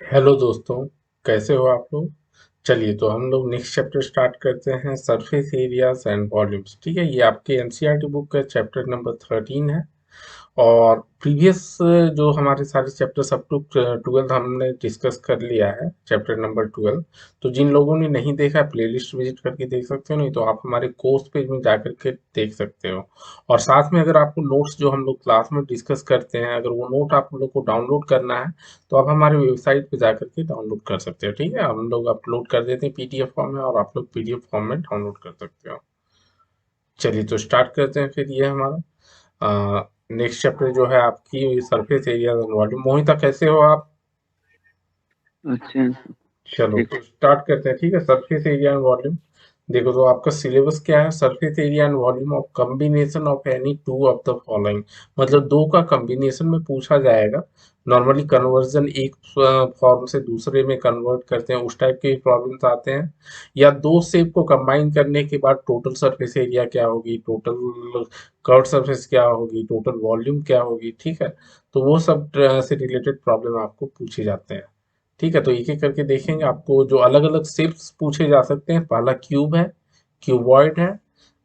Hello दोस्तों, कैसे हो आप लोग। चलिए तो हम लोग नेक्स्ट चैप्टर स्टार्ट करते हैं, सरफेस एरियाज एंड वॉल्यूम्स। ठीक है, ये आपके एनसीईआरटी बुक का चैप्टर नंबर 13 है। और प्रीवियस जो हमारे सारे चैप्टर्स अप टू 12 हमने डिस्कस कर लिया है, चैप्टर नंबर 12। तो जिन लोगों ने नहीं देखा प्लेलिस्ट विजिट करके देख सकते हो, नहीं तो आप हमारे कोर्स पेज में जाकर के देख सकते हो। और साथ में अगर आपको नोट्स जो हम लोग क्लास में डिस्कस करते हैं, अगर वो नोट आप लोग को डाउनलोड करना है तो आप हमारे वेबसाइट पे जाकर के डाउनलोड कर सकते हो। ठीक है, हम लोग अपलोड कर देते हैं पीडीएफ फॉर्म में और आप लोग पीडीएफ फॉर्म में डाउनलोड कर सकते हो। चलिए तो स्टार्ट करते हैं फिर। ये हमारा नेक्स्ट चैप्टर जो है आपकी सरफेस एरिया एंड वॉल्यूम। मोहिता कैसे हो आप। अच्छा। चलो ठीक। तो स्टार्ट करते हैं। ठीक है, सरफेस एरिया एंड वॉल्यूम। देखो तो आपका सिलेबस क्या है। Surface area and volume of combination of any two of the following. मतलब दो का कॉम्बिनेशन में पूछा जाएगा। नॉर्मली कन्वर्जन एक फॉर्म से दूसरे में कन्वर्ट करते हैं, उस टाइप के प्रॉब्लम्स आते हैं। या दो शेप को कंबाइन करने के बाद टोटल सरफेस एरिया क्या होगी, टोटल कर्व सरफेस क्या होगी, टोटल वॉल्यूम क्या होगी। ठीक है, तो वो सब से रिलेटेड प्रॉब्लम आपको पूछे जाते हैं। ठीक है, तो एक एक करके देखेंगे। आपको जो अलग अलग शेप्स पूछे जा सकते हैं, पहला क्यूब है, क्यूबॉइड है,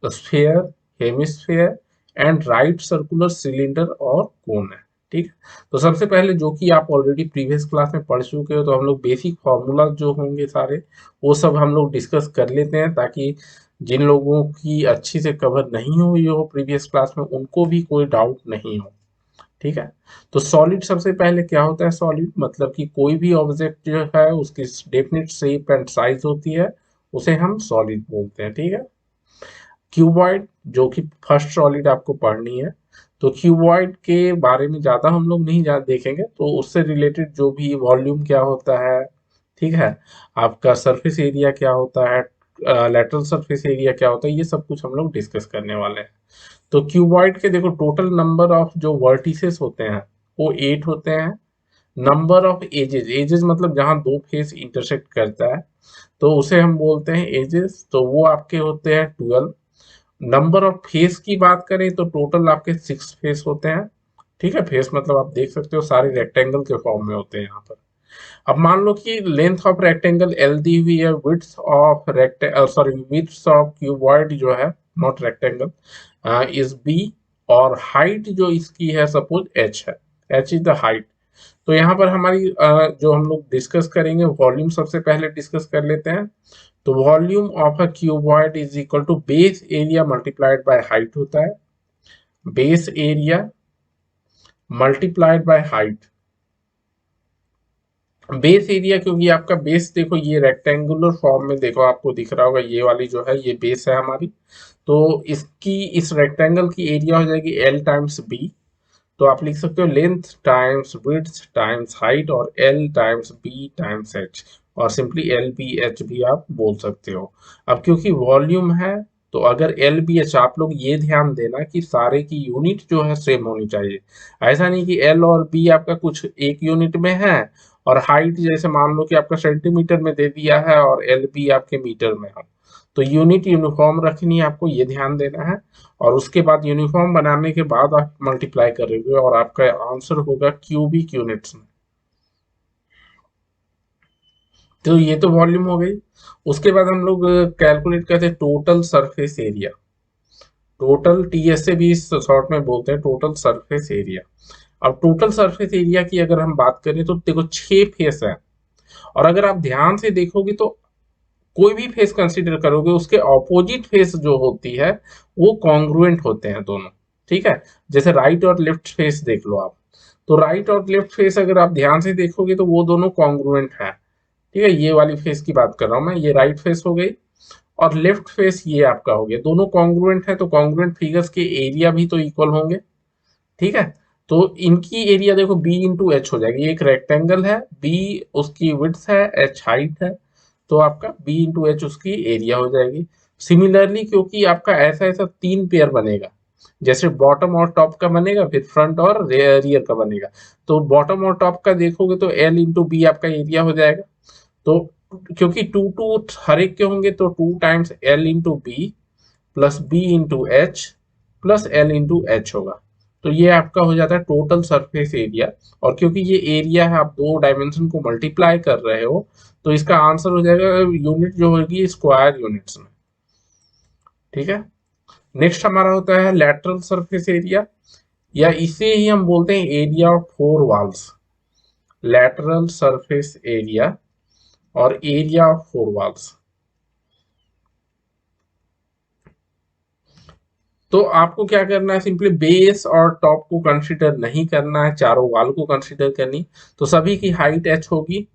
sphere, hemisphere and right circular cylinder और कोन है। ठीक है, तो सबसे पहले जो कि आप ऑलरेडी प्रीवियस क्लास में पढ़ चुके हो, तो हम लोग बेसिक फार्मूला जो होंगे सारे वो सब हम लोग डिस्कस कर लेते हैं, ताकि जिन लोगों की अच्छी से कवर नहीं हुई हो प्रीवियस क्लास में उनको भी कोई डाउट नहीं हो। ठीक है, तो सॉलिड सबसे पहले क्या होता है। सॉलिड मतलब कि कोई भी ऑब्जेक्ट जो है उसकी डेफिनिट शेप एंड साइज होती है, उसे हम सॉलिड बोलते हैं। ठीक है, क्यूबॉइड जो कि फर्स्ट सॉलिड आपको पढ़नी है, तो क्यूबॉइड के बारे में ज़्यादा हम लोग नहीं देखेंगे, तो उससे रिलेटेड जो भी वॉल्यूम क्या होता है, ठीक है, आपका सरफेस एरिया क्या होता है, लेटरल सरफेस एरिया क्या होता है, ये सब कुछ हम लोग डिस्कस करने वाले हैं। तो क्यूबॉइड के देखो टोटल नंबर ऑफ जो वर्टिसेस होते हैं वो 8 होते हैं। नंबर ऑफ एजेस, एजेस मतलब जहां दो फेस इंटरसेक्ट करता है तो उसे हम बोलते हैं एजेस, तो वो आपके होते हैं 12। नंबर ऑफ फेस की बात करें तो टोटल आपके 6 फेस होते हैं। ठीक है, फेस मतलब आप देख सकते हो सारे रेक्टेंगल के फॉर्म में होते हैं यहाँ पर। अब मान लो कि लेंथ ऑफ रेक्टेंगल एल दी हुई है, width of sorry width of cuboid जो है, नॉट रेक्टेंगल, इज बी। और हाइट जो इसकी है सपोज एच है, एच इज द हाइट। तो यहाँ पर हमारी जो हम लोग डिस्कस करेंगे वॉल्यूम सबसे पहले डिस्कस कर लेते हैं। तो volume of a cuboid is equal to base area multiplied by height होता है। Base area multiplied by height. Base area क्योंकि आपका बेस देखो ये रेक्टेंगुलर फॉर्म में देखो आपको दिख रहा होगा, ये वाली जो है ये बेस है हमारी। तो इसकी इस रेक्टेंगल की एरिया हो जाएगी एल टाइम्स बी। तो आप लिख सकते हो length times width times height और L times B times H. और सिंपली एल बी एच भी आप बोल सकते हो। अब क्योंकि वॉल्यूम है तो अगर एल बी एच, आप लोग ये ध्यान देना कि सारे की यूनिट जो है सेम होनी चाहिए। ऐसा नहीं कि एल और बी आपका कुछ एक यूनिट में है और हाइट जैसे मान लो कि आपका सेंटीमीटर में दे दिया है और एल बी आपके मीटर में हो। तो यूनिट यूनिफॉर्म रखनी है, आपको ये ध्यान देना है। और उसके बाद यूनिफॉर्म बनाने के बाद आप मल्टीप्लाई करोगे और आपका आंसर होगा क्यूबिक यूनिट्स में। तो ये तो वॉल्यूम हो गई। उसके बाद हम लोग कैलकुलेट करते हैं total surface area. Total TS से भी शॉर्ट में बोलते हैं टोटल सरफेस एरिया। अब टोटल सरफेस एरिया की अगर हम बात करें तो देखो 6 फेस है। और अगर आप ध्यान से देखोगे तो कोई भी फेस कंसीडर करोगे उसके ऑपोजिट फेस जो होती है वो कॉन्ग्रुएंट होते हैं दोनों। ठीक है, जैसे राइट और लेफ्ट फेस देख लो आप। तो राइट और लेफ्ट फेस अगर आप ध्यान से देखोगे तो वो दोनों कॉन्ग्रुएंट है। ठीक है, ये वाली फेस की बात कर रहा हूं मैं, ये राइट फेस हो गई और लेफ्ट फेस ये आपका हो गया, दोनों कॉन्ग्रुएंट है तो कॉन्ग्रुएंट फिगर्स के एरिया भी तो इक्वल होंगे। ठीक है, तो इनकी एरिया देखो बी इंटू एच हो जाएगी। एक रेक्टेंगल है, बी उसकी विड्थ है, एच हाइट है, तो आपका बी इंटू एच उसकी एरिया हो जाएगी। सिमिलरली क्योंकि आपका ऐसा ऐसा 3 पेयर बनेगा, जैसे बॉटम और टॉप का बनेगा फिर फ्रंट और रियर का बनेगा। तो बॉटम और टॉप का देखोगे तो एल इंटू बी आपका एरिया हो जाएगा। तो क्योंकि टू टू हर एक के होंगे तो 2 times L into B plus B into H plus L into H होगा। तो ये आपका हो जाता है टोटल सरफेस एरिया। और क्योंकि ये एरिया है, आप दो डायमेंशन को मल्टीप्लाई कर रहे हो, तो इसका आंसर हो जाएगा यूनिट जो होगी स्क्वायर यूनिट्स में। ठीक है। नेक्स्ट हमारा होता है लैटरल सरफेस एरिया, या इसे ही हम बोलते हैं area of four walls. Lateral surface area और एरिया ऑफ फोर वॉल्स। तो आपको क्या करना है, सिंपली बेस और टॉप को कंसीडर नहीं करना है, चारों वॉल को कंसीडर करनी। तो सभी की हाइट h होगी,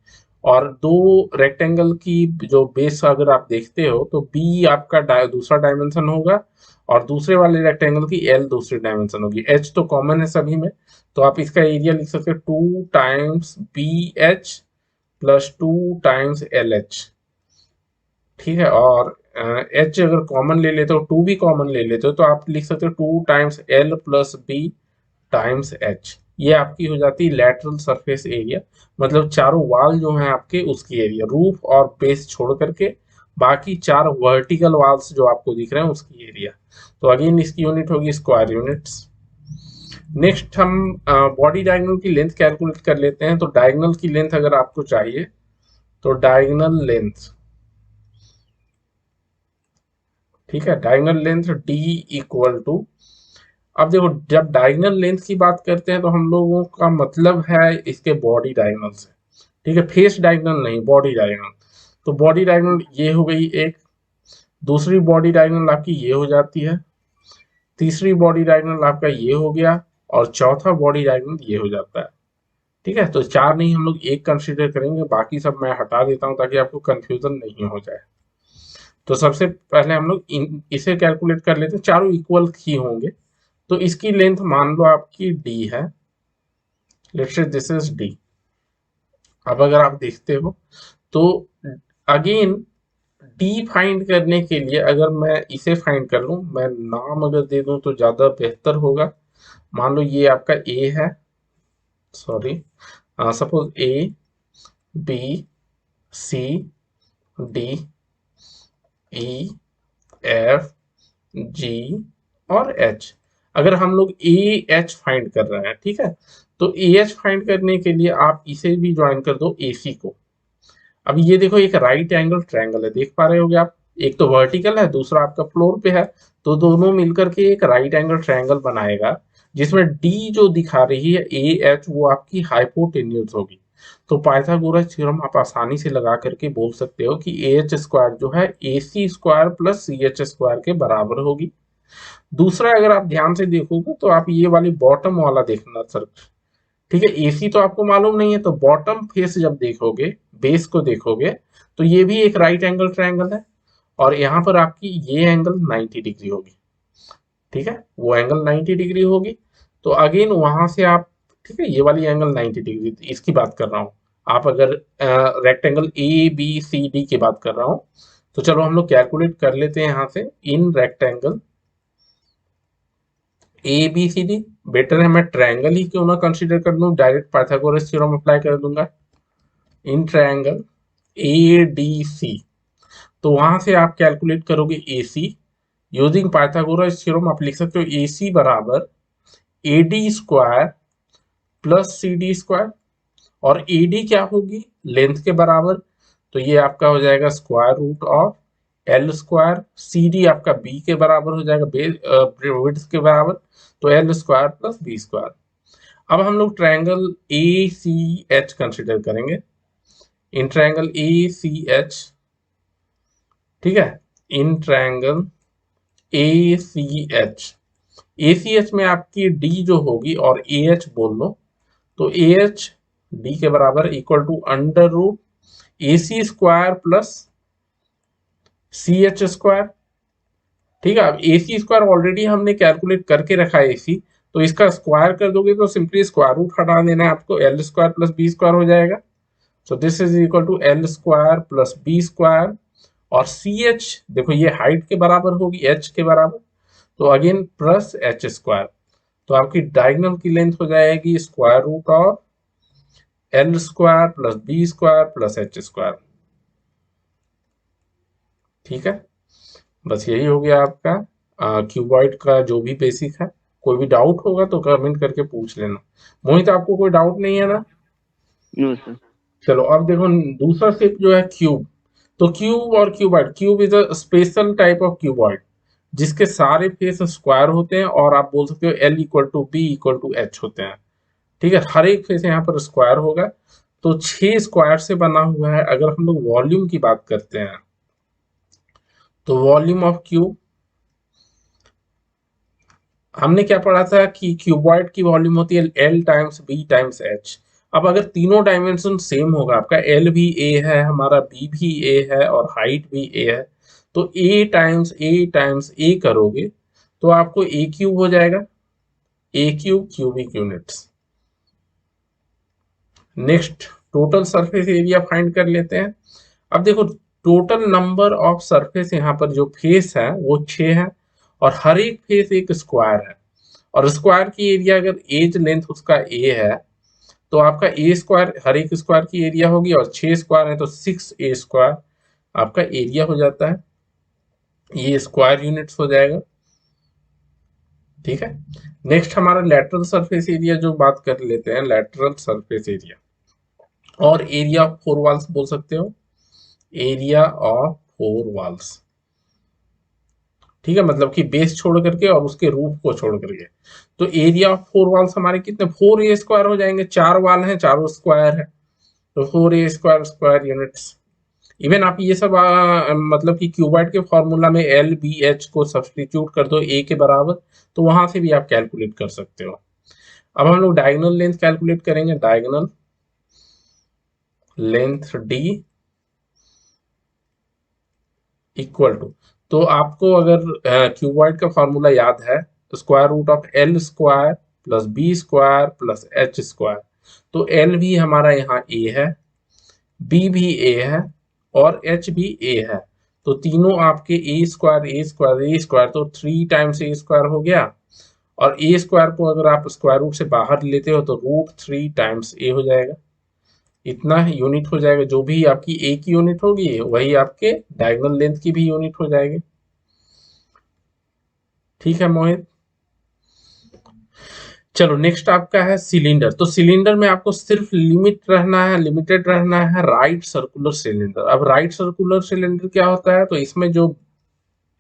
और दो रेक्टेंगल की जो बेस अगर आप देखते हो तो b आपका दूसरा डायमेंशन होगा, और दूसरे वाले रेक्टेंगल की l दूसरी डायमेंशन होगी। h तो कॉमन है सभी में, तो आप इसका एरिया लिख सकते हो 2 times B H plus 2 times LH। ठीक है। और एच अगर कॉमन ले लेते हो, टू भी कॉमन ले लेते हो, तो आप लिख सकते हो 2 times L plus B times H. ये आपकी हो जाती है लेटरल सरफेस एरिया, मतलब चारों वॉल जो है आपके उसकी एरिया, रूफ और बेस छोड़ करके बाकी चार वर्टिकल वॉल्स जो आपको दिख रहे हैं उसकी एरिया। तो अगेन इसकी यूनिट होगी स्क्वायर यूनिट्स। नेक्स्ट हम बॉडी डायगोनल की लेंथ कैलकुलेट कर लेते हैं। तो डायगोनल की लेंथ अगर आपको चाहिए, तो डायगोनल लेंथ, ठीक है, diagonal length D equal to, अब देखो जब डायगोनल लेंथ की बात करते हैं तो हम लोगों का मतलब है इसके बॉडी डायगोनल से। ठीक है, फेस डायगोनल नहीं, बॉडी डायगोनल। तो बॉडी डायगोनल ये हो गई एक, दूसरी बॉडी डायगोनल आपकी ये हो जाती है, तीसरी बॉडी डायगोनल आपका ये हो गया, और चौथा बॉडी डायगोनल ये हो जाता है। ठीक है, तो चार नहीं, हम लोग एक कंसीडर करेंगे, बाकी सब मैं हटा देता हूं ताकि आपको कंफ्यूजन नहीं हो जाए। तो सबसे पहले हम लोग इसे कैलकुलेट कर लेते हैं, चारों इक्वल ही होंगे। तो इसकी लेंथ मान लो आपकी डी है, let's say this is D. अब अगर आप देखते हो तो अगेन डी फाइंड करने के लिए अगर मैं इसे फाइंड कर लूं, मैं नाम अगर दे दूं तो ज्यादा बेहतर होगा। मान लो ये आपका ए है, sorry, suppose A B C D E F G और एच। अगर हम लोग ए एच फाइंड कर रहे हैं, ठीक है, तो ए एच फाइंड करने के लिए आप इसे भी ज्वाइन कर दो ए सी को। अब ये देखो एक राइट एंगल ट्रायंगल है, देख पा रहे होगे आप, एक तो वर्टिकल है, दूसरा आपका फ्लोर पे है, तो दोनों मिलकर के एक राइट एंगल ट्रायंगल बनाएगा, जिसमें डी जो दिखा रही है ए एच वो आपकी हाइपोटेन्यूज होगी। तो पाइथागोरस थ्योरम आप आसानी से लगा करके बोल सकते हो कि ए एच स्क्वायर जो है A C square plus C H square के बराबर होगी। दूसरा अगर आप ध्यान से देखोगे तो आप ये वाली बॉटम वाला देखना सर। ठीक है, एसी तो आपको मालूम नहीं है, तो बॉटम फेस जब देखोगे, बेस को देखोगे, तो ये भी एक राइट एंगल ट्रायंगल है, और यहाँ पर आपकी ये एंगल 90 डिग्री होगी। ठीक है, वो एंगल 90 डिग्री होगी। तो अगेन वहां से आप, ठीक है, ये वाली एंगल 90 डिग्री इसकी बात कर रहा हूँ। आप अगर rectangle A B C D की बात कर रहा हूँ, तो चलो हम लोग कैलकुलेट कर लेते हैं यहाँ से। In rectangle A B C D, better है मैं ट्रायंगल ही क्यों ना कंसीडर कर लूं, डायरेक्ट पाइथागोरस थ्योरम अप्लाई कर दूंगा। इन ट्रायंगल ए डी सी, तो वहां से आप कैलकुलेट करोगे A C using Pythagoras theorem. आप लिख सकते हो ए सी बराबर A D square plus C D square, और ए डी क्या होगी, लेंथ के बराबर, तो ये आपका हो जाएगा square root of L square. C D आपका बी के बराबर हो जाएगा, विड्थ के बराबर, तो L square plus B square. अब हम लोग triangle A C H consider करेंगे। In triangle A C H, ठीक है, in triangle A C H, A C H में आपकी डी जो होगी, और ए एच बोल लो, तो ए एच डी के बराबर equal to under root A C square plus C H square. ठीक है, अब ए सी स्क्वायर ऑलरेडी हमने कैलकुलेट करके रखा है ए सी, तो इसका स्क्वायर कर दोगे तो सिंपली स्क्वायर रूट हटा देना है आपको, L square plus B square हो जाएगा। So this is equal to L square plus B square, और सी एच देखो ये हाइट के बराबर होगी, एच के बराबर, तो अगेन प्लस एच स्क्वायर। तो आपकी डायगोनल की लेंथ हो जाएगी square root of L square plus B square plus H square. ठीक है, बस यही हो गया आपका क्यूबॉइड का जो भी बेसिक है। कोई भी डाउट होगा तो कमेंट करके पूछ लेना। मोहित आपको कोई डाउट नहीं है ना? No sir. चलो अब देखो दूसरा शेप जो है क्यूब। तो क्यूब और cuboid, cube is a special type of cuboid जिसके सारे फेस स्क्वायर होते हैं, और आप बोल सकते हो L equal to B equal to H होते हैं। ठीक है, हर एक फेस यहाँ पर स्क्वायर होगा। तो 6 स्क्वायर से बना हुआ है। अगर हम लोग वॉल्यूम की बात करते हैं तो वॉल्यूम ऑफ क्यूब, हमने क्या पढ़ा था कि क्यूबॉइड की वॉल्यूम होती है L times B times H. अब अगर तीनों डायमेंशन सेम होगा, आपका एल भी ए है, हमारा बी भी ए है, और हाइट भी ए है, तो ए टाइम्स ए करोगे तो आपको ए क्यूब हो जाएगा। A cube cubic units. Next, total surface area find कर लेते हैं। अब देखो, टोटल नंबर ऑफ सरफेस यहाँ पर जो फेस है वो 6 है, और हर एक फेस एक स्क्वायर है। और स्क्वायर की एरिया अगर एज लेंथ उसका ए है, तो आपका ए स्क्वायर हर एक स्क्वायर की एरिया होगी, और 6 स्क्वायर है तो 6 a स्क्वायर आपका एरिया हो जाता है। ये स्क्वायर यूनिट्स हो जाएगा। ठीक है, नेक्स्ट हमारा लेटरल सरफेस एरिया जो बात कर लेते हैं, लेटरल सरफेस एरिया और एरिया ऑफ फोर वॉल्स बोल सकते हो, एरिया ऑफ फोर वॉल्स। ठीक है, मतलब कि बेस छोड़ करके और उसके रूफ को छोड़ करके। तो एरिया ऑफ फोर वॉल्स हमारे कितने, 4 a स्क्वायर हो जाएंगे। 4 वॉल हैं, चारों स्क्वायर है, तो 4 a square square units. Even आप ये सब मतलब कि क्यूबाइड के फॉर्मूला में एल बी एच को सब्सटीट्यूट कर दो ए के बराबर, तो वहां से भी आप कैलकुलेट कर सकते हो। अब हम लोग डायगोनल लेंथ कैलकुलेट करेंगे। Diagonal length D equal to, तो आपको अगर क्यूबॉइड का फॉर्मूला याद है, square root of L square plus B square plus H square. तो एल भी हमारा यहाँ ए है, बी भी ए है, और एच भी ए है। तो तीनों आपके ए स्क्वायर ए स्क्वायर ए स्क्वायर, तो 3 टाइम्स a स्क्वायर हो गया। और ए स्क्वायर को अगर आप स्क्वायर रूट से बाहर लेते हो तो √3 टाइम्स ए हो जाएगा। इतना यूनिट हो जाएगा। जो भी आपकी ए की यूनिट होगी वही आपके डायगोनल लेंथ की भी यूनिट हो जाएगी। ठीक है मोहित, चलो नेक्स्ट आपका है सिलेंडर। तो सिलेंडर में आपको सिर्फ लिमिटेड रहना है राइट सर्कुलर सिलेंडर। अब राइट सर्कुलर सिलेंडर क्या होता है, तो इसमें जो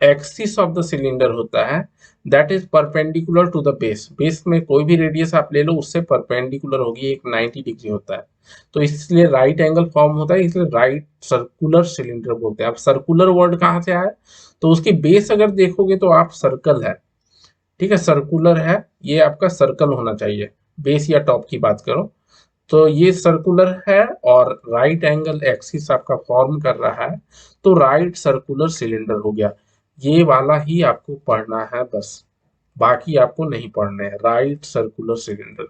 एक्सिस ऑफ द सिलेंडर होता है that is perpendicular to the base. Base में कोई भी रेडियस आप ले लो उससे परपेंडिकुलर होगी, एक 90 डिग्री होता है। तो इसलिए राइट एंगल फॉर्म होता है, इसलिए राइट सर्कुलर सिलेंडर बोलते हैं। अब सर्कुलर वर्ड कहाँ से आया, तो उसकी बेस अगर देखोगे तो आप सर्कल है। ठीक है, सर्कुलर है, ये आपका सर्कल होना चाहिए। बेस या टॉप की बात करो तो ये सर्कुलर है, और राइट एंगल एक्सिस आपका फॉर्म कर रहा है, तो राइट सर्कुलर सिलेंडर हो गया। ये वाला ही आपको पढ़ना है बस, बाकी आपको नहीं पढ़ने हैं। Right circular cylinder.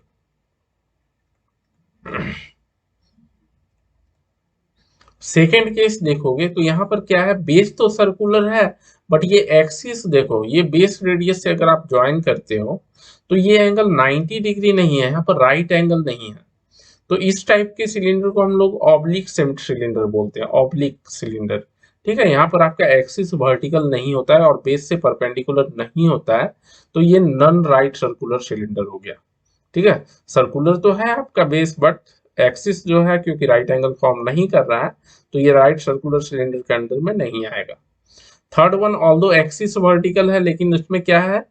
Second case देखोगे तो यहाँ पर क्या है, बेस तो सर्कुलर है, बट ये एक्सिस देखो, ये बेस रेडियस से अगर आप ज्वाइन करते हो तो ये एंगल 90 डिग्री नहीं है, यहाँ पर राइट एंगल नहीं है। तो इस टाइप के सिलेंडर को हम लोग ऑब्लिक सिलेंडर बोलते हैं, ऑब्लिक सिलेंडर। ठीक है, यहाँ पर आपका एक्सिस वर्टिकल नहीं होता है और बेस से परपेंडिकुलर नहीं होता है, तो ये नॉन राइट सर्कुलर सिलेंडर हो गया। ठीक है, सर्कुलर तो है आपका बेस, बट एक्सिस जो है क्योंकि राइट एंगल फॉर्म नहीं कर रहा है, तो ये राइट सर्कुलर सिलेंडर के अंदर में नहीं आएगा। Third one, although axis vertical है, लेकिन उसमें क्या है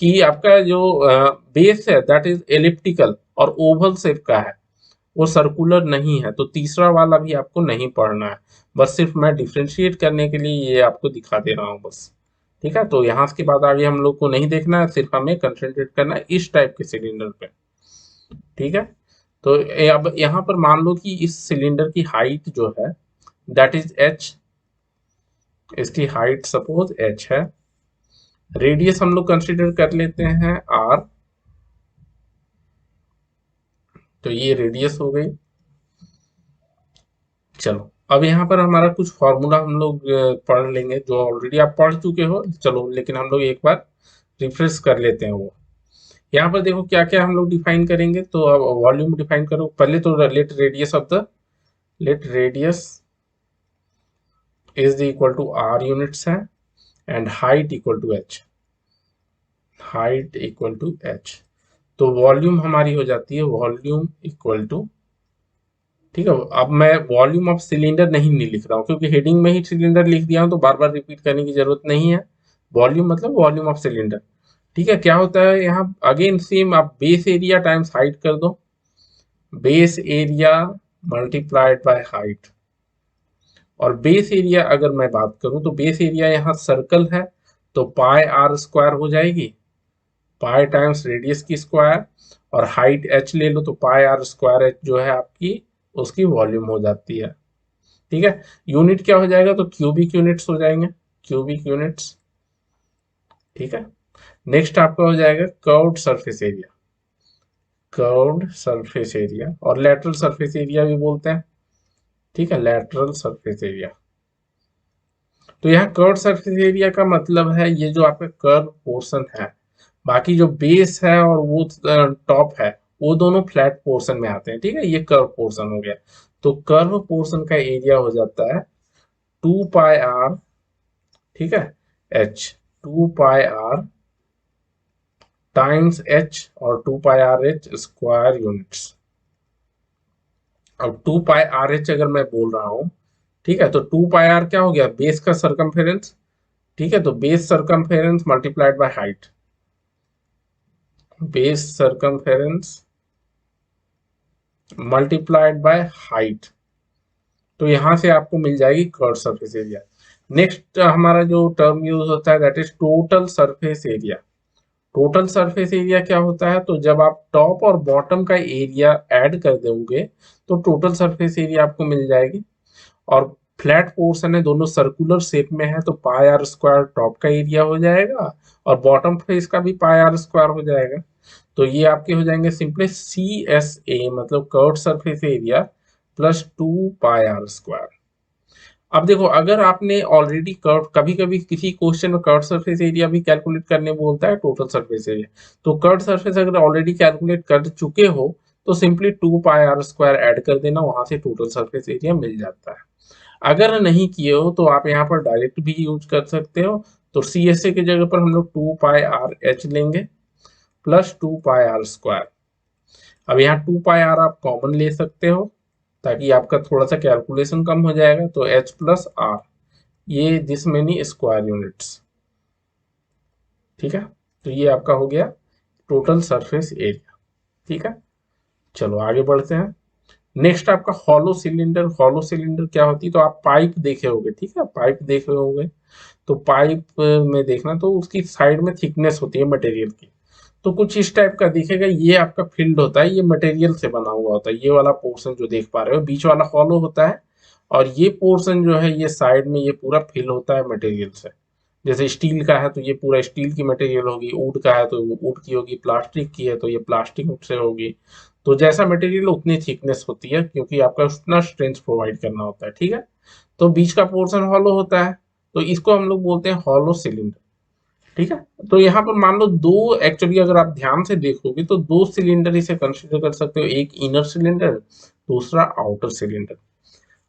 कि आपका जो बेस है दैट इज एलिप्टिकल और ओवल शेप का है, वो सर्कुलर नहीं है। तो तीसरा वाला भी आपको नहीं पढ़ना है, बस सिर्फ मैं डिफ्रेंशिएट करने के लिए ये आपको दिखा दे रहा हूँ बस। ठीक है, तो यहाँ के बाद आगे हम लोग को नहीं देखना है, सिर्फ हमें कंसंट्रेट करना है इस टाइप के सिलेंडर पे। ठीक है, तो अब यहाँ पर मान लो कि इस सिलेंडर की हाइट जो है दैट इज एच, इसकी हाइट सपोज एच है, रेडियस हम लोग कंसिडर कर लेते हैं आर, तो ये रेडियस हो गई। चलो अब यहाँ पर हमारा कुछ फॉर्मूला हम लोग पढ़ लेंगे जो ऑलरेडी आप पढ़ चुके हो, चलो लेकिन हम लोग एक बार रिफ्रेश कर लेते हैं वो। यहाँ पर देखो क्या क्या हम लोग डिफाइन करेंगे, तो अब वॉल्यूम डिफाइन करो पहले, तो let radius is the equal to R units है, and height equal to H. Height equal to H. तो वॉल्यूम हमारी हो जाती है वॉल्यूम इक्वल टू, ठीक है। अब मैं वॉल्यूम ऑफ सिलेंडर नहीं लिख रहा हूँ क्योंकि हेडिंग में ही सिलेंडर लिख दिया हूँ तो बार बार रिपीट करने की जरूरत नहीं है। वॉल्यूम मतलब वॉल्यूम ऑफ सिलेंडर। ठीक है, क्या होता है यहाँ अगेन सेम, आप बेस एरिया टाइम्स हाइट कर दो, base area multiplied by height. और बेस एरिया अगर मैं बात करूं तो बेस एरिया यहाँ सर्कल है तो पाई आर स्क्वायर हो जाएगी, पाई टाइम्स रेडियस की स्क्वायर, और हाइट एच ले लो तो पाई आर स्क्वायर एच जो है आपकी उसकी वॉल्यूम हो जाती है। ठीक है, यूनिट क्या हो जाएगा तो क्यूबिक यूनिट्स हो जाएंगे, क्यूबिक यूनिट्स। ठीक है, नेक्स्ट आपका हो जाएगा curved surface area, curved surface area और लेटरल सरफेस एरिया भी बोलते हैं। ठीक है, लेटरल सरफेस एरिया। तो यहाँ कर्व सरफेस एरिया का मतलब है ये जो आपका कर्व पोर्शन है, बाकी जो बेस है और वो टॉप है वो दोनों फ्लैट पोर्शन में आते हैं। ठीक है, ये कर्व पोर्शन हो गया। तो कर्व पोर्शन का एरिया हो जाता है 2 पाई आर, ठीक है, H, 2 pi R times H और 2 pi R H square units. अब 2 पाई आर एच अगर मैं बोल रहा हूँ, ठीक है, तो 2 पाई आर क्या हो गया, बेस का सरकमफेरेंस। ठीक है, तो base circumference multiplied by height, base circumference multiplied by height. तो यहां से आपको मिल जाएगी कर्व सरफेस एरिया। नेक्स्ट हमारा जो टर्म यूज होता है that is total surface area. Total surface area क्या होता है, तो जब आप टॉप और बॉटम का एरिया ऐड कर दोगे तो टोटल सरफेस एरिया आपको मिल जाएगी। और फ्लैट पोर्शन है, दोनों सर्कुलर शेप में है, तो पाई आर स्क्वायर टॉप का एरिया हो जाएगा और बॉटम फेस का भी पाई आर स्क्वायर हो जाएगा। तो ये आपके हो जाएंगे सिंपली सी एस ए मतलब curve surface area plus 2 pi are square. अब देखो अगर आपने ऑलरेडी कर्व, कभी कभी किसी क्वेश्चन में कर्व सरफेस एरिया भी कैलकुलेट करने बोलता है टोटल सरफेस एरिया, तो कर्व सरफेस अगर ऑलरेडी कैलकुलेट कर चुके हो तो simply 2 pi are square add कर देना, वहां से टोटल सरफेस एरिया मिल जाता है। अगर नहीं किए हो तो आप यहाँ पर डायरेक्ट भी यूज कर सकते हो। तो सी एस ए की जगह पर हम लोग 2 पाई आर एच लेंगे प्लस 2 पाई आर स्क्वायर। अब यहाँ 2 पाई आर आप कॉमन ले सकते हो ताकि आपका थोड़ा सा कैलकुलेशन कम हो जाएगा, तो एच प्लस आर, ये दिस मेनी स्क्वायर यूनिट्स। ठीक है, तो ये आपका हो गया टोटल सरफेस एरिया। ठीक है, चलो आगे बढ़ते हैं। नेक्स्ट आपका हॉलो सिलेंडर। हॉलो सिलेंडर क्या होती है, तो आप पाइप देखे होंगे, ठीक है, पाइप देखे होंगे। तो पाइप में देखना तो उसकी साइड में थिकनेस होती है मटेरियल की, तो कुछ इस टाइप का दिखेगा। ये आपका फील्ड होता है, ये मटेरियल से बना हुआ होता है। ये वाला पोर्शन जो देख पा रहे हो बीच वाला हॉलो होता है, और ये पोर्शन जो है ये साइड में ये पूरा फिल होता है मटेरियल से। जैसे स्टील का है तो ये पूरा स्टील की मटेरियल होगी, वुड का है तो वो वुड की होगी, प्लास्टिक की है तो ये प्लास्टिक से होगी। तो जैसा मटेरियल उतनी थिकनेस होती है क्योंकि आपका उतना स्ट्रेंथ प्रोवाइड करना होता है। ठीक है, तो बीच का पोर्शन हॉलो होता है, तो इसको हम लोग बोलते हैं हॉलो सिलेंडर। ठीक है, तो यहाँ पर मान लो दो, एक्चुअली अगर आप ध्यान से देखोगे तो दो सिलेंडर इसे कंसिडर कर सकते हो, एक इनर सिलेंडर, दूसरा आउटर सिलेंडर।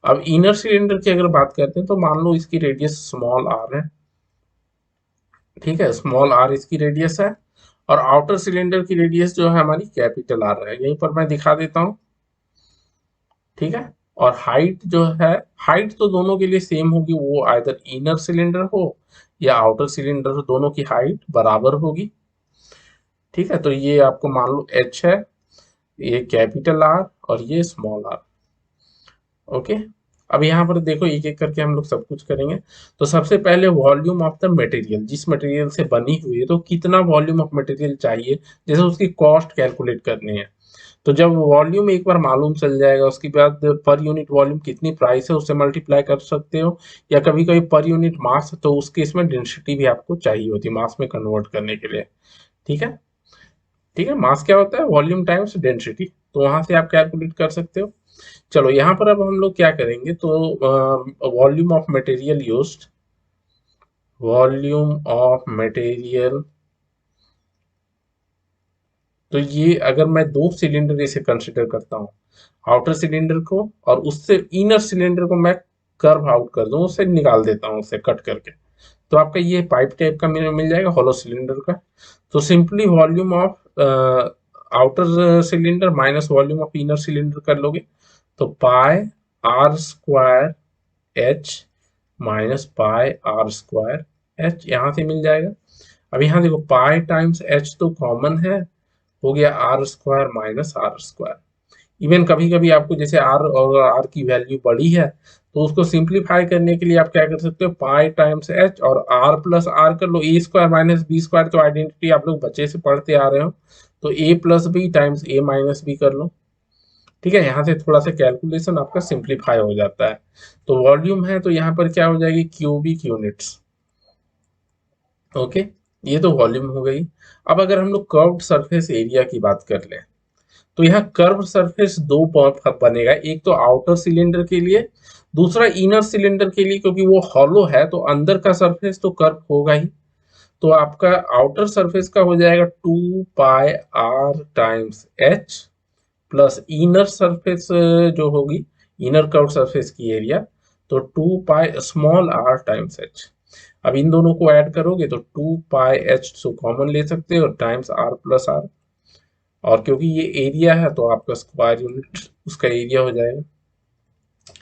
अब इनर सिलेंडर की अगर बात करते हैं तो मान लो इसकी रेडियस स्मॉल आर है, ठीक है, स्मॉल आर इसकी रेडियस है, और आउटर सिलेंडर की रेडियस जो है हमारी कैपिटल आर है, यहीं पर मैं दिखा देता हूँ। ठीक है, और हाइट जो है, हाइट तो दोनों के लिए सेम होगी, वो आइदर इनर सिलेंडर हो या आउटर सिलेंडर हो, दोनों की हाइट बराबर होगी। ठीक है, तो ये आपको मान लो एच है, ये कैपिटल आर और ये स्मॉल आर। ओके, अब यहाँ पर देखो एक एक करके हम लोग सब कुछ करेंगे। तो सबसे पहले वॉल्यूम ऑफ द मटेरियल, जिस मटेरियल से बनी हुई है तो कितना वॉल्यूम ऑफ मटेरियल चाहिए, जैसे उसकी कॉस्ट कैलकुलेट करनी है। तो जब वॉल्यूम एक बार मालूम चल जाएगा उसके बाद पर यूनिट वॉल्यूम कितनी प्राइस है उससे मल्टीप्लाई कर सकते हो, या कभी कभी पर यूनिट मास तो उस केस में डेंसिटी भी आपको चाहिए होती है मास में कन्वर्ट करने के लिए। ठीक है, ठीक है, मास क्या होता है, वॉल्यूम टाइम्स डेंसिटी, तो वहां से आप कैलकुलेट कर सकते हो। चलो यहाँ पर अब हम लोग क्या करेंगे, तो volume of material used, volume of material, तो ये अगर मैं दो सिलेंडर इसे कंसिडर करता हूँ, आउटर सिलेंडर को और उससे इनर सिलेंडर को मैं कर्व आउट कर दूं, उससे निकाल देता हूँ उसे कट करके, तो आपका ये पाइप टाइप का मिल जाएगा हॉलो सिलेंडर का। तो simply volume of outer cylinder minus volume of inner cylinder कर लोगे, तो pi are square H minus pi are square H यहाँ से मिल जाएगा। अब यहाँ देखो पाई टाइम्स एच तो कॉमन है, हो गया R square minus are square. Even कभी कभी आपको जैसे आर और आर की वैल्यू बड़ी है तो उसको सिंप्लीफाई करने के लिए आप क्या कर सकते हो, पाई टाइम्स एच और आर प्लस आर कर लो, ए स्क्वायर माइनस बी स्क्वायर, तो आइडेंटिटी आप लोग बच्चे से पढ़ते आ रहे हो, तो ए प्लस बी टाइम्स ए माइनस बी कर लो। ठीक है, यहाँ से थोड़ा सा कैलकुलेशन आपका सिंप्लीफाई हो जाता है। तो वॉल्यूम है तो यहाँ पर क्या हो जाएगी, क्यूबिक यूनिट्स। ओके, ये तो वॉल्यूम हो गई। अब अगर हम लोग कर्व्ड सरफेस एरिया की बात कर लें, तो यहाँ कर्व सरफेस दो बनेगा, एक तो आउटर सिलेंडर के लिए, दूसरा इनर सिलेंडर के लिए, क्योंकि वो हॉलो है तो अंदर का सरफेस तो कर्व होगा ही। तो आपका आउटर सरफेस का हो जाएगा 2 pi R times H plus inner surface जो होगी, इनर कर्व सरफेस की एरिया, तो 2 pi small R times H. अब इन दोनों को ऐड करोगे तो 2 पाई एच तो कॉमन ले सकते हो टाइम्स आर प्लस आर, और क्योंकि ये एरिया है तो आपका स्क्वायर यूनिट उसका एरिया हो जाएगा,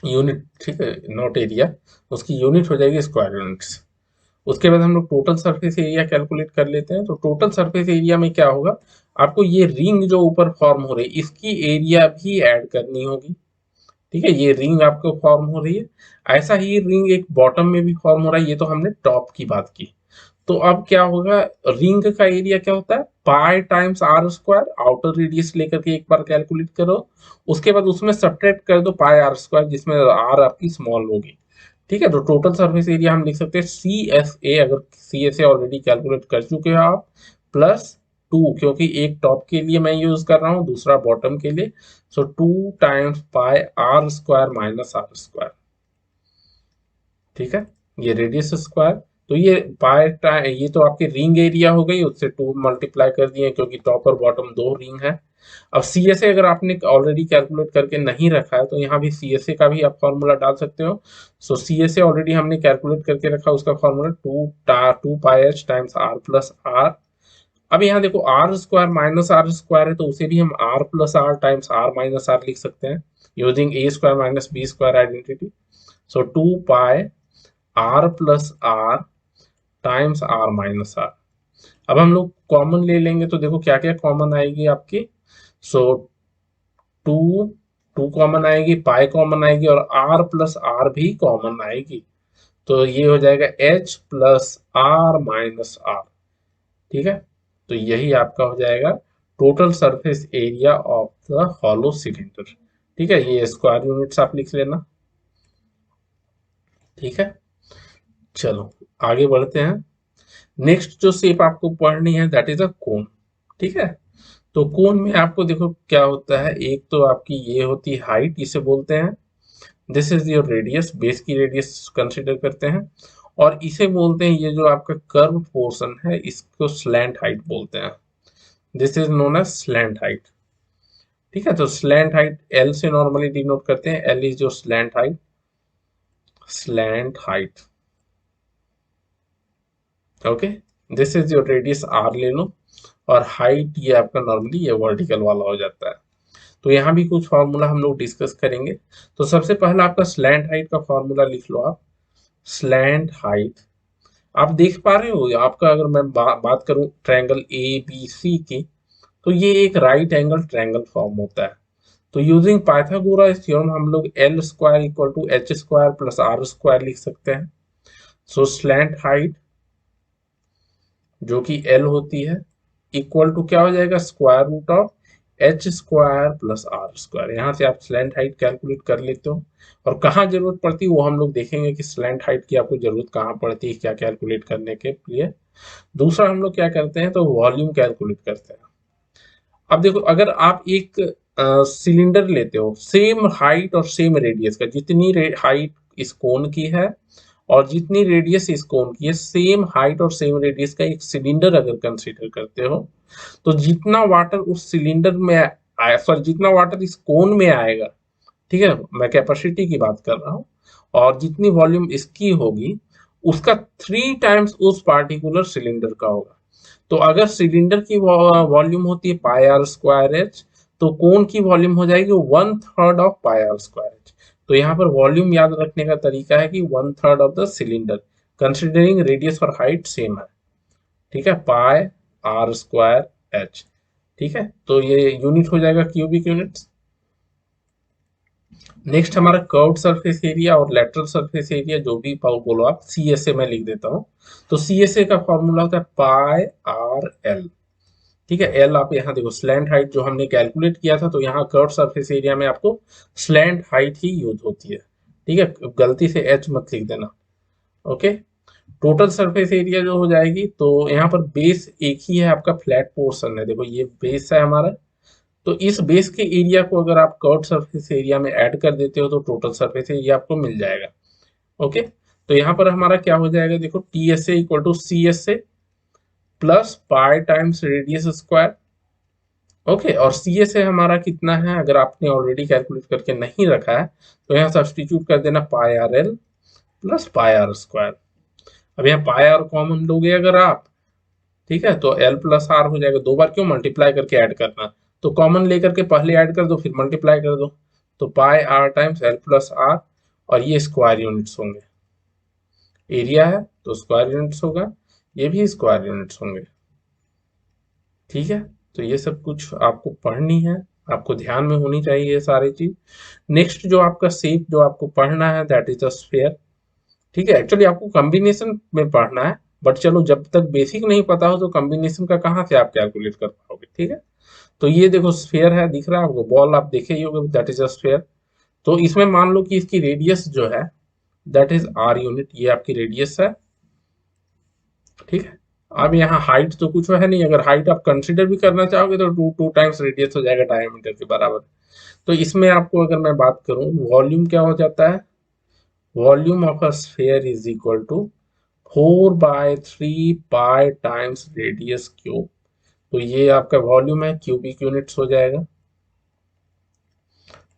यूनिट, ठीक है, नॉट एरिया, उसकी यूनिट हो जाएगी स्क्वायर यूनिट्स। उसके बाद हम लोग टोटल सरफेस एरिया कैलकुलेट कर लेते हैं। तो टोटल सरफेस एरिया में क्या होगा, आपको ये रिंग जो ऊपर फॉर्म हो रही है इसकी एरिया भी ऐड करनी होगी। ठीक है, ये रिंग आपको फॉर्म हो रही है, ऐसा ही रिंग एक बॉटम में भी फॉर्म हो रहा है, ये तो हमने टॉप की बात की। तो अब क्या होगा, रिंग का एरिया क्या होता है, pi times R square, outer radius लेकर के एक बार कैलकुलेट करो, उसके बाद उसमें सब्ट्रैक्ट कर दो पाई आर स्क्वायर जिसमें आर आपकी स्मॉल होगी। ठीक है, तो टोटल सरफेस एरिया हम लिख सकते हैं सी एस ए, अगर C S A already calculate कर चुके हो आप, प्लस 2, क्योंकि एक टॉप के लिए मैं यूज कर रहा हूँ दूसरा बॉटम के लिए, so 2 times pi are square minus are square. ठीक है, ये रेडियस स्क्वायर, तो ये ये तो आपकी रिंग एरिया हो गई, उससे 2 मल्टीप्लाई कर दिए क्योंकि टॉप और बॉटम दो रिंग है। अब सी एस ए अगर आपने ऑलरेडी कैलकुलेट करके नहीं रखा है तो यहाँ भी सी एस ए का भी आप फॉर्मूला डाल सकते हो। So C S A already हमने कैलकुलेट करके रखा, उसका formula 2 pi H times R plus R. अब यहाँ देखो R square minus are square है तो उसे भी हम are plus are times are minus are लिख सकते हैं using A square minus B square identity. So 2 pi R plus are times are minus R. अब हम लोग कॉमन ले लेंगे तो देखो क्या क्या कॉमन आएगी आपकी, सो 2, 2 कॉमन आएगी, पाई कॉमन आएगी और आर प्लस आर भी कॉमन आएगी, तो ये हो जाएगा H plus R minus R. ठीक है, तो यही आपका हो जाएगा total surface area of the hollow cylinder. ठीक है, ये स्क्वायर यूनिट्स आप लिख लेना। ठीक है, चलो आगे बढ़ते हैं। नेक्स्ट जो शेप आपको पढ़नी है दैट इज अ कोन। ठीक है, तो कोन में आपको देखो क्या होता है, एक तो आपकी ये होती है हाइट, इसे बोलते हैं, this is your radius, base की रेडियस कंसिडर करते हैं, और इसे बोलते हैं, ये जो आपका कर्व पोर्शन है इसको स्लैंट हाइट बोलते हैं, this is known as slant height. ठीक है, तो स्लैंट हाइट एल से नॉर्मली डिनोट करते हैं, L is your slant height, slant height. Okay, this is your radius R ले लो, और हाइट ये आपका नॉर्मली ये वर्टिकल वाला हो जाता है। तो यहाँ भी कुछ फार्मूला हम लोग डिस्कस करेंगे। तो सबसे पहला आपका स्लैंट हाइट का फार्मूला लिख लो आप, स्लैंट हाइट। आप देख पा रहे हो आपका, अगर मैं बात करूं ट्रायंगल ए बी सी की, तो ये एक राइट एंगल ट्रायंगल फॉर्म होता है। तो यूजिंग पाइथागोरस थ्योरम हम लोग L square equal to H square plus R square लिख सकते हैं। सो स्लैंट हाइट जो कि एल होती है इक्वल टू क्या हो जाएगा, square root of H square plus R square. यहाँ से आप स्लैंट हाइट कैलकुलेट कर लेते हो, और कहाँ जरूरत पड़ती है वो हम लोग देखेंगे कि स्लैंट हाइट की आपको जरूरत कहाँ पड़ती है क्या कैलकुलेट करने के लिए। दूसरा हम लोग क्या करते हैं, तो वॉल्यूम कैलकुलेट करते हैं। अब देखो अगर आप एक सिलेंडर लेते हो सेम हाइट और सेम रेडियस का, जितनी हाइट इस कोन की है और जितनी रेडियस इस कोन की है, सेम हाइट और सेम रेडियस का एक सिलेंडर अगर कंसीडर करते हो, तो जितना वाटर उस सिलेंडर में आया, सॉरी जितना वाटर इस कोन में आएगा, ठीक है, मैं कैपेसिटी की बात कर रहा हूँ, और जितनी वॉल्यूम इसकी होगी उसका 3 टाइम्स उस पार्टिकुलर सिलेंडर का होगा। तो अगर सिलेंडर की वॉल्यूम होती है पाई आर स्क्वायर एच, तो कोन की वॉल्यूम हो जाएगी 1/3 of pi are square H. तो यहाँ पर वॉल्यूम याद रखने का तरीका है कि 1/3 of the cylinder, considering radius और हाइट सेम है। ठीक है, पाई आर स्क्वायर एच। ठीक है, तो ये यूनिट हो जाएगा क्यूबिक यूनिट्स। नेक्स्ट हमारा कर्व्ड सरफेस एरिया और लेटरल सरफेस एरिया, जो भी बोलो आप, सी एस ए मैं लिख देता हूँ। तो सी एस ए का फॉर्मूला होता है पाई आर एल। ठीक है, एल आप यहाँ देखो स्लैंट हाइट जो हमने कैलकुलेट किया था, तो यहाँ कर्व सरफेस एरिया में आपको स्लैंट हाइट ही यूज होती है। ठीक है, गलती से एच मत लिख देना। ओके, टोटल सरफेस एरिया जो हो जाएगी, तो यहाँ पर बेस एक ही है, आपका फ्लैट पोर्शन है, देखो ये बेस है हमारा। तो इस बेस के एरिया को अगर आप कर्व सरफेस एरिया में ऐड कर देते हो तो टोटल सरफेस एरिया आपको मिल जाएगा। ओके, तो यहाँ पर हमारा क्या हो जाएगा, देखो T S A equal to C S A plus pi times radius square. Okay, और सी एस ए हमारा कितना है, अगर आपने ऑलरेडी कैलकुलेट करके नहीं रखा है तो यहाँ सब्सटीट्यूट कर देना pi R L plus pi are square. अब यहाँ पाई आर कॉमन लोगे अगर आप, ठीक है, तो एल प्लस आर हो जाएगा। दो बार क्यों मल्टीप्लाई करके ऐड करना, तो कॉमन लेकर के पहले ऐड कर दो फिर मल्टीप्लाई कर दो। तो pi R times L plus R, और ये स्क्वायर यूनिट्स होंगे। एरिया है तो स्क्वायर यूनिट्स होगा, ये भी स्क्वायर यूनिट्स होंगे। ठीक है, तो ये सब कुछ आपको पढ़नी है, आपको ध्यान में होनी चाहिए ये सारी चीज। नेक्स्ट जो आपका शेप जो आपको पढ़ना है, दैट इज अ स्फीयर। ठीक है, एक्चुअली आपको कॉम्बिनेशन में पढ़ना है, बट चलो जब तक बेसिक नहीं पता हो तो कॉम्बिनेशन का कहाँ से आप कैलकुलेट कर पाओगे। ठीक है, तो ये देखो स्फीयर है, दिख रहा है आपको, बॉल आप देखे ही होगे, दैट इज अ स्फीयर। तो इसमें मान लो कि इसकी रेडियस जो है दैट इज आर यूनिट, ये आपकी रेडियस है। ठीक है, अब यहाँ हाइट तो कुछ है नहीं, अगर हाइट आप कंसीडर भी करना चाहोगे तो टू टाइम्स रेडियस हो जाएगा डायमीटर के बराबर। तो इसमें आपको अगर मैं बात करूं वॉल्यूम क्या हो जाता है, volume of a sphere is equal to 4/3 pi times radius cube. तो ये आपका वॉल्यूम है, क्यूबिक यूनिट्स हो जाएगा।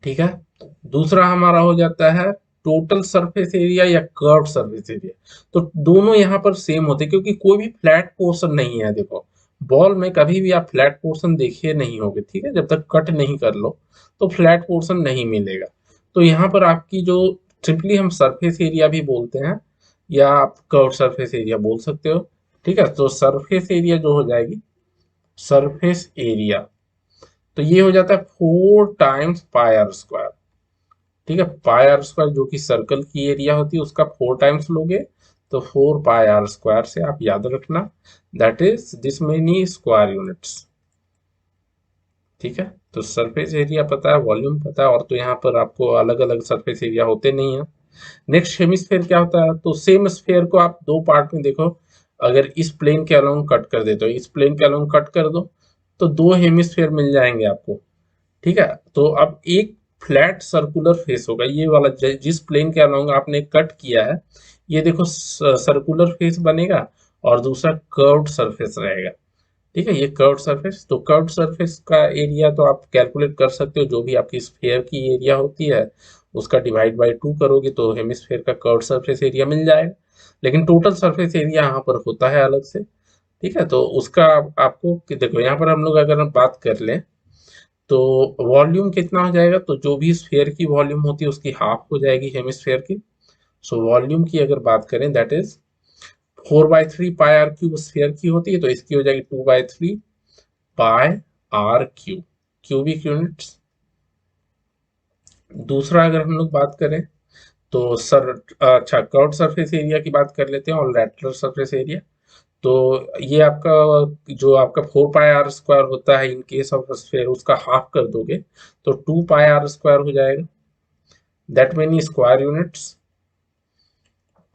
ठीक है, दूसरा हमारा हो जाता है टोटल सरफेस एरिया या कर्व सरफेस एरिया। तो दोनों यहाँ पर सेम होते हैं क्योंकि कोई भी फ्लैट पोर्शन नहीं है। देखो बॉल में कभी भी आप फ्लैट पोर्शन देखे नहीं होगे, ठीक है, जब तक कट नहीं कर लो तो फ्लैट पोर्शन नहीं मिलेगा। तो यहाँ पर आपकी जो सिंपली हम सरफेस एरिया भी बोलते हैं, या आप कर्व सरफेस एरिया बोल सकते हो। ठीक है, तो सरफेस एरिया जो हो जाएगी, सरफेस एरिया, तो ये हो जाता है 4 टाइम्स पाई आर स्क्वायर। ठीक है, पाई आर स्क्वायर जो कि सर्कल की एरिया होती है उसका 4 टाइम्स लोगे, तो 4 पाई आर स्क्वायर से आप याद रखना, that is this many square units. ठीक है, तो सरफेस एरिया पता है, वॉल्यूम पता है, और तो यहाँ पर आपको अलग अलग सरफेस एरिया होते नहीं है। नेक्स्ट हेमिस्फेयर क्या होता है, तो सेम स्फेयर को आप दो पार्ट में देखो, अगर इस प्लेन के अलोंग कट कर देते हो, इस प्लेन के अलोंग कट कर दो, तो दो हेमिस्फेयर मिल जाएंगे आपको। ठीक है, तो अब एक फ्लैट सर्कुलर फेस होगा, ये वाला जिस प्लेन के अलोंग आपने कट किया है, ये देखो सर्कुलर फेस बनेगा, और दूसरा कर्व्ड सरफेस रहेगा। ठीक है, ये कर्व्ड सरफेस, तो कर्व्ड सरफेस का एरिया तो आप कैलकुलेट कर सकते हो, जो भी आपकी स्फीयर की एरिया होती है उसका डिवाइड बाई 2 करोगे तो हेमिस्फीयर का कर्व्ड सरफेस एरिया मिल जाएगा। लेकिन टोटल सरफेस एरिया यहाँ पर होता है अलग से। ठीक है, तो उसका आपको देखो, यहाँ पर हम लोग अगर हम बात कर लें तो वॉल्यूम कितना हो जाएगा, तो जो भी स्फीयर की वॉल्यूम होती है उसकी हाफ हो जाएगी हेमिस्फीयर की। सो वॉल्यूम की अगर बात करें that is 4/3 pi R cube sphere की होती है, तो इसकी हो जाएगी 2/3 pi R cube, cubic units. दूसरा अगर हम लोग बात करें तो सर, अच्छा कर्व्ड सरफेस एरिया की बात कर लेते हैं और लैटरल सरफेस एरिया। तो ये आपका जो आपका 4 पाई आर स्क्वायर होता है इन केस ऑफ स्फीयर, उसका हाफ कर दोगे तो 2 पाई आर स्क्वायर हो जाएगा, दैट मेनी स्क्वायर यूनिट्स।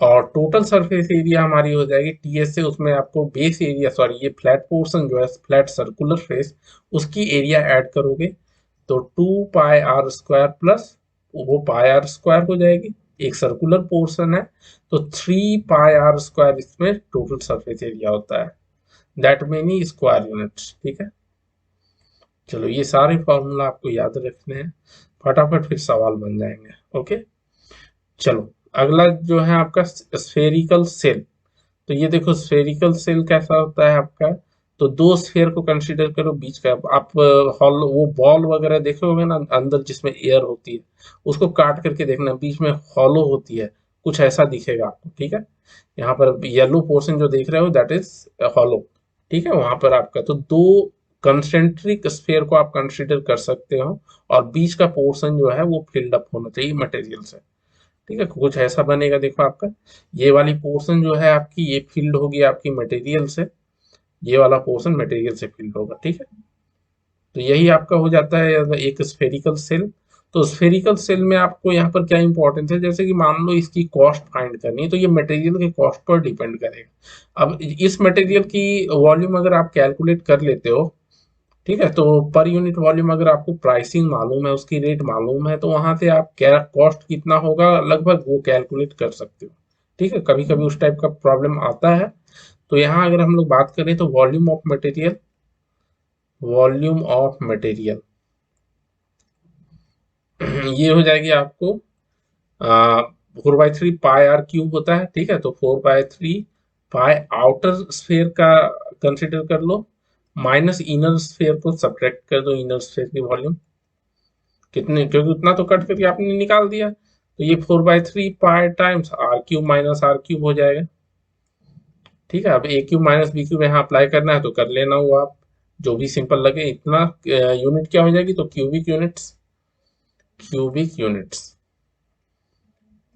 और टोटल सरफेस एरिया हमारी हो जाएगी टी एस से, उसमें आपको बेस एरिया, सॉरी ये फ्लैट पोर्शन जो है फ्लैट सर्कुलर फेस, उसकी एरिया ऐड करोगे तो 2 पाई आर स्क्वायर प्लस वो पाई आर स्क्वायर हो जाएगी, एक सर्कुलर पोर्शन है, तो 3 पाई आर स्क्वायर इसमें टोटल सरफेस एरिया होता है, दैट मेनी स्क्वायर यूनिट्स। ठीक है, चलो ये सारे फॉर्मूला आपको याद रखने हैं, फटाफट फिर सवाल बन जाएंगे। ओके, चलो अगला जो है आपका स्फेरिकल सेल। तो ये देखो स्फेरिकल सेल कैसा होता है आपका। तो दो स्फेयर को कंसीडर करो बीच का। आप हॉल वो बॉल वगैरह देखे होगे ना अंदर जिसमें एयर होती है, उसको काट करके देखना बीच में हॉलो होती है, कुछ ऐसा दिखेगा आपको। ठीक है, यहाँ पर येलो पोर्शन जो देख रहे हो दैट इज हॉलो। ठीक है, वहां पर आपका तो दो कंसेंट्रिक स्फेयर को आप कंसीडर कर सकते हो, और बीच का पोर्शन जो है वो फिल्ड अप होना चाहिए मटेरियल से। ठीक है, कुछ ऐसा बनेगा देखो आपका। ये वाली पोर्शन जो है आपकी ये फील्ड होगी आपकी मटेरियल से, ये वाला पोर्शन मटेरियल से फील्ड होगा। ठीक है, तो यही आपका हो जाता है एक स्फेरिकल सेल। तो स्फेरिकल सेल में आपको यहाँ पर क्या इंपॉर्टेंस है, जैसे कि मान लो इसकी कॉस्ट फाइंड करनी है, तो ये मटेरियल के कॉस्ट पर डिपेंड करेगा। अब इस मटेरियल की वॉल्यूम अगर आप कैलकुलेट कर लेते हो, ठीक है, तो पर यूनिट वॉल्यूम अगर आपको प्राइसिंग मालूम है, उसकी रेट मालूम है, तो वहां से आप क्या कॉस्ट कितना होगा लगभग वो कैलकुलेट कर सकते हो। ठीक है, कभी कभी उस टाइप का प्रॉब्लम आता है। तो यहाँ अगर हम लोग बात करें तो volume of material, volume of material ये हो जाएगी आपको 4/3 पाई r क्यूब होता है। ठीक है, तो 4/3 पाई आउटर स्फेयर का कंसिडर कर लो, माइनस इनर स्फेयर को सब्ट्रैक्ट कर दो, इनर स्फेयर की वॉल्यूम कितने, क्योंकि उतना तो कट करके आपने निकाल दिया। तो ये 4/3 pi times r³ minus r³ हो जाएगा। ठीक है, अब a³ माइनस b³ यहाँ अप्लाई करना है तो कर लेना, वो आप जो भी सिंपल लगे। इतना यूनिट क्या हो जाएगी, तो क्यूबिक यूनिट्स, क्यूबिक यूनिट्स।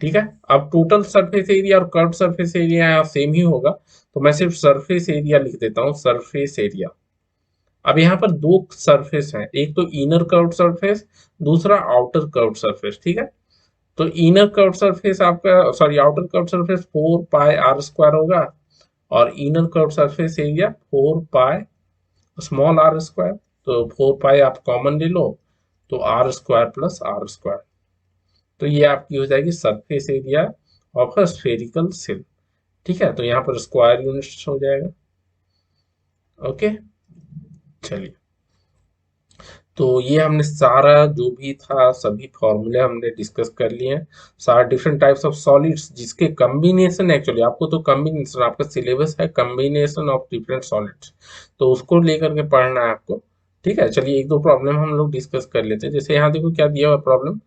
ठीक है, अब टोटल सरफेस एरिया और कर्व सरफेस एरिया यहाँ सेम ही होगा, तो मैं सिर्फ सरफेस एरिया लिख देता हूँ, सरफेस एरिया। अब यहाँ पर दो सरफेस है, एक तो इनर कर्व सरफेस, दूसरा आउटर कर्व सरफेस। ठीक है, तो इनर कर्व सरफेस आपका, सॉरी आउटर कर्व सरफेस 4 पाई r² होगा, और inner curve surface area 4 pi small r²। तो 4 पाई आप कॉमन ले लो, तो r² प्लस r²। तो ये आपकी हो जाएगी surface area of a spherical shell. ठीक है, तो यहाँ पर स्क्वायर यूनिट्स हो जाएगा। ओके, चलिए, तो ये हमने सारा जो भी था सभी फॉर्मूले हमने डिस्कस कर लिए हैं। सारे डिफरेंट टाइप्स ऑफ सॉलिड्स जिसके कम्बिनेशन, एक्चुअली आपको तो कम्बिनेशन, आपका सिलेबस है कम्बिनेशन ऑफ डिफरेंट सॉलिड्स, तो उसको लेकर के पढ़ना है आपको। ठीक है, चलिए एक दो प्रॉब्लम हम लोग डिस्कस कर लेते हैं। जैसे यहाँ देखो क्या दिया हुआ problem,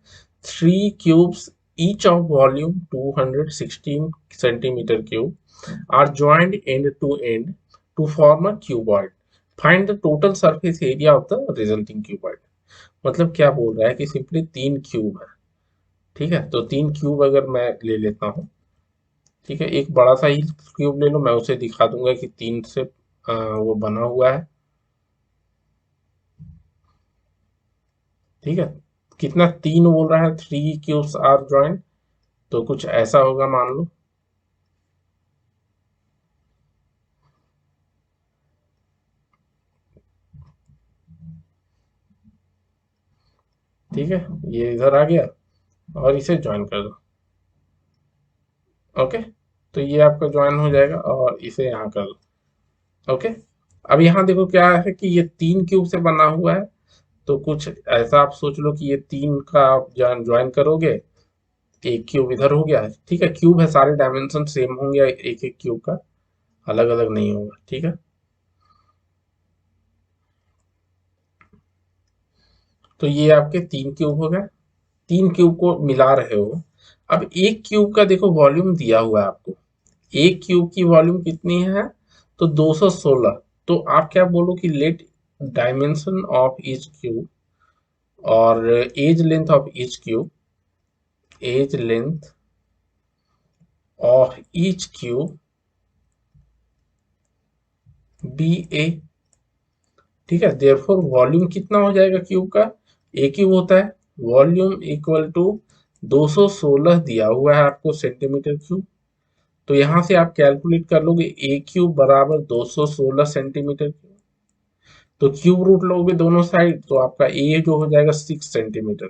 3 cubes each of volume 216 centimetre cube are joined end to end to form a cuboid. Find the total surface area of the resulting cuboid. मतलब क्या बोल रहा है कि सिंपली 3 क्यूब है। ठीक है, तो 3 क्यूब अगर मैं ले लेता हूँ, ठीक है, एक बड़ा सा ही क्यूब ले लो, मैं उसे दिखा दूंगा कि 3 से वो बना हुआ है। ठीक है, कितना 3 बोल रहा है, 3 क्यूब्स आर ज्वाइंट, तो कुछ ऐसा होगा मान लो। ठीक है, ये इधर आ गया और इसे ज्वाइन कर दो। ओके, तो ये आपका ज्वाइन हो जाएगा और इसे यहाँ कर दो। ओके, अब यहाँ देखो क्या है कि ये 3 क्यूब से बना हुआ है, तो कुछ ऐसा आप सोच लो कि ये 3 का आप ज्वाइन करोगे, एक क्यूब इधर हो गया। ठीक है, क्यूब है, सारे डायमेंशन सेम होंगे एक एक क्यूब का, अलग अलग नहीं होगा। ठीक है, तो ये आपके 3 क्यूब हो गए, 3 क्यूब को मिला रहे हो। अब एक क्यूब का देखो वॉल्यूम दिया हुआ है आपको, एक क्यूब की वॉल्यूम कितनी है, तो 216। तो आप क्या बोलो कि let dimension of each cube और edge length of each cube, edge length of each cube be A. ठीक है, देयरफॉर वॉल्यूम कितना हो जाएगा क्यूब का, ए क्यूब होता है, वॉल्यूम इक्वल टू 216 दिया हुआ है आपको सेंटीमीटर क्यूब। तो यहां से आप कैलकुलेट कर लोगे ए क्यूब बराबर 216 सेंटीमीटर क्यूब, तो क्यूब रूट लोगे दोनों साइड, तो आपका ए जो हो जाएगा 6 सेंटीमीटर।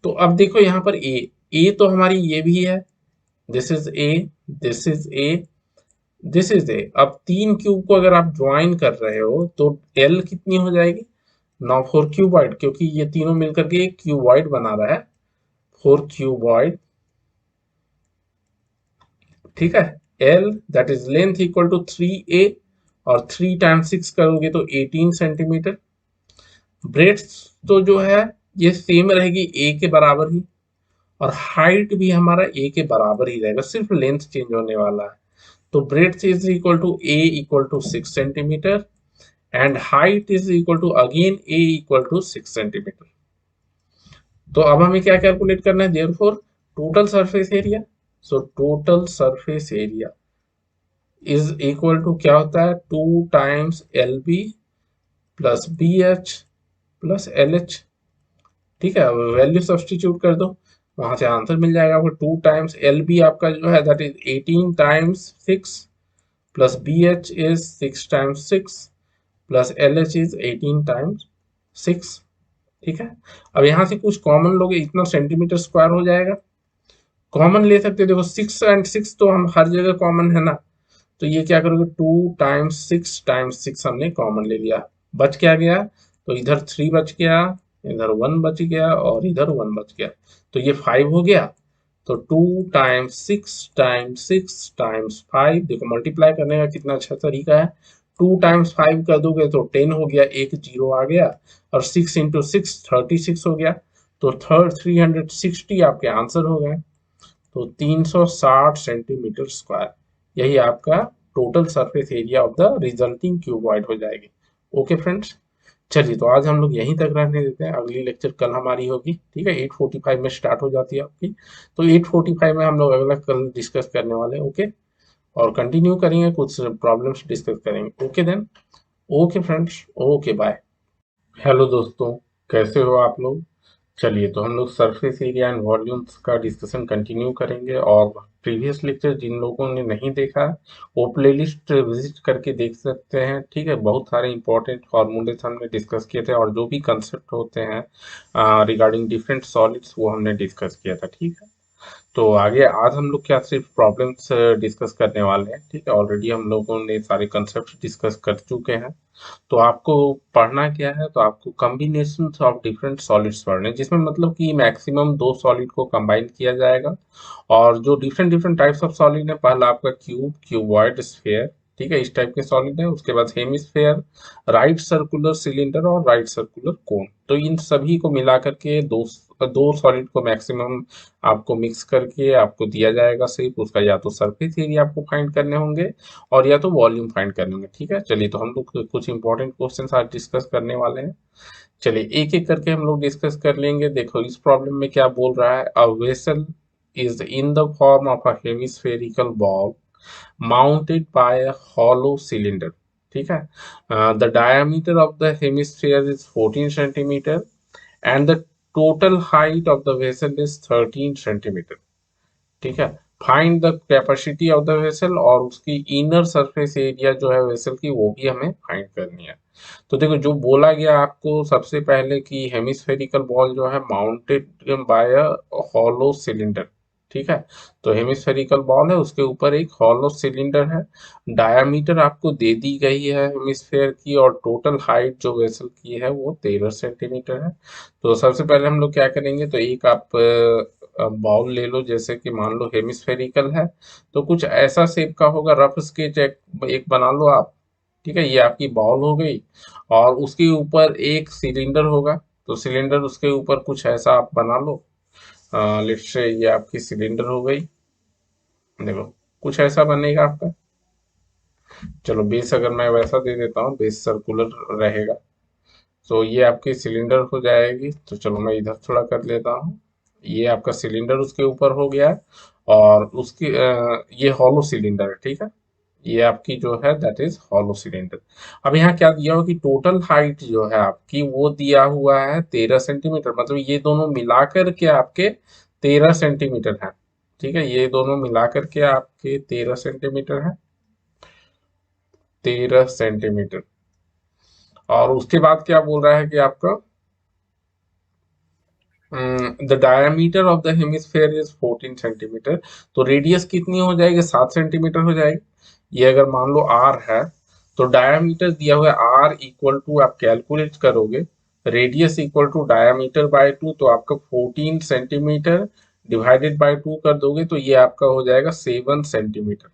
तो अब देखो यहाँ पर ए तो हमारी ये भी है, this is a, this is a, this is a. अब 3 क्यूब को अगर आप ज्वाइन कर रहे हो तो एल कितनी हो जाएगी, 9 4 क्यूबॉइड, क्योंकि ये तीनों मिलकर के एक क्यूबॉइड बना रहा है, 4 क्यूबॉइड ठीक है। L that is length equal to 3a, और 3 टाइम्स 6 करोगे तो 18 सेंटीमीटर। ब्रेड्थ तो जो है ये सेम रहेगी, ए के बराबर ही, और हाइट भी हमारा ए के बराबर ही रहेगा, सिर्फ लेंथ चेंज होने वाला है। तो breadth is equal to A equal to 6 centimetre, and height is equal to again A equal to 6 centimetre. तो अब हमें क्या कैलकुलेट करना है, therefore total surface area. So total surface area is equal to क्या होता है, 2 times L B plus B H plus L H. ठीक है, वैल्यू सब्सटीट्यूट कर दो, वहां से आंसर मिल जाएगा आपको। 2 टाइम्स एल बी आपका जो है that is 18 times 6, plus B H is 6 times 6, plus L H is 18 times 6। ठीक है, अब यहाँ से कुछ कॉमन लोगे, इतना सेंटीमीटर स्क्वायर हो जाएगा। कॉमन ले सकते हो, देखो 6 एंड 6 तो हम हर जगह कॉमन है ना, तो ये क्या करोगे, 2 टाइम्स 6 हमने कॉमन ले लिया, बच क्या गया, तो इधर 3 बच गया, इधर 1 बच गया, और इधर 1 बच गया, तो ये 5 हो गया। तो 2 टाइम्स 6 टाइम्स 6 टाइम्स 5, देखो मल्टीप्लाई करने का कितना अच्छा तरीका है। 2 टाइम्स 5 कर दोगे तो 10 हो गया, एक जीरो आ गया, और 6 इंटू 6 36 हो गया, तो 360 आपके आंसर हो गए। तो 360 सेंटीमीटर स्क्वायर, यही आपका total surface area of the resulting cuboid हो जाएगी। ओके फ्रेंड्स, चलिए तो आज हम लोग यहीं तक रहने देते हैं, अगली लेक्चर कल हमारी होगी। ठीक है, 8:45 में स्टार्ट हो जाती है आपकी, तो 8:45 में हम लोग अगला कल डिस्कस करने वाले हैं। ओके, और कंटिन्यू करेंगे, कुछ प्रॉब्लम्स डिस्कस करेंगे। Okay then, okay friends, okay bye. Hello दोस्तों, कैसे हो आप लोग। चलिए तो हम लोग सरफेस एरिया एंड वॉल्यूम्स का डिस्कशन कंटिन्यू करेंगे, और प्रीवियस लेक्चर जिन लोगों ने नहीं देखा है वो प्लेलिस्ट विजिट करके देख सकते हैं। ठीक है, बहुत सारे इंपॉर्टेंट फार्मूलेस हमने डिस्कस किए थे, और जो भी कंसेप्ट होते हैं रिगार्डिंग डिफरेंट सॉलिड्स वो हमने डिस्कस किया था। ठीक है, तो आगे आज हम लोग क्या सिर्फ प्रॉब्लम्स डिस्कस करने वाले हैं। ठीक है, ऑलरेडी हम लोगों ने सारे कंसेप्ट डिस्कस कर चुके हैं। तो आपको पढ़ना क्या है, तो आपको कॉम्बिनेशन ऑफ डिफरेंट सॉलिड्स पढ़ने हैं, जिसमें मतलब कि मैक्सिमम 2 सॉलिड को कंबाइन किया जाएगा। और जो different different types of solid है, पहला आपका क्यूब, क्यूबॉइड, स्फेयर। ठीक है, इस टाइप के सॉलिड है। उसके बाद हेमिस्फेयर, राइट सर्कुलर सिलेंडर और राइट सर्कुलर कोन। तो इन सभी को मिला करके दो दो सॉलिड को मैक्सिमम आपको मिक्स करके आपको दिया जाएगा शेप, उसका या तो सरफेस एरिया आपको फाइंड करने होंगे, और या तो वॉल्यूम फाइंड करने होंगे। ठीक है, चलिए तो हम लोग कुछ इंपॉर्टेंट क्वेश्चन आज डिस्कस करने वाले हैं। चलिए एक एक करके हम लोग डिस्कस कर लेंगे। देखो इस प्रॉब्लम में क्या बोल रहा है, a vessel is in the form of a hemispherical ball mounted by a hollow cylinder. ठीक है, the diameter of the hemisphere is 14 centimeter, and the total height of the vessel is 13 centimeter. ठीक है, find the capacity of the vessel, और उसकी inner surface area जो है vessel की वो भी हमें फाइंड करनी है। तो देखो जो बोला गया आपको सबसे पहले कि हेमिस्फेरिकल बॉल जो है mounted by a hollow cylinder. ठीक है, तो हेमिस्फेरिकल बॉल है, उसके ऊपर एक हॉलो सिलेंडर है। डायामीटर आपको दे दी गई है हेमिस्फेयर की, और टोटल हाइट जो वेसल की है वो 13 सेंटीमीटर है। तो सबसे पहले हम लोग क्या करेंगे, तो एक आप बाउल ले लो, जैसे कि मान लो हेमिस्फेरिकल है, तो कुछ ऐसा शेप का होगा, रफ स्केच एक बना लो आप। ठीक है, ये आपकी बाउल हो गई, और उसके ऊपर एक सिलेंडर होगा, तो सिलेंडर उसके ऊपर कुछ ऐसा आप बना लो। लेट्स से ये आपकी सिलेंडर हो गई, देखो कुछ ऐसा बनेगा आपका। चलो बेस अगर मैं वैसा दे देता हूँ, बेस सर्कुलर रहेगा, तो ये आपकी सिलेंडर हो जाएगी। तो चलो मैं इधर थोड़ा कर लेता हूँ, ये आपका सिलेंडर उसके ऊपर हो गया है, और उसकी ये हॉलो सिलेंडर है। ठीक है, ये आपकी जो है दैट इज हॉलो सिलेंडर। अब यहाँ क्या दिया हो कि टोटल हाइट जो है आपकी वो दिया हुआ है 13 सेंटीमीटर, मतलब ये दोनों मिलाकर के आपके 13 सेंटीमीटर है। ठीक है, ये दोनों मिलाकर के आपके 13 सेंटीमीटर है, 13 सेंटीमीटर। और उसके बाद क्या बोल रहा है कि आपका the diameter of the hemisphere is 14 centimetre. तो रेडियस कितनी हो जाएगी, 7 सेंटीमीटर हो जाएगी। ये अगर मान लो आर है, तो डायमीटर दिया हुआ है आर इक्वल टू, आप कैलकुलेट करोगे radius equal to diameter by 2, तो आपका 14 सेंटीमीटर डिवाइडेड बाय 2 कर दोगे तो ये आपका हो जाएगा 7 सेंटीमीटर।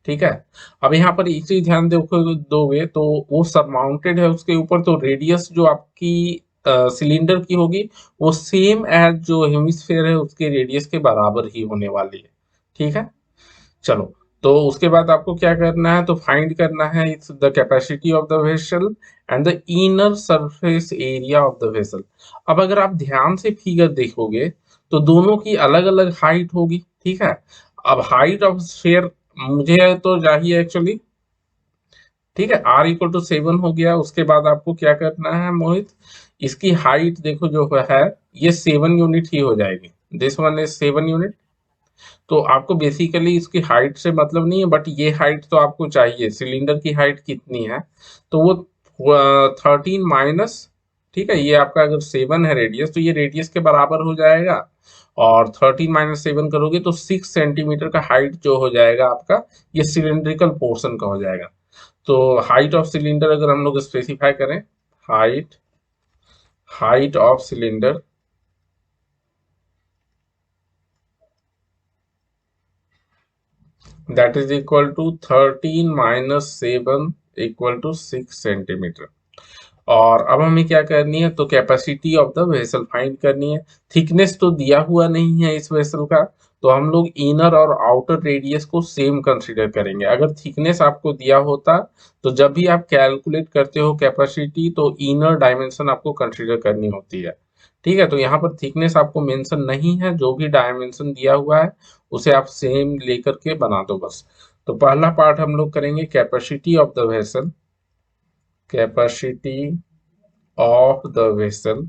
ठीक है। अब यहाँ पर एक चीज ध्यान दोगे तो वो सब माउंटेड है उसके ऊपर, तो रेडियस जो आपकी सिलेंडर की होगी वो सेम एज जो हेमिस्फेयर है उसके रेडियस के बराबर ही होने वाली है। ठीक है। चलो, तो उसके बाद आपको क्या करना है, तो फाइंड करना है it's the capacity of the vessel and the inner surface area of the vessel. अब अगर आप ध्यान से फिगर देखोगे तो दोनों की अलग अलग हाइट होगी। ठीक है। अब हाइट ऑफ स्फीयर मुझे तो चाहिए एक्चुअली। ठीक है, R इक्वल टू 7 हो गया। उसके बाद आपको क्या करना है मोहित, इसकी हाइट देखो जो है ये 7 यूनिट ही हो जाएगी। This one is 7 unit. तो आपको बेसिकली इसकी हाइट से मतलब नहीं है, बट ये हाइट तो आपको चाहिए, सिलेंडर की हाइट कितनी है, तो वो 13 माइनस, ठीक है, ये आपका अगर 7 है रेडियस तो ये रेडियस के बराबर हो जाएगा, और 13 - 7 करोगे तो 6 सेंटीमीटर का हाइट जो हो जाएगा आपका, ये सिलेंड्रिकल पोर्शन का हो जाएगा। तो हाइट ऑफ सिलेंडर अगर हम लोग स्पेसिफाई करें, height height of cylinder that is equal to 13 - 7 equal to 6 centimetre. और अब हमें क्या करनी है, तो capacity of the vessel find करनी है। थिकनेस तो दिया हुआ नहीं है इस वेसल का, तो हम लोग इनर और आउटर रेडियस को सेम कंसीडर करेंगे। अगर थिकनेस आपको दिया होता तो जब भी आप कैलकुलेट करते हो कैपेसिटी तो इनर डायमेंशन आपको कंसीडर करनी होती है। ठीक है, तो यहाँ पर थिकनेस आपको मेंशन नहीं है, जो भी डायमेंशन दिया हुआ है उसे आप सेम लेकर के बना दो बस। तो पहला पार्ट हम लोग करेंगे capacity of the vessel, capacity of the vessel.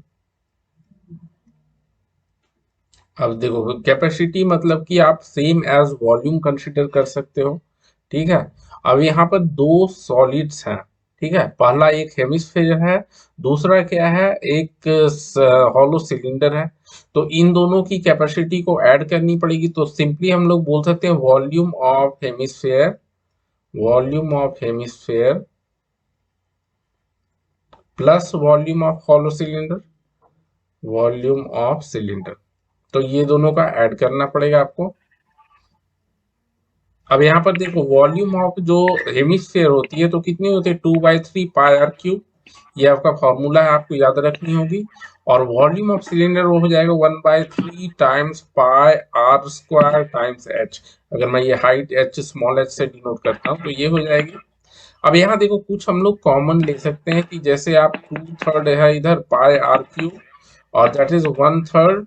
अब देखो कैपेसिटी मतलब कि आप सेम एज वॉल्यूम कंसीडर कर सकते हो। ठीक है। अब यहाँ पर दो सॉलिड्स हैं। ठीक है, पहला एक हेमिस्फीयर है, दूसरा क्या है, एक हॉलो सिलेंडर है। तो इन दोनों की कैपेसिटी को ऐड करनी पड़ेगी, तो सिंपली हम लोग बोल सकते हैं volume of hemisphere, volume of hemisphere plus volume of hollow cylinder, volume of cylinder. तो ये दोनों का ऐड करना पड़ेगा आपको। अब यहाँ पर देखो वॉल्यूम ऑफ जो हेमिस्फेयर होती है तो कितनी होती है, 2/3 πr क्यूब। ये आपका फॉर्मूला है, आपको याद रखनी होगी। और वॉल्यूम ऑफ सिलेंडर वो हो जाएगा 1/3 टाइम्स πr² टाइम्स h। अगर मैं ये हाइट h स्मॉल h से डिनोट करता हूँ तो ये हो जाएगी। अब यहाँ देखो कुछ हम लोग कॉमन ले सकते हैं कि जैसे आप 2/3 है इधर πr क्यूब, और दैट इज 1/3।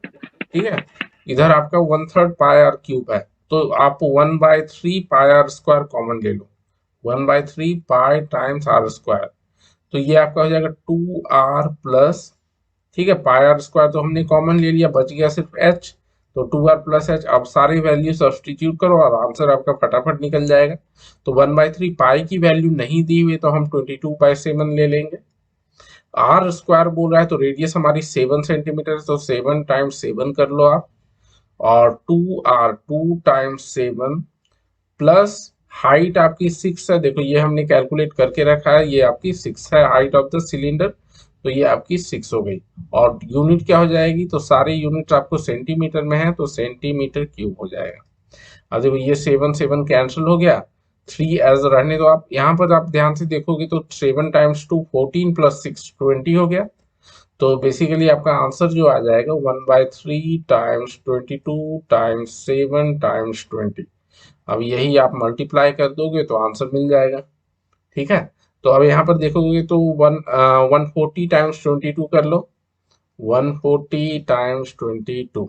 ठीक है, इधर आपका 1/3 πr क्यूब है, तो आप 1/3 πr² कॉमन ले लो, 1/3 टाइम्स r²। तो ये आपका हो जाएगा 2r प्लस, ठीक है, πr² तो हमने कॉमन ले लिया, बच गया सिर्फ h। तो 2r प्लस h, अब सारी वैल्यू सब्सटीट्यूट करो और आंसर आपका फटाफट निकल जाएगा। तो 1/3 पाई की वैल्यू नहीं दी हुई तो हम 22/7 ले लेंगे। r² बोल रहा है तो रेडियस हमारी 7 सेंटीमीटर, तो 7 टाइम्स 7 कर लो आप, और 2r 2 टाइम्स 7 प्लस हाइट आपकी 6 है। देखो ये हमने कैलकुलेट करके रखा है, ये आपकी 6 है हाइट ऑफ द सिलेंडर, तो ये आपकी 6 हो गई। और यूनिट क्या हो जाएगी, तो सारे यूनिट आपको सेंटीमीटर में है तो सेंटीमीटर क्यूब हो जाएगा। अब देखो ये 7 कैंसिल हो गया, 3 एज रहने दो आप। यहाँ पर आप ध्यान से देखोगे तो 7 टाइम्स 2 14 प्लस 6 20 हो गया। तो बेसिकली आपका आंसर जो आ जाएगा 1/3 टाइम्स 22 टाइम्स 7 टाइम्स 20। अब यही आप मल्टीप्लाई कर दोगे तो आंसर मिल जाएगा। ठीक है, तो अब यहाँ पर देखोगे तो 140 टाइम्स 22 कर लो, 140 टाइम्स 22।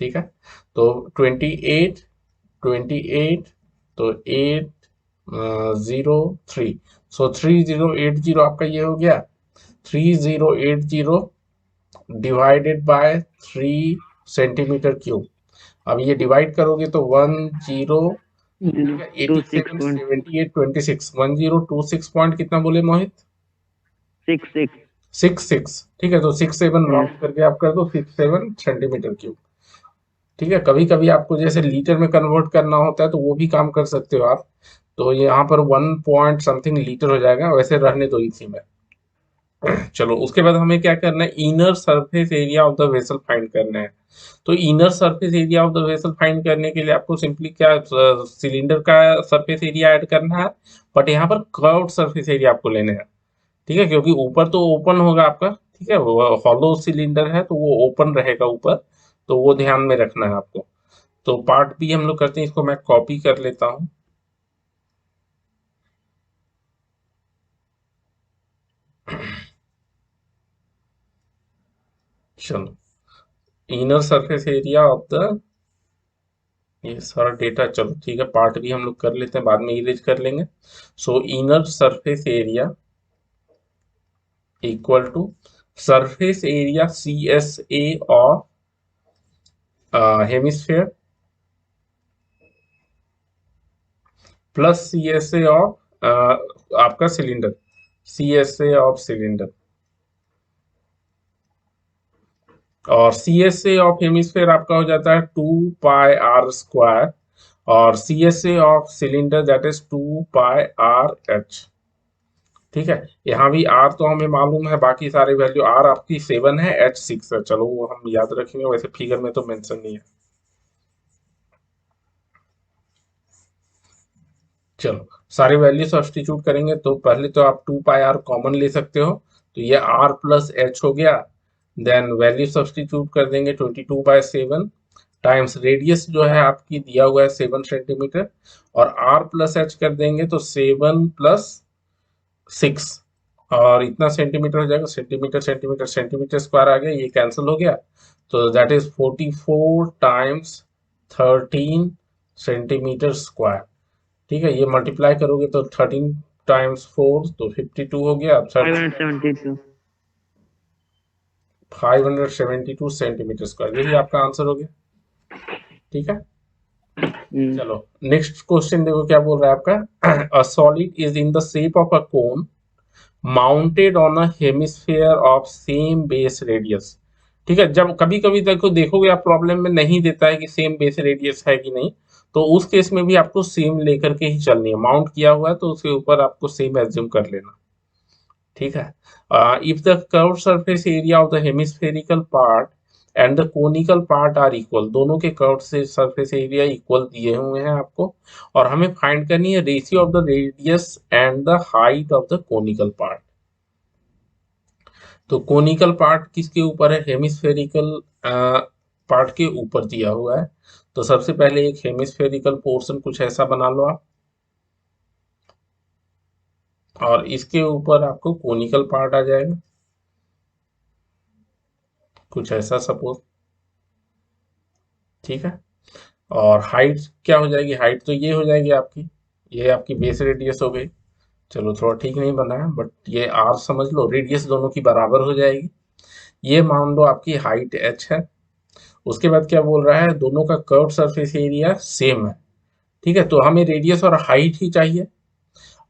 ठीक है, तो 28 तो 803, सो 3080 आपका ये हो गया, 3080 डिवाइडेड बाय 3 सेंटीमीटर क्यूब। अब ये डिवाइड करोगे तो 10, ठीक है, 87 78 26 1026 पॉइंट कितना बोले मोहित, 6 6। 66। ठीक है, तो 67 यस। राउंड करके आप कर दो 67 सेंटीमीटर क्यूब। ठीक है, कभी कभी आपको जैसे लीटर में कन्वर्ट करना होता है तो वो भी काम कर सकते हो आप। तो यहाँ पर 1 पॉइंट समथिंग लीटर हो जाएगा, वैसे रहने दो इसी में। चलो उसके बाद हमें क्या करना है, inner surface area of the vessel find करना है। तो inner surface area of the vessel find करने के लिए आपको सिंपली क्या सिलेंडर का सरफेस एरिया ऐड करना है, बट यहाँ पर कर्व्ड सरफेस एरिया आपको लेना है। ठीक है, क्योंकि ऊपर तो ओपन होगा आपका, ठीक है, वो हॉलो सिलेंडर है तो वो ओपन रहेगा ऊपर, तो वो ध्यान में रखना है आपको। तो पार्ट बी हम लोग करते हैं, इसको मैं कॉपी कर लेता हूँ। चलो, inner surface area of the, ये सारा डेटा, चलो ठीक है, पार्ट भी हम लोग कर लेते हैं, बाद में इरेज कर लेंगे। So inner surface area equal to surface area C S A of hemisphere plus C S A of आपका cylinder, C S A of cylinder, और C S A of hemisphere आपका हो जाता है 2 पाई r स्क्वायर, और C S A of cylinder that is 2 pi r h। ठीक है, यहाँ भी आर तो हमें मालूम है, बाकी सारे वैल्यू, आर आपकी 7 है, एच 6 है, चलो वो हम याद रखेंगे, वैसे फिगर में तो मेंशन नहीं है। चलो सारे वैल्यू सब्स्टिट्यूट करेंगे, तो पहले तो आप 2 पाई r कॉमन ले सकते हो, तो ये r प्लस एच हो गया। देन वैल्यू सब्स्टिट्यूट कर देंगे, 22/7 टाइम्स रेडियस जो है आपकी दिया हुआ है 7 सेंटीमीटर, और r प्लस एच कर देंगे तो 7 + 6, और इतना सेंटीमीटर हो जाएगा, सेंटीमीटर सेंटीमीटर सेंटीमीटर स्क्वायर आ गया, ये कैंसिल हो गया, तो that is 44 times 13 centimetre square. ठीक है, ये मल्टीप्लाई करोगे तो 13 टाइम्स 4 तो 52 हो गया, 572। 572 सेंटीमीटर स्क्वायर, यही आपका आंसर हो गया। ठीक है, चलो नेक्स्ट क्वेश्चन देखो क्या बोल रहा है आपका। A solid is in the shape of a cone mounted on a hemisphere of same base radius. ठीक है, जब कभी कभी देखो देखोगे आप प्रॉब्लम में नहीं देता है कि सेम बेस रेडियस है कि नहीं, तो उस केस में भी आपको सेम लेकर के ही चलनी है, माउंट किया हुआ है तो उसके ऊपर आपको सेम एज्यूम कर लेना। ठीक है, if the curve surface area of the hemispherical part and the conical part are equal, दोनों के कर्व से सरफेस एरिया इक्वल दिए हुए हैं आपको, और हमें फाइंड करनी है ratio of the radius and the height of the conical part. तो कोनिकल पार्ट किसके ऊपर है, हेमिस्फेरिकल पार्ट के ऊपर दिया हुआ है। तो सबसे पहले एक हेमिस्फेरिकल पोर्शन कुछ ऐसा बना लो आप, और इसके ऊपर आपको कोनिकल पार्ट आ जाएगा कुछ ऐसा सपोज। ठीक है, और हाइट क्या हो जाएगी, हाइट तो ये हो जाएगी आपकी, ये आपकी बेस रेडियस हो गई। चलो थोड़ा ठीक नहीं बना है, बट ये आर समझ लो, रेडियस दोनों की बराबर हो जाएगी, ये मान लो आपकी हाइट एच है। उसके बाद क्या बोल रहा है, दोनों का कर्व सरफेस एरिया सेम है। ठीक है, तो हमें रेडियस और हाइट ही चाहिए,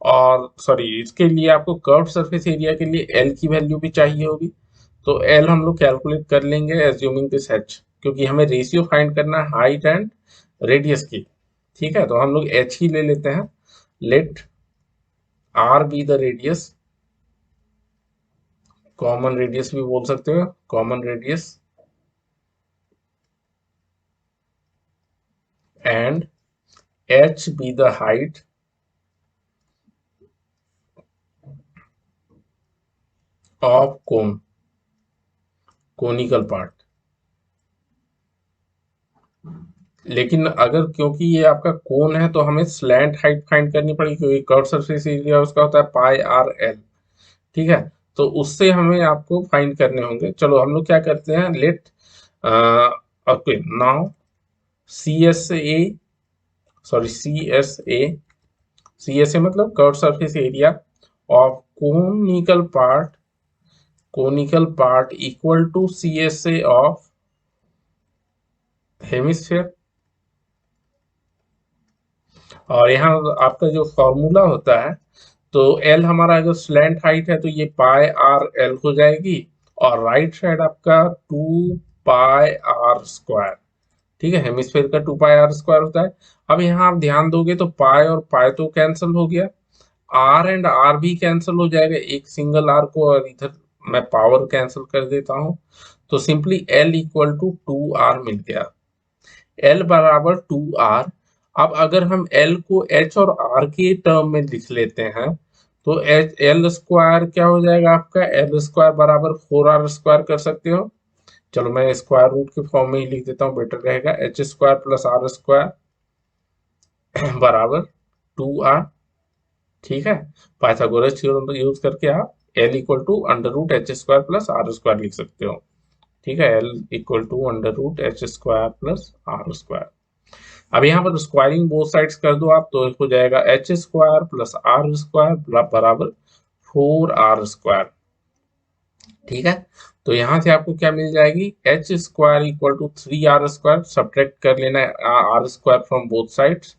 और सॉरी इसके लिए आपको कर्व सरफेस एरिया के लिए एल की वैल्यू भी चाहिए होगी, तो एल हम लोग कैलकुलेट कर लेंगे एज्यूमिंग दिस एच, क्योंकि हमें रेशियो फाइंड करना है हाइट एंड रेडियस की। ठीक है, तो हम लोग एच ही ले लेते हैं, let R be the radius, common radius भी बोल सकते हो, common radius, and H be the height of cone, conical part. लेकिन अगर क्योंकि ये आपका कोन है तो हमें स्लैंट हाइट फाइंड करनी पड़ेगी, क्योंकि कर्व सरफेस एरिया उसका होता है πr/l। ठीक है, तो उससे हमें आपको फाइंड करने होंगे। चलो हम लोग क्या करते हैं, let okay now C S A, sorry C S A मतलब curve surface area of conical part equal to C S A of hemisphere. और यहाँ आपका जो फॉर्मूला होता है, तो एल हमारा अगर स्लैंट हाइट है तो ये πr/l हो जाएगी, और राइट साइड आपका 2 πr²। ठीक है, हेमिस्फेयर का 2 πr² होता है। अब यहाँ आप ध्यान दोगे तो पाई और पाई तो कैंसिल हो गया, आर एंड आर भी कैंसिल हो जाएगा, एक सिंगल आर को, और इधर मैं पावर कैंसिल कर देता हूं, तो simply L equal to 2r मिल गया। एल बराबर 2r। अब अगर हम एल को एच और आर के टर्म में लिख लेते हैं, तो एच एल स्क्वायर क्या हो जाएगा आपका, एल स्क्वायर बराबर 4r स्क्वायर कर सकते हो। चलो मैं स्क्वायर रूट के फॉर्म में ही लिख देता हूँ, बेटर रहेगा। H square plus R square बराबर 2r। ठीक है, पाइथागोरस थ्योरम यूज करके आप L equal to under root H square plus R square लिख सकते हो। ठीक है, L equal to under root H square plus R square. अब यहाँ पर स्क्वायरिंग बोथ साइड्स कर दो आप, तो हो जाएगा H square plus R square बराबर 4r स्क्वायर। ठीक है, तो यहाँ से आपको क्या मिल जाएगी, H square equal to 3r square, subtract कर लेना है R square from both sides.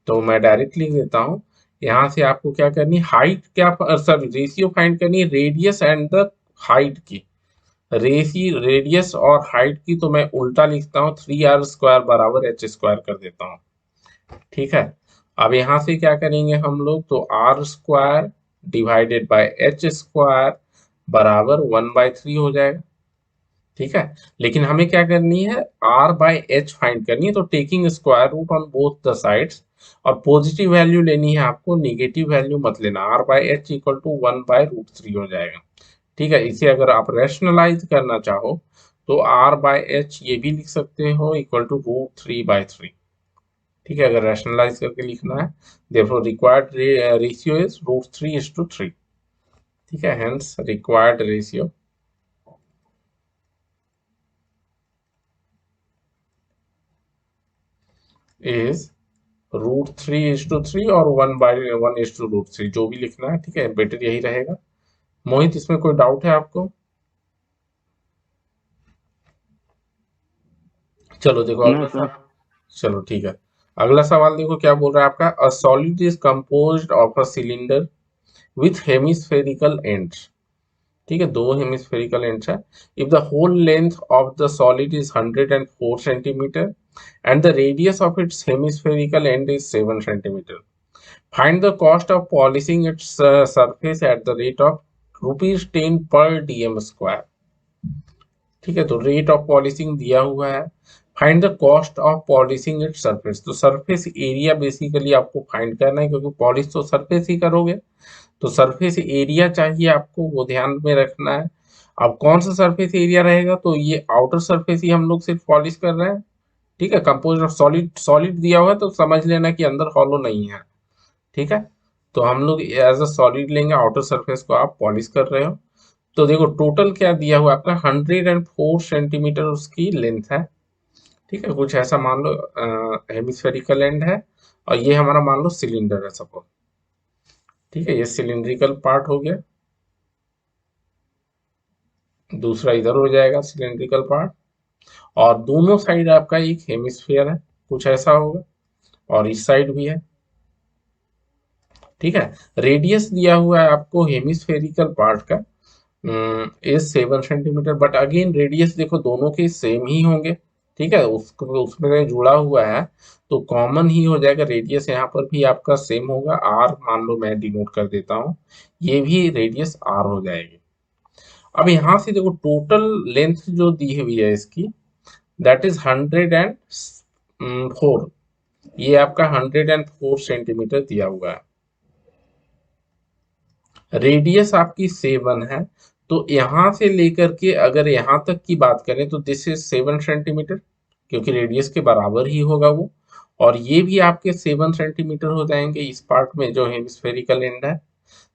तो मैं डायरेक्ट लिख देता हूँ, यहाँ से आपको क्या करनी, हाइट क्या, सर रेशियो फाइंड करनी है रेडियस एंड द हाइट की। रेडियस और हाइट की तो मैं उल्टा लिखता हूँ, 3r स्क्वायर बराबर एच स्क्वायर कर देता हूँ। ठीक है, अब यहाँ से क्या करेंगे हम लोग, तो R square divided by H square बराबर 1/3 हो जाएगा। ठीक है, लेकिन हमें क्या करनी है, आर बाय एच फाइंड करनी है, तो taking square root on both the sides, और पॉजिटिव वैल्यू लेनी है आपको, निगेटिव वैल्यू मत लेना। R by H equal to 1/√3 हो जाएगा। ठीक है, इसे अगर आप रैशनलाइज करना चाहो तो आर बाय एच ये भी लिख सकते हो इक्वल टू √3/3। ठीक है, अगर रैशनलाइज करके लिखना है, therefore required ratio is √3:3। ठीक है, hence required ratio is √3:3 और 1/1:√3 जो भी लिखना है। ठीक है, बेटर यही रहेगा। मोहित, इसमें कोई डाउट है आपको? चलो देखो नो अगला सर। चलो ठीक है, अगला सवाल देखो क्या बोल रहा है आपका, a solid is composed of a cylinder with hemispherical ends. ठीक है, दो हेमिस्फेरिकल एंड्स है। If the whole length of the solid is 104 centimetre and the radius of its hemispherical end is 7 centimetre, find the cost of polishing its surface at the rate of ₹10 per dm square. ठीक है, तो rate of polishing दिया हुआ है, find the cost of polishing it surface, तो surface area basically आपको find करना है, क्योंकि पॉलिश तो सरफेस ही करोगे, तो सरफेस एरिया चाहिए आपको, वो ध्यान में रखना है। अब कौन सा सरफेस एरिया रहेगा, तो ये आउटर सरफेस ही हम लोग सिर्फ पॉलिश कर रहे हैं। ठीक है, कंपोज ऑफ सॉलिड, सॉलिड दिया हुआ है तो समझ लेना कि अंदर हॉलो नहीं है। ठीक है, तो हम लोग एज अ सॉलिड लेंगे, आउटर सरफेस को आप पॉलिश कर रहे हो। तो देखो टोटल क्या दिया हुआ है आपका, 104 सेंटीमीटर उसकी लेंथ है। ठीक है, कुछ ऐसा मान लो, हेमिस्फेरिकल एंड है, और ये हमारा मान लो सिलेंडर है सपोज। ठीक है, ये सिलिंड्रिकल पार्ट हो गया, दूसरा इधर हो जाएगा सिलेंड्रिकल पार्ट, और दोनों साइड आपका एक हेमिस्फीयर है, कुछ ऐसा होगा, और इस साइड भी है। ठीक है, रेडियस दिया हुआ है आपको हेमिस्फेरिकल पार्ट का is 7 centimetre, but again radius देखो दोनों के सेम ही होंगे। ठीक है, उसको उसमें जुड़ा हुआ है तो कॉमन ही हो जाएगा, रेडियस यहाँ पर भी आपका सेम होगा, आर मान लो मैं डिनोट कर देता हूँ, ये भी रेडियस आर हो जाएगी। अब यहाँ से देखो टोटल लेंथ जो दी हुई है इसकी, दैट इज 104, ये आपका 104 सेंटीमीटर दिया हुआ है। रेडियस आपकी 7 है, तो यहां से लेकर के अगर यहां तक की बात करें तो दिस इज 7 सेंटीमीटर, क्योंकि रेडियस के बराबर ही होगा वो, और ये भी आपके 7 सेंटीमीटर हो जाएंगे इस पार्ट में जो हेमिस्फेरिकल एंड है,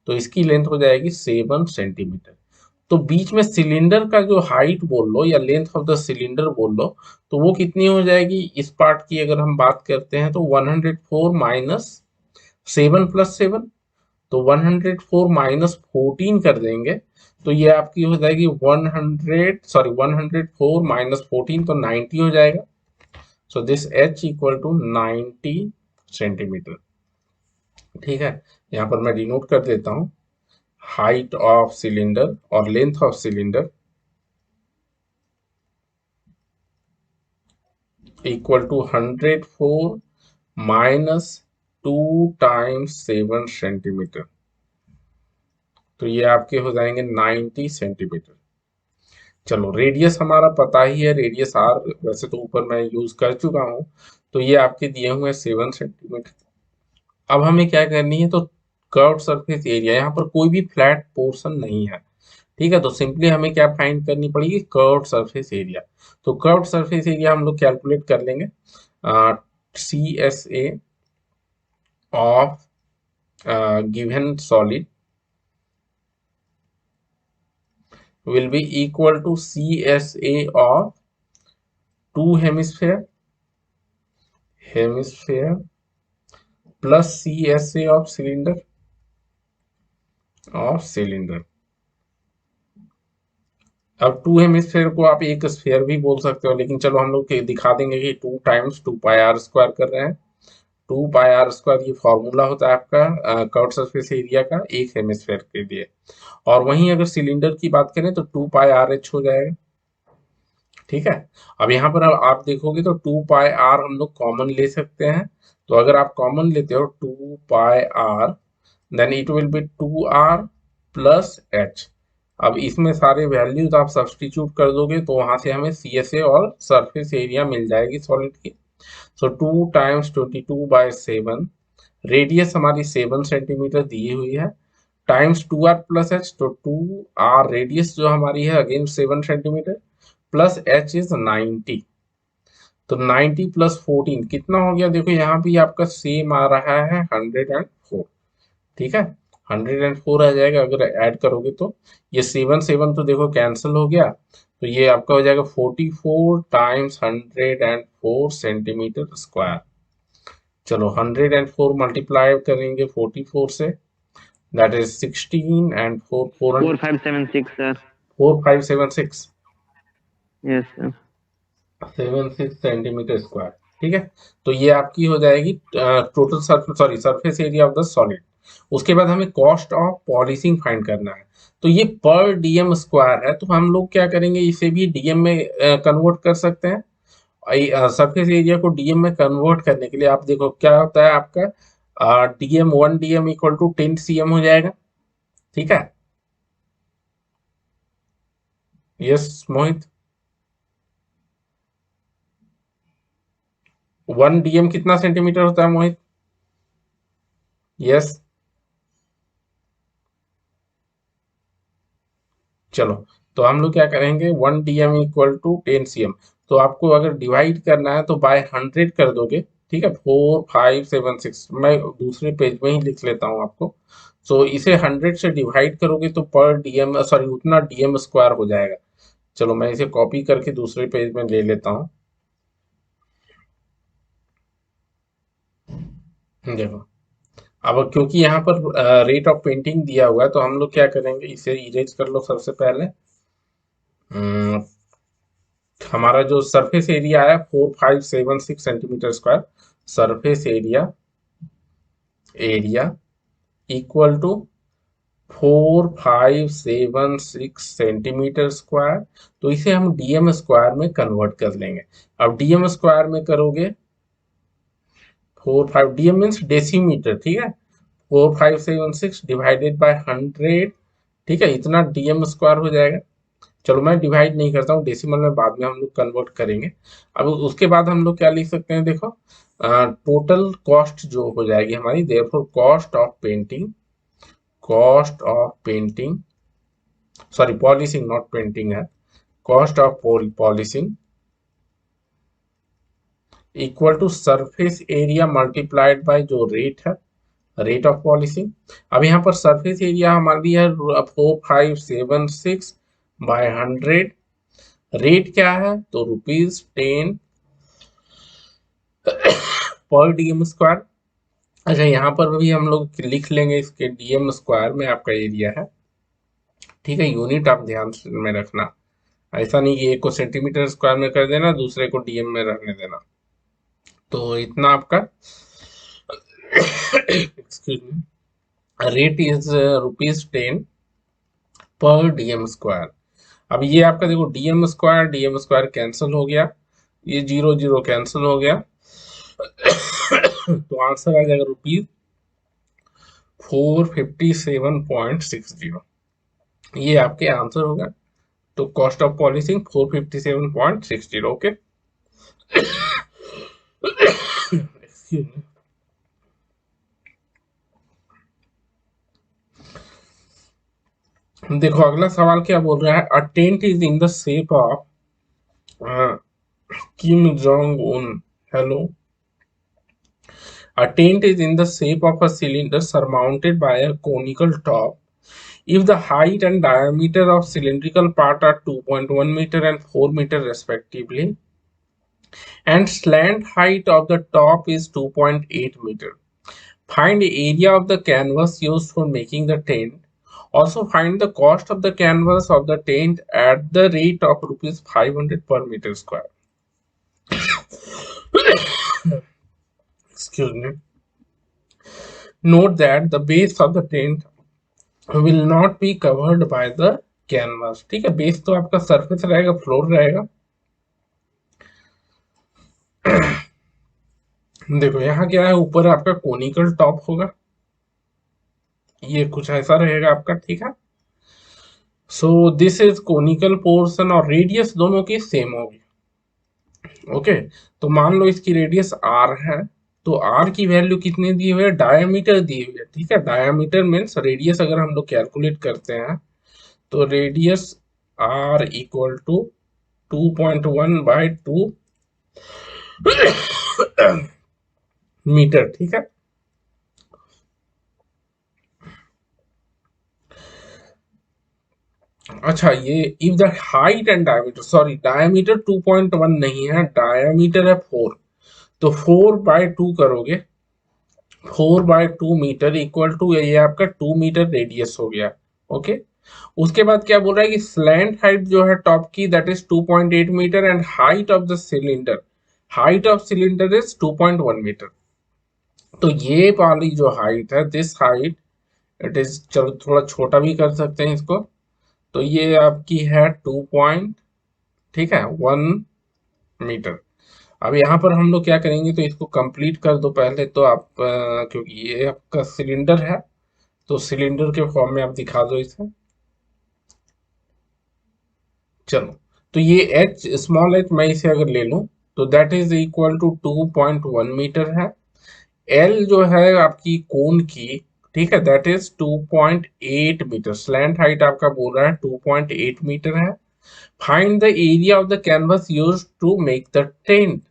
तो इसकी लेंथ हो जाएगी 7 सेंटीमीटर। तो बीच में सिलेंडर का जो हाइट बोल लो या लेंथ ऑफ द सिलेंडर बोल लो, तो वो कितनी हो जाएगी इस पार्ट की अगर हम बात करते हैं, तो 104 माइनस 7 प्लस 7, तो 104 माइनस 14 कर देंगे, तो ये आपकी हो जाएगी 104 माइनस 14, तो 90 हो जाएगा। So this H equal to 90 centimetre. ठीक है, यहाँ पर मैं डिनोट कर देता हूँ, हाइट ऑफ सिलेंडर और length of cylinder equal to 104 minus 2 times 7 centimetre, तो ये आपके हो जाएंगे 90 सेंटीमीटर। चलो रेडियस हमारा पता ही है, रेडियस आर वैसे तो ऊपर मैं यूज कर चुका हूँ, तो ये आपके दिए हुए 7 सेंटीमीटर। अब हमें क्या करनी है, तो कर्व सरफेस एरिया, यहाँ पर कोई भी फ्लैट पोर्शन नहीं है, ठीक है, तो सिंपली हमें क्या फाइंड करनी पड़ेगी, कर्व सरफेस एरिया। तो कर्व सरफेस एरिया हम लोग कैलकुलेट कर लेंगे, C S A of given solid will be equal to CSA of two hemisphere plus CSA of cylinder। अब टू हेमिस्फेयर को आप एक स्फेयर भी बोल सकते हो, लेकिन चलो हम लोग दिखा देंगे कि 2 टाइम्स 2 पाई आर स्क्वायर कर रहे हैं। 2 पाई आर स्क्वायर ये फॉर्मूला होता है आपका कर्व सरफेस एरिया का एक हेमिस्फेयर के लिए। और वहीं अगर सिलेंडर की बात करें तो 2 पाई आर एच हो जाएगा, ठीक है। अब यहाँ पर आप देखोगे तो 2 पाई आर हम लोग कॉमन ले सकते हैं, तो अगर आप कॉमन लेते हो 2 pi R, then it will be 2 R plus H. अब इसमें सारे वैल्यूज आप सब्सटीट्यूट कर दोगे तो वहां से हमें सी एस ए और सरफेस एरिया मिल जाएगी सॉलिड की। सो 2 टाइम्स 22/7, रेडियस हमारी 7 सेंटीमीटर दी हुई है, टाइम्स 2 आर प्लस एच, तो 2 आर रेडियस जो हमारी है again 7 centimetre plus H is 90, तो 90 प्लस 14 कितना हो गया, देखो यहाँ भी आपका सेम आ रहा है 104, ठीक है, 104 आ जाएगा अगर ऐड करोगे तो। ये 7 7 तो देखो कैंसिल हो गया, तो ये आपका हो जाएगा 44 टाइम्स 104 सेंटीमीटर स्क्वायर। चलो 104 मल्टीप्लाई करेंगे 44 से, that is 16 and 4 4576 sir. 4576, yes sir. 76 centimetre square, ठीक है। तो ये आपकी हो जाएगी total surface area of the solid. उसके बाद हमें कॉस्ट ऑफ पॉलिशिंग फाइंड करना है, तो ये पर डीएम स्क्वायर है, तो हम लोग क्या करेंगे, इसे भी डीएम में कन्वर्ट कर सकते हैं। सरफेस एरिया को डीएम में कन्वर्ट करने के लिए आप देखो क्या होता है आपका, DM 1 DM equal to 10 CM हो जाएगा, ठीक है। यस मोहित, 1 डीएम कितना सेंटीमीटर होता है मोहित? यस, चलो तो हम लोग क्या करेंगे, 1 डीएम इक्वल टू 10 सीएम, तो आपको अगर डिवाइड करना है तो बाय 100 कर दोगे, ठीक है। 4576 मैं दूसरे पेज में ही लिख लेता हूँ आपको। सो इसे 100 से डिवाइड करोगे तो पर डीएम सॉरी उतना डीएम स्क्वायर हो जाएगा। चलो मैं इसे कॉपी करके दूसरे पेज में ले लेता हूँ, देखो। अब क्योंकि यहाँ पर रेट ऑफ पेंटिंग दिया हुआ है तो हम लोग क्या करेंगे, इसे इरेज कर लो सबसे पहले। हम्म, हमारा जो सरफेस एरिया है 4576 centimetre square, surface area equal to 4576 centimetre square, तो इसे हम डीएम स्क्वायर में कन्वर्ट कर लेंगे। अब डीएम स्क्वायर में करोगे 45, डीएम मीन्स डेसीमीटर, ठीक है, 4576 डिवाइडेड बाय 100, ठीक है, इतना डीएम स्क्वायर हो जाएगा। चलो मैं डिवाइड नहीं करता हूँ, डेसिमल में बाद में हम लोग कन्वर्ट करेंगे। अब उसके बाद हम लोग क्या लिख सकते हैं, देखो टोटल कॉस्ट जो हो जाएगी हमारी, therefore cost of painting sorry polishing not painting है, cost of polishing equal to surface area multiplied by जो रेट है, रेट ऑफ पॉलिशिंग। अब यहाँ पर सरफेस एरिया हमारी है 4576/100, रेट क्या है तो ₹10 पर डीएम स्क्वायर। अच्छा यहाँ पर भी हम लोग लिख लेंगे इसके डीएम स्क्वायर में आपका एरिया है, ठीक है, यूनिट आप ध्यान में रखना, ऐसा नहीं कि एक को सेंटीमीटर स्क्वायर में कर देना दूसरे को डीएम में रहने देना। तो इतना आपका एक्सक्यूज मी, रेट इज ₹10 पर डीएम स्क्वायर। अब ये आपका देखो डीएम स्क्वायर कैंसिल हो गया, ये 0 0 कैंसिल हो गया, तो आंसर आ जाएगा ₹457.60। ये आपके आंसर होगा। तो cost of polishing 457.60। Okay. Excuse me. देखो अगला सवाल क्या बोल रहा है, a tent is in the shape of Kim Jong Un. Hello. A tent is in the shape of a cylinder surmounted by a conical top. If the height and diameter of cylindrical part are 2.1 meter and 4 meter respectively, and slant height of the top is 2.8 meter, find the area of the canvas used for making the tent. Also find the cost of the canvas of the tent at the rate of rupees 500 per meter square. Excuse me. Note that the base of the tent will not be covered by the canvas। ठीक है, base तो आपका surface रहेगा, floor रहेगा। देखो यहाँ क्या है, ऊपर आपका कोनिकल टॉप होगा, ये कुछ ऐसा रहेगा आपका। ठीक है, सो दिस इज कोनिकल पोर्शन और रेडियस दोनों की सेम होगी। ओके, तो मान लो इसकी रेडियस आर है, तो आर की वैल्यू कितनी दी हुई है, डायमीटर दी हुई है। ठीक है, डायमीटर मीन्स रेडियस अगर हम लोग कैलकुलेट करते हैं तो radius R equal to 2.1/2 metre. ठीक है, अच्छा ये if the height and diameter, sorry diameter 2.1 नहीं है, डायमीटर है 4, तो 4/2 करोगे, 4/2 मीटर इक्वल टू ये आपका 2 मीटर रेडियस हो गया। ओके, उसके बाद क्या बोल रहा है कि स्लैंट हाइट जो है टॉप की that is 2.8 metre and height of the cylinder, height of cylinder is 2.1 metre. तो ये वाली जो हाइट है, दिस हाइट इट इज, चलो थोड़ा छोटा भी कर सकते हैं इसको, तो ये आपकी है 2 पॉइंट, ठीक है, 1 मीटर। अब यहाँ पर हम लोग क्या करेंगे, तो इसको कंप्लीट कर दो पहले तो आप, क्योंकि ये आपका सिलेंडर है तो सिलेंडर के फॉर्म में आप दिखा दो इसे। चलो, तो ये एच, स्मॉल एच मैं इसे अगर ले लूं तो that is equal to 2.1 metre है। एल जो है आपकी कोन की, ठीक है, that is 2.8 metre. Slant height आपका बोल रहा है 2.8 मीटर है। Find the area of the canvas used to make the tent.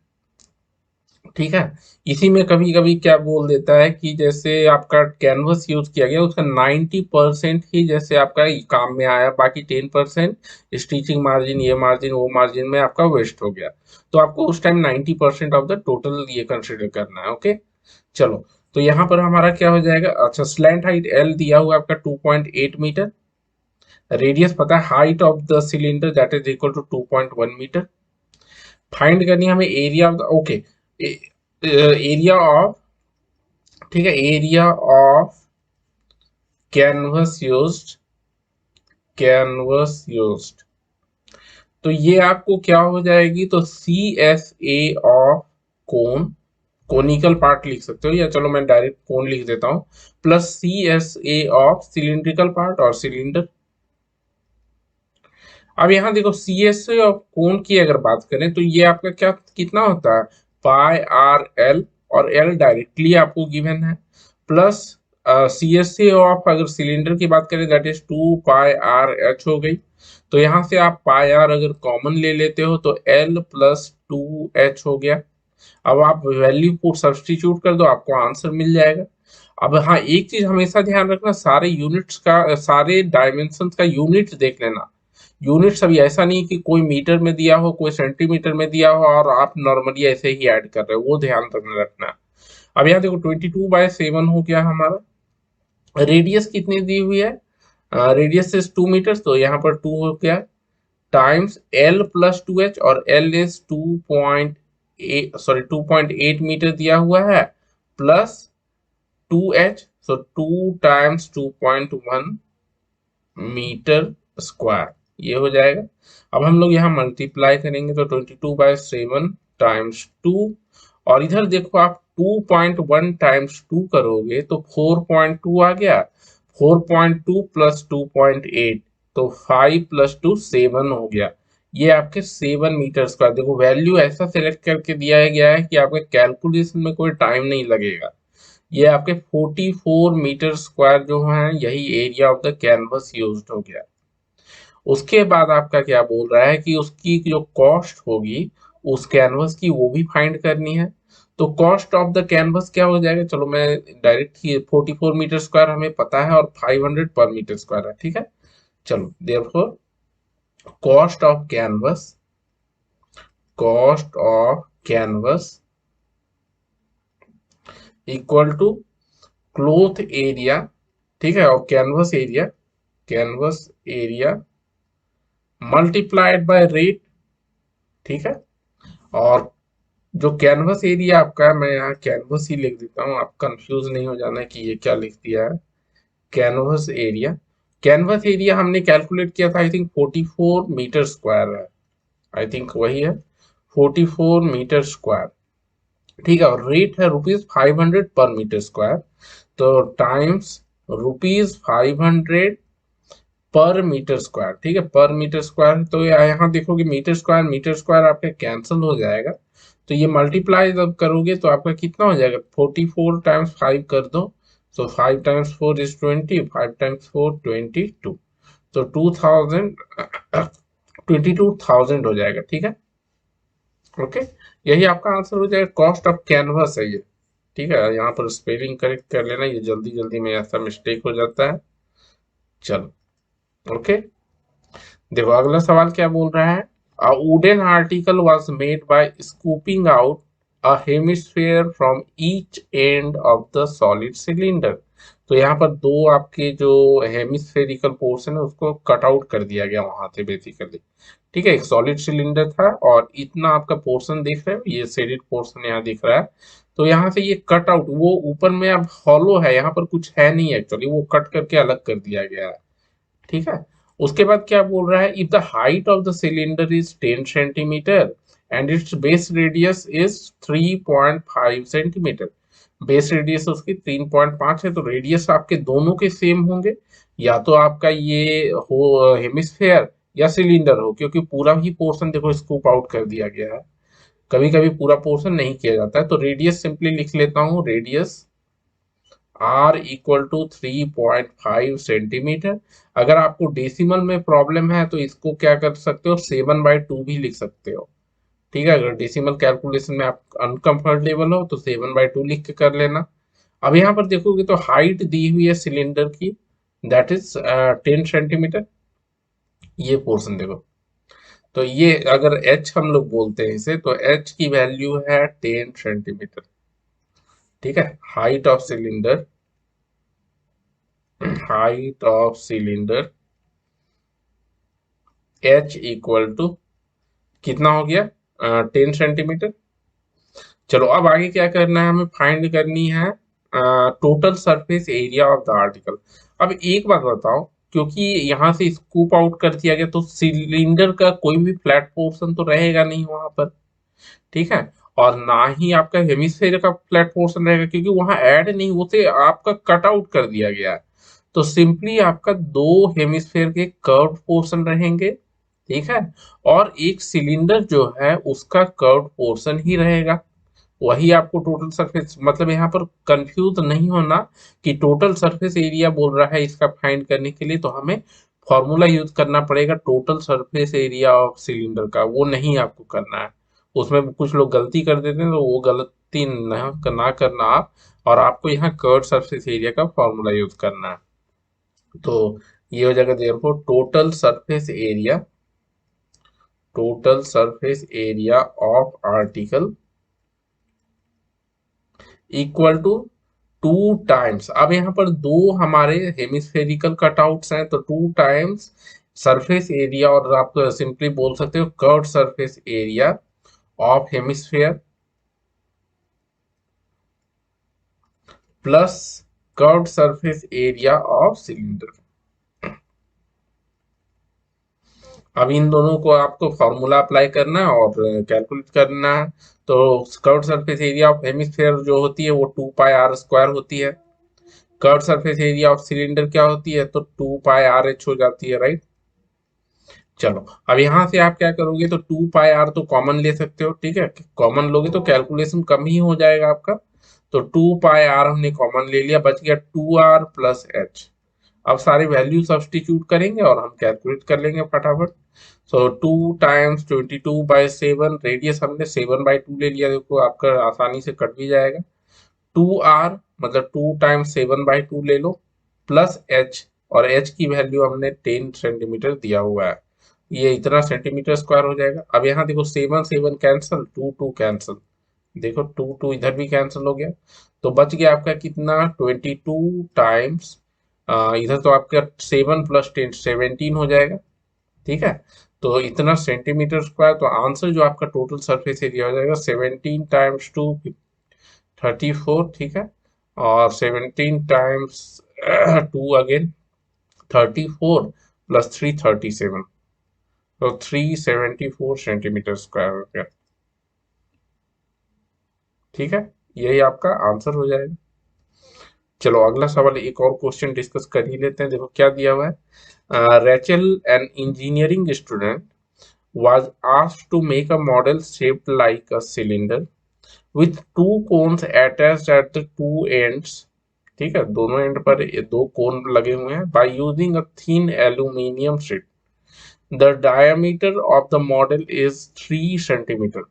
ठीक है, इसी में कभी कभी क्या बोल देता है कि जैसे आपका कैनवस यूज किया गया उसका 90% ही जैसे आपका काम में आया, बाकी 10% स्टिचिंग मार्जिन, ये मार्जिन वो मार्जिन में आपका वेस्ट हो गया, तो आपको उस टाइम 90% ऑफ द टोटल ये कंसिडर करना है। ओके, चलो, तो यहाँ पर हमारा क्या हो जाएगा, अच्छा स्लैंट हाइट एल दिया हुआ आपका 2.8 मीटर, रेडियस पता है, height of the cylinder that is equal to 2.1 metre. Find करनी है हमें area of the, okay, area of, ठीक है, area of canvas used, canvas used, तो ये आपको क्या हो जाएगी, तो CSA of cone, conical part लिख सकते हो, या चलो मैं डायरेक्ट कोन लिख देता हूं, plus CSA of cylindrical part और सिलेंडर। अब यहाँ देखो CSA ऑफ कोन की अगर बात करें तो ये आपका क्या कितना होता है, πRL, और L डायरेक्टली आपको गिवन है, प्लस CSA ऑफ अगर सिलेंडर की बात करें दैट इज 2πRH हो गई। तो यहाँ से आप πR अगर कॉमन ले लेते हो तो L प्लस 2H हो गया। अब आप वैल्यू पुट सब्सटीट्यूट कर दो, आपको आंसर मिल जाएगा। अब हाँ, एक चीज हमेशा ध्यान रखना, सारे यूनिट्स का, सारे डायमेंशन का यूनिट देख लेना। यूनिट्स अभी ऐसा नहीं कि कोई मीटर में दिया हो, कोई सेंटीमीटर में दिया हो और आप नॉर्मली ऐसे ही ऐड कर रहे हो, वो ध्यान रखना। अब यहाँ देखो 22/7 हो गया हमारा, रेडियस कितनी दी हुई है, रेडियस इज 2 मीटर, तो यहाँ पर 2 हो गया, टाइम्स L प्लस 2H, और L इज 2.8 मीटर दिया हुआ है, प्लस 2H, सो 2 टाइम्स 2.1 मीटर स्क्वायर, ये हो जाएगा। अब हम लोग यहाँ मल्टीप्लाई करेंगे तो 22/7 टाइम्स 2, और इधर देखो आप 2.1 टाइम्स 2 करोगे तो 4.2 आ गया। 4.2 प्लस 2.8 तो 5 प्लस 2 7 हो गया। ये आपके 7 मीटर स्क्वायर। देखो वैल्यू ऐसा सिलेक्ट करके दिया गया है कि आपके कैलकुलेशन में कोई टाइम नहीं लगेगा। ये आपके 44 मीटर स्क्वायर जो है यही area of the canvas used हो गया। उसके बाद आपका क्या बोल रहा है कि उसकी जो कॉस्ट होगी उस कैनवस की वो भी फाइंड करनी है। तो कॉस्ट ऑफ द कैनवस क्या हो जाएगा, चलो मैं डायरेक्ट ही 44 मीटर स्क्वायर हमें पता है और 500 पर मीटर स्क्वायर है, ठीक है। चलो therefore cost of canvas, cost of canvas equal to cloth area, ठीक है, और canvas area, canvas area multiplied by rate, ठीक है। और जो कैनवस एरिया आपका है, मैं यहाँ कैनवस ही लिख देता हूँ, आप कंफ्यूज नहीं हो जाना कि ये क्या लिख दिया है। कैनवस एरिया, कैनवस एरिया हमने कैलकुलेट किया था, आई थिंक 44 मीटर स्क्वायर है, आई थिंक वही है 44 मीटर स्क्वायर, ठीक है। और रेट है ₹500 पर मीटर स्क्वायर, तो टाइम्स ₹500 पर मीटर स्क्वायर, ठीक है, पर मीटर स्क्वायर। तो यहाँ देखोगे मीटर स्क्वायर आपका कैंसिल हो जाएगा, तो ये मल्टीप्लाई जब करोगे तो आपका कितना हो जाएगा, 44 टाइम्स 5 कर दो, तो 5 टाइम्स 4 इज 20, 5 टाइम्स 4 22, तो 2000 22,000 हो जाएगा, ठीक है। ओके, यही आपका आंसर हो जाएगा, कॉस्ट ऑफ कैनवस है ये, ठीक है। यहाँ पर स्पेलिंग करेक्ट कर लेना, ये जल्दी जल्दी में ऐसा मिस्टेक हो जाता है। चलो ओके, देखो अगला सवाल क्या बोल रहा है। A wooden article was made by scooping out a hemisphere from each end of the solid cylinder. तो यहाँ पर दो आपके जो हेमिस्फेरिकल पोर्शन है उसको कट आउट कर दिया गया वहां से बेसिकली, ठीक है। एक सॉलिड सिलेंडर था और इतना आपका पोर्शन देख रहे हो, ये शेडेड पोर्शन यहाँ दिख रहा है। तो यहाँ से ये कट आउट, वो ऊपर में अब हॉलो है, यहाँ पर कुछ है नहीं एक्चुअली, वो कट करके अलग कर दिया गया है, ठीक है। उसके बाद क्या बोल रहा है, if the height of the cylinder is 10 centimetre and it's base radius is 3.5 centimetre, base radius उसकी 3.5 है, तो रेडियस आपके दोनों के सेम होंगे, या तो आपका ये हो हेमिस्फेयर या सिलेंडर हो, क्योंकि पूरा ही पोर्शन देखो स्कूप आउट कर दिया गया है, कभी कभी पूरा पोर्शन नहीं किया जाता है। तो रेडियस सिंपली लिख लेता हूँ, radius R equal to 3.5 centimetre. अगर आपको डेसिमल में प्रॉब्लम है तो इसको क्या कर सकते हो, 7/2 भी लिख सकते हो, ठीक है। अगर डेसिमल कैलकुलेशन में आप अनकंफर्टेबल हो तो 7/2 लिख के कर लेना। अब यहाँ पर देखोगे तो हाइट दी हुई है सिलेंडर की, दैट इज 10 सेंटीमीटर, ये पोर्शन देखो। तो ये अगर एच हम लोग बोलते हैं इसे, तो एच की वैल्यू है 10 सेंटीमीटर, ठीक है। Height of cylinder, height of cylinder H equal to कितना हो गया, 10 सेंटीमीटर। चलो अब आगे क्या करना है, हमें फाइंड करनी है total surface area of the article. अब एक बात बताओ, क्योंकि यहाँ से स्कूप आउट कर दिया गया तो सिलेंडर का कोई भी फ्लैट पोर्शन तो रहेगा नहीं वहां पर, ठीक है। और ना ही आपका हेमिस्फेयर का फ्लैट पोर्शन रहेगा, क्योंकि वहां ऐड नहीं, उसे आपका कट आउट कर दिया गया है। तो सिंपली आपका दो हेमिस्फेयर के कर्व पोर्शन रहेंगे, ठीक है। और एक सिलेंडर जो है उसका कर्व पोर्शन ही रहेगा, वही आपको टोटल सरफेस, मतलब यहाँ पर कंफ्यूज नहीं होना कि टोटल सरफेस एरिया बोल रहा है इसका फाइंड करने के लिए, तो हमें फॉर्मूला यूज करना पड़ेगा total surface area of cylinder का, वो नहीं आपको करना है। उसमें कुछ लोग गलती कर देते हैं, तो वो गलती ना करना आप, और आपको यहाँ कर्व सरफेस एरिया का फॉर्मूला यूज करना है। तो ये हो जाएगा therefore total surface area of article equal to 2 times, अब यहाँ पर दो हमारे हेमिस्फेरिकल कटआउट्स हैं, तो 2 टाइम्स सरफेस एरिया, और आप सिंपली बोल सकते हो curve surface area of hemisphere plus curve surface area of cylinder. अब इन दोनों को आपको फॉर्मूला अप्लाई करना है और कैलकुलेट करना है। तो curve surface area of hemisphere जो होती है वो 2 पाई r² होती है। Curve surface area of cylinder क्या होती है, तो 2 पाई r h हो जाती है, राइट। चलो, अब यहाँ से आप क्या करोगे, तो 2 पाई r तो कॉमन ले सकते हो, ठीक है। कॉमन लोगे तो कैलकुलेशन कम ही हो जाएगा आपका। तो 2 पाई r हमने कॉमन ले लिया, बच गया 2r+h। अब सारी वैल्यू सब्सटीट्यूट करेंगे और हम कैलकुलेट कर लेंगे फटाफट। सो 2 × 22/7, रेडियस हमने 7/2 ले लिया, देखो आपका आसानी से कट भी जाएगा। 2r मतलब 2 × 7/2 ले लो, प्लस h, और h की वैल्यू हमने 10 सेंटीमीटर दिया हुआ है, ये इतना सेंटीमीटर स्क्वायर हो जाएगा। अब यहाँ देखो 7 7 कैंसल, 2 2 कैंसल, देखो 2 2 इधर भी कैंसिल हो गया। तो बच गया आपका कितना, 22 टाइम्स, इधर तो आपका 7 + 10 17 हो जाएगा, ठीक है। तो इतना सेंटीमीटर स्क्वायर, तो आंसर जो आपका टोटल सरफेस एरिया हो जाएगा 17 × 2 34, ठीक है। और 17 × 2 अगेन 34, +3 37, तो 374 सेंटीमीटर स्क्वायर हो गया, ठीक है। यही आपका आंसर हो जाएगा। चलो अगला सवाल, एक और क्वेश्चन डिस्कस कर ही लेते हैं। देखो क्या दिया हुआ है, Rachel an engineering student was asked to make a model shaped like a cylinder with two cones attached at the two ends, ठीक है, दोनों एंड पर दो कोन लगे हुए हैं, by using a thin aluminum sheet. The diameter of the model is 3 centimeter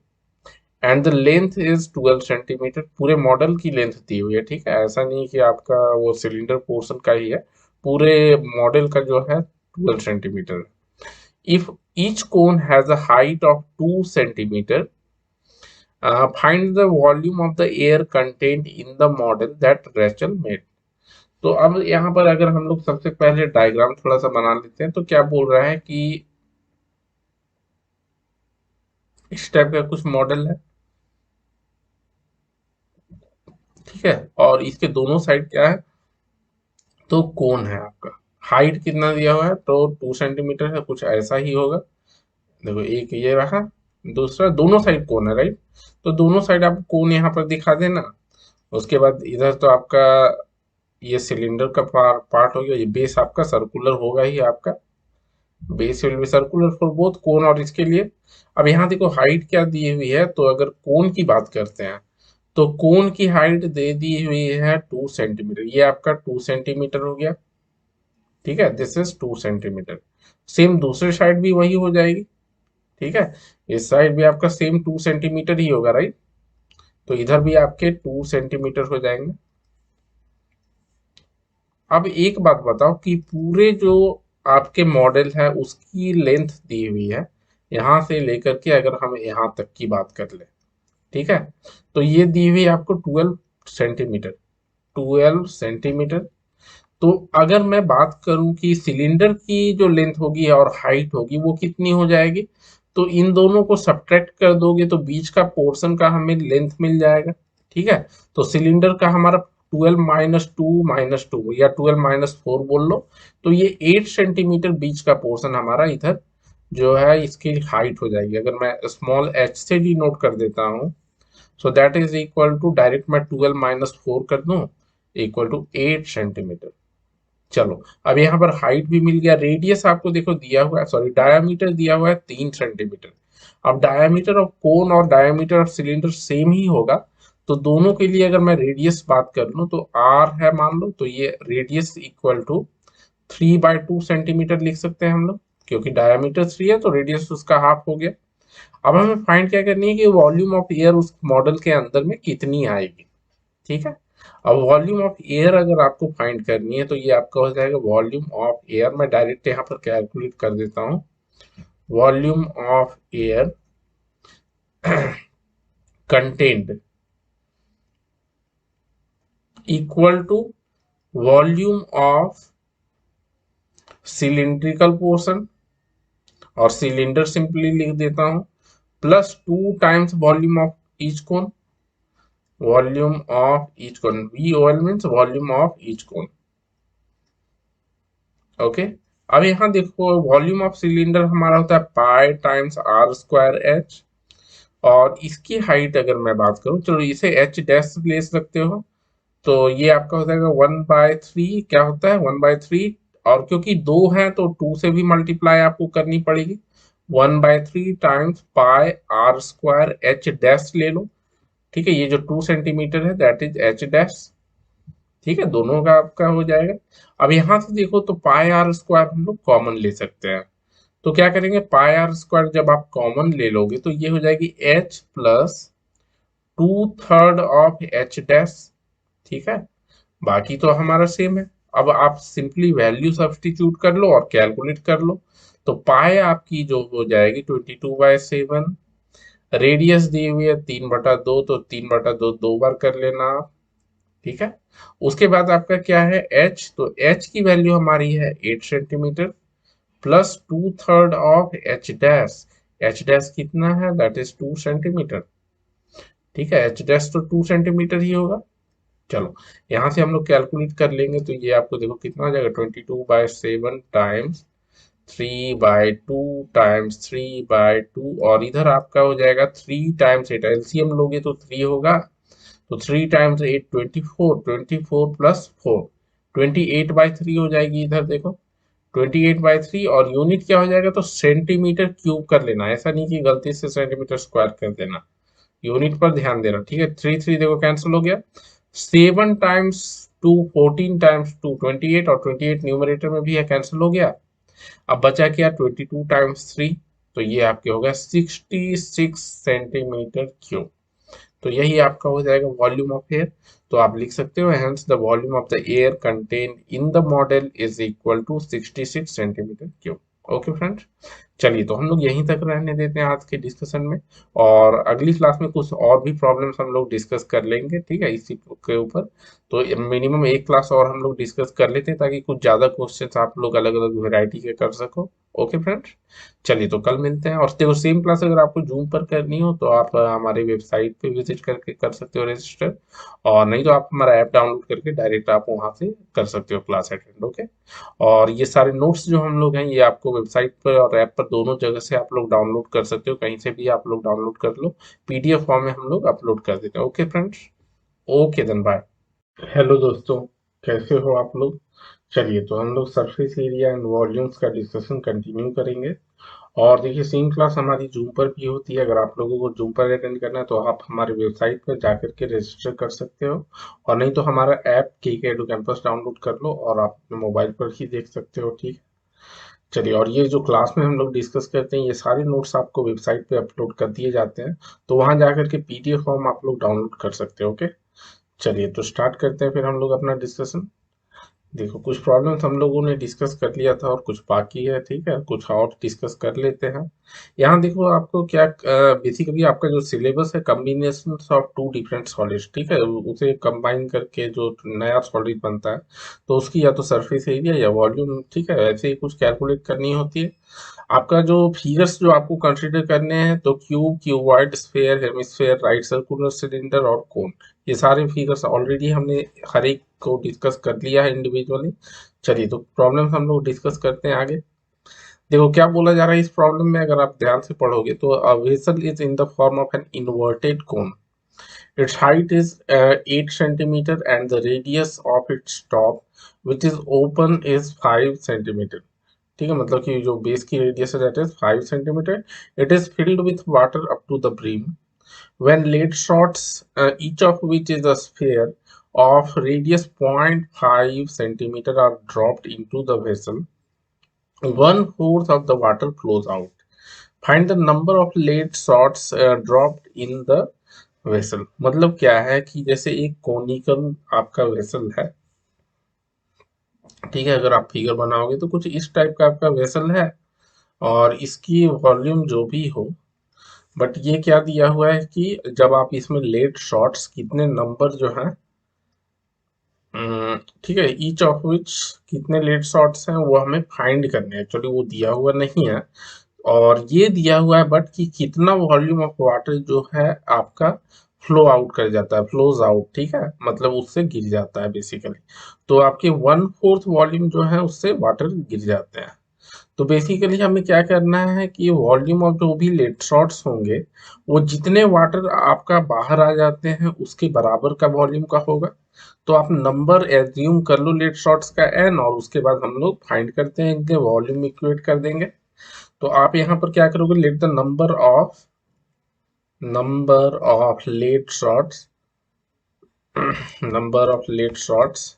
and the length is 12 centimetre. पूरे model की लेंथ दी हुई है, ठीक है, ऐसा नहीं कि आपका वो सिलेंडर पोर्शन का ही है, पूरे मॉडल का जो है 12 centimetre. If each cone has a height of 2 centimeter, find the volume of the air contained in the model that Rachel made. तो अब यहाँ पर अगर हम लोग सबसे पहले डायग्राम थोड़ा सा बना लेते हैं, तो क्या बोल रहा है कि इस टाइप का कुछ मॉडल है, ठीक है, और इसके दोनों साइड क्या है, तो कोन है आपका। हाइट कितना दिया हुआ है, तो 2 सेंटीमीटर है, कुछ ऐसा ही होगा। देखो एक ये रहा, दूसरा दोनों साइड कोन है, राइट। तो दोनों साइड आप कोन यहाँ पर दिखा देना। उसके बाद इधर तो आपका ये सिलेंडर का पार्ट हो गया, ये बेस आपका सर्कुलर होगा ही आपका, base will be circular for both cone और इसके लिए। अब यहाँ देखो हाइट क्या दी हुई है, तो अगर कोन की बात करते हैं तो कोन की हाइट दे दी हुई है 2 सेंटीमीटर, ये आपका 2 सेंटीमीटर हो गया, ठीक है, दिस इज 2 सेंटीमीटर। सेम दूसरी साइड भी वही हो जाएगी, ठीक है, इस साइड भी आपका सेम 2 सेंटीमीटर ही होगा, राइट। तो इधर भी आपके 2 सेंटीमीटर हो जाएंगे। अब एक बात बताओ कि पूरे जो आपके मॉडल है उसकी लेंथ दी हुई है, यहां से लेकर के अगर हम यहां तक की बात कर ले, ठीक है, तो ये दी हुई है आपको 12 सेंटीमीटर, 12 सेंटीमीटर। तो अगर मैं बात करूं कि सिलेंडर की जो लेंथ होगी और हाइट होगी वो कितनी हो जाएगी, तो इन दोनों को सब्ट्रैक्ट कर दोगे तो बीच का पोर्शन का हमें लेंथ मिल जाएगा, ठीक है। तो सिलेंडर का हमारा 12 - 2 - 2 या 12 - 4 बोल लो, तो ये 8 सेंटीमीटर बीच का पोर्शन हमारा इधर जो है इसकी हाइट हो जाएगी। अगर मैं स्मॉल h से भी नोट कर देता हूँ, so that is equal to, direct मैं 12 - 4 कर दूं, इक्वल टू 8 सेंटीमीटर। चलो, अब यहाँ पर हाइट भी मिल गया, रेडियस आपको देखो दिया हुआ है, सॉरी डायामीटर दिया हुआ है 3 सेंटीमीटर। अब डायामीटर ऑफ कोन और डायामीटर ऑफ सिलेंडर सेम ही होगा, तो दोनों के लिए अगर मैं रेडियस बात कर लूं तो आर है मान लो, तो ये रेडियस इक्वल टू 3/2 सेंटीमीटर लिख सकते हैं हम लोग, क्योंकि डायामीटर 3 है तो रेडियस उसका हाफ हो गया। अब हमें फाइंड क्या करनी है कि वॉल्यूम ऑफ एयर उस मॉडल के अंदर में कितनी आएगी, ठीक है। अब वॉल्यूम ऑफ एयर अगर आपको फाइंड करनी है तो ये आपका हो जाएगा वॉल्यूम ऑफ एयर, मैं डायरेक्ट यहाँ पर कैलकुलेट कर देता हूँ। Volume of air content equal to volume of cylindrical portion, और सिलेंडर सिंपली लिख देता हूँ, plus 2 times volume of each cone, volume of each cone, VOL means volume of each cone, okay. अब यहाँ देखो वॉल्यूम ऑफ सिलेंडर हमारा होता है pi times R square H, और इसकी हाइट अगर मैं बात करूं, चलो इसे एच डैश ले सकते हो, तो ये आपका हो जाएगा 1/3, क्या होता है 1/3, और क्योंकि दो है तो टू से भी मल्टीप्लाई आपको करनी पड़ेगी, 1/3 times pi are square H dash ले लो। ठीक है, ये जो 2 सेंटीमीटर है दैट इज एच डैश। ठीक है, दोनों का आपका हो जाएगा। अब यहां से देखो तो पाई आर स्क्वायर हम लोग कॉमन ले सकते हैं, तो क्या करेंगे, पाई आर स्क्वायर जब आप कॉमन ले लोगे तो ये हो जाएगी H plus 2/3 of H dash. ठीक है, बाकी तो हमारा सेम है। अब आप सिंपली वैल्यू सब्स्टिट्यूट कर लो और कैलकुलेट कर लो, तो पाई आपकी जो हो जाएगी 22/7, रेडियस दी हुई है 3/2, तो 3/2 दो बार कर लेना आप। ठीक है, उसके बाद आपका क्या है एच, तो एच की वैल्यू हमारी है 8 centimetre, plus 2/3 of H dash, H dash कितना है दैट इज 2 सेंटीमीटर। ठीक है, एच डैश तो 2 सेंटीमीटर ही होगा। चलो यहाँ से हम लोग कैलकुलेट कर लेंगे, तो ये आपको देखो कितना हो जाएगा 22/7 टाइम्स 3/2 टाइम्स 3/2, और इधर आपका हो जाएगा 3 टाइम्स 8, एलसीएम लोगे तो 3 होगा, तो 3 टाइम्स 8 24, 24 प्लस 4 28/3 हो जाएगी। इधर देखो 28/3, और यूनिट क्या हो जाएगा, तो सेंटीमीटर क्यूब कर लेना, ऐसा नहीं कि गलती से सेंटीमीटर स्क्वायर कर देना, यूनिट पर ध्यान देना। ठीक है, 3 3 देखो कैंसिल हो गया, 7 टाइम्स 2 14 टाइम्स 2 28, और 28 न्यूमरेटर में भी है, कैंसिल हो गया। अब बचा क्या 22 टाइम्स 3, तो ये आपके हो गया 66 सेंटीमीटर क्यूब। तो यही आपका हो जाएगा वॉल्यूम ऑफ एयर। तो आप लिख सकते हो hence the volume of the air contained in the model is equal to 66 centimetre cube. Okay friends, चलिए तो हम लोग यहीं तक रहने देते हैं आज के डिस्कशन में, और अगली क्लास में कुछ और भी प्रॉब्लम्स हम लोग डिस्कस कर लेंगे। ठीक है, इसी के ऊपर तो मिनिमम एक क्लास और हम लोग डिस्कस कर लेते हैं, ताकि कुछ ज़्यादा क्वेश्चंस आप लोग अलग अलग वेराइटी के कर सको। ओके फ्रेंड्स, चलिए तो कल मिलते हैं। और देखो सेम क्लास अगर आपको जूम पर करनी हो तो आप हमारे वेबसाइट पे विजिट करके कर सकते हो रजिस्टर, और नहीं तो आप हमारा ऐप डाउनलोड करके डायरेक्ट आप वहाँ से कर सकते हो क्लास अटेंड। ओके, और ये सारे नोट्स जो हम लोग हैं ये आपको वेबसाइट पर और ऐप पर दोनों जगह से आप लोग डाउनलोड कर सकते हो, कहीं से भी आप लोग डाउनलोड कर लो, पीडीएफ फॉर्म में हम लोग अपलोड कर देते हैं। Okay friends, okay then bye. Hello दोस्तों, कैसे हो आप लोग। चलिए तो हम लोग सरफेस एरिया एंड वॉल्यूम्स का डिस्कशन कंटिन्यू करेंगे। और देखिए सेम क्लास हमारी जूम पर भी होती है, अगर आप लोगों को जूम पर अटेंड करना है तो आप हमारे वेबसाइट पर जाकर के रजिस्टर कर सकते हो, और नहीं तो हमारा app KK Edu Campus download कर लो और आप अपने मोबाइल पर ही देख सकते हो। ठीक है, चलिए, और ये जो क्लास में हम लोग डिस्कस करते हैं ये सारे नोट्स आपको वेबसाइट पे अपलोड कर दिए जाते हैं, तो वहां जाकर के पीडीएफ फॉर्म आप लोग डाउनलोड कर सकते हो। ओके, चलिए तो स्टार्ट करते हैं फिर हम लोग अपना डिस्कशन। देखो कुछ प्रॉब्लम्स हम लोगों ने डिस्कस कर लिया था और कुछ बाकी है। ठीक है, कुछ और डिस्कस कर लेते हैं। यहाँ देखो आपको क्या बेसिकली आपका जो सिलेबस है combination of two different solids. ठीक है, उसे कंबाइन करके जो नया सॉलिड बनता है तो उसकी या तो सरफेस एरिया या वॉल्यूम, ठीक है, ऐसे ही कुछ कैलकुलेट करनी होती है। आपका जो फिगर्स जो आपको कंसीडर करने हैं तो cube, cuboid, sphere, hemisphere, right circular cylinder और कोन, ये सारे फिगर्स ऑलरेडी हमने हर एक को डिस्कस कर लिया है इंडिविजुअली। चलिए तो प्रॉब्लम हम लोग डिस्कस करते हैं आगे। देखो क्या बोला जा रहा है इस प्रॉब्लम में, अगर आप ध्यान से पढ़ोगे तो a vessel is in the form of an inverted cone, its height is 8 centimeter and the radius of its top which is open is 5 centimeter। ठीक है, मतलब कि जो बेस की रेडियस है that is 5 centimetre, it is filled with water up to the brim, when lead shots, each of which is a sphere of radius 0.5 centimeter are dropped into the vessel, 1/4 of the water flows out, find the number of lead shots dropped in the vessel. मतलब क्या है कि जैसे एक conical आपका vessel है, ठीक है, अगर आप फिगर बनाओगे तो कुछ इस टाइप का आपका वेसल है, और इसकी वॉल्यूम जो भी हो, बट ये क्या दिया हुआ है कि जब आप इसमें लेट शॉट्स कितने नंबर जो है, ठीक है, ईच ऑफ विच कितने लेट शॉट्स हैं वो हमें फाइंड करने हैं। एक्चुअली वो दिया हुआ नहीं है, और ये दिया हुआ है बट कि कितना वॉल्यूम ऑफ वाटर जो है आपका फ्लो आउट कर जाता है, फ्लोज आउट, ठीक है, मतलब उससे गिर जाता है बेसिकली। तो आपके 1/4 वॉल्यूम जो है उससे वाटर गिर जाते हैं। तो बेसिकली हमें क्या करना है कि वॉल्यूम ऑफ जो भी लेट शॉट्स होंगे वो जितने वाटर आपका बाहर आ जाते हैं उसके बराबर का वॉल्यूम का होगा। तो आप नंबर एज्यूम कर लो लेट शॉट्स का एन, और उसके बाद हम लोग फाइंड करते हैं कि वॉल्यूम इक्वेट कर देंगे। तो आप यहाँ पर क्या करोगे, let the number of lead shots number of lead shots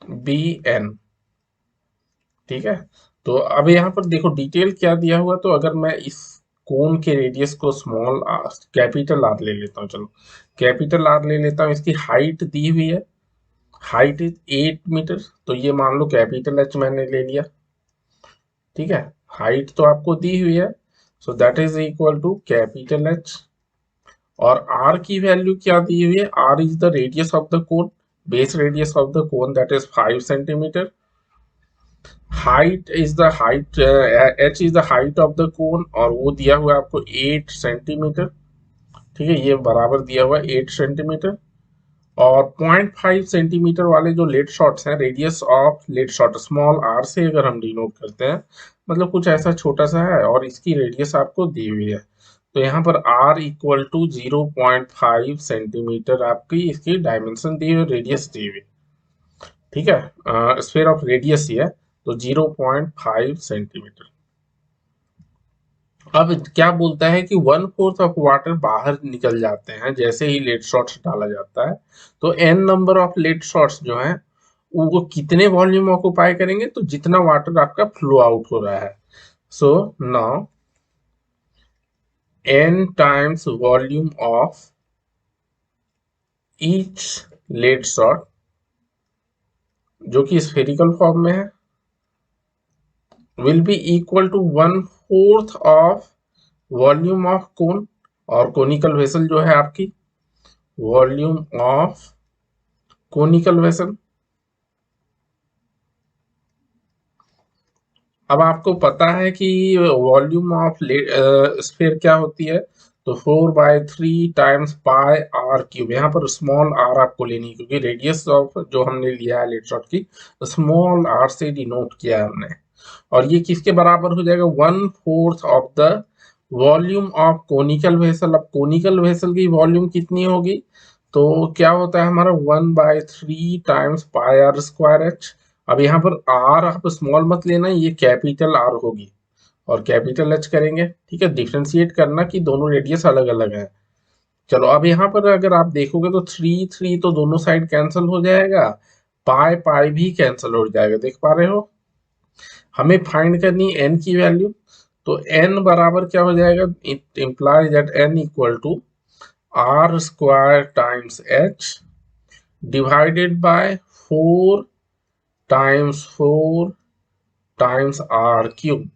be N, ठीक है। तो अब यहाँ पर देखो डिटेल क्या दिया हुआ, तो अगर मैं इस कोन के रेडियस को स्मॉल कैपिटल आर ले लेता हूँ, चलो कैपिटल आर ले लेता हूँ, इसकी हाइट दी हुई है, हाइट इज 8 मीटर, तो ये मान लो कैपिटल एच मैंने ले लिया, ठीक है। हाइट तो आपको दी हुई है, so that is equal to capital H. और आर की वैल्यू क्या दी हुई है, R is the radius of the cone, base radius of the cone that is 5 centimetre. Height is the height, H is the height of the cone, और वो दिया हुआ है आपको 8 सेंटीमीटर, ठीक है, ये बराबर दिया हुआ है 8 सेंटीमीटर। और 0.5 सेंटीमीटर वाले जो लेट शॉट्स हैं, radius of lead shot small R से अगर हम डिनोट करते हैं, मतलब कुछ ऐसा छोटा सा है, और इसकी रेडियस आपको दी हुई है। तो यहाँ पर r इक्वल टू 0.5 सेंटीमीटर आपकी इसकी डायमेंशन दी हुई, रेडियस दी हुई, ठीक है, स्फीयर ऑफ रेडियस ही है, तो 0.5 सेंटीमीटर। अब क्या बोलता है कि 1/4 ऑफ वाटर बाहर निकल जाते हैं जैसे ही लेट शॉट्स डाला जाता है। तो n number of lead shots जो है वो कितने वॉल्यूम ऑक्युपाई करेंगे, तो जितना वाटर आपका फ्लो आउट हो रहा है। So now n times volume of each lead shot, जो कि स्फेरिकल फॉर्म में है, will be equal to 1/4 of volume of cone, और कोनिकल वेसल जो है आपकी वॉल्यूम ऑफ कोनिकल वेसल। अब आपको पता है कि वॉल्यूम ऑफ स्फीयर क्या होती है, तो 4/3 टाइम्स पाई आर क्यूब। यहाँ पर स्मॉल आर आपको लेनी है क्योंकि रेडियस ऑफ जो हमने लिया है लेट शॉट की स्मॉल आर से डिनोट किया है हमने। और ये किसके बराबर हो जाएगा, 1/4 of the volume of conical vessel. अब कोनिकल वेसल की वॉल्यूम कितनी होगी, तो क्या होता है हमारा 1/3 times pi are square H. अब यहाँ पर आर आप स्मॉल मत लेना, ये कैपिटल आर होगी, और कैपिटल एच करेंगे, ठीक है। डिफ्रेंशिएट करना कि दोनों रेडियस अलग अलग है। चलो अब यहाँ पर अगर आप देखोगे तो 3 तो दोनों साइड कैंसिल हो जाएगा, पाई पाई भी कैंसिल हो जाएगा, देख पा रहे हो। हमें फाइंड करनी है एन की वैल्यू, तो एन बराबर क्या हो जाएगा, it implies that N equal to R square times H divided by 4 times R cube,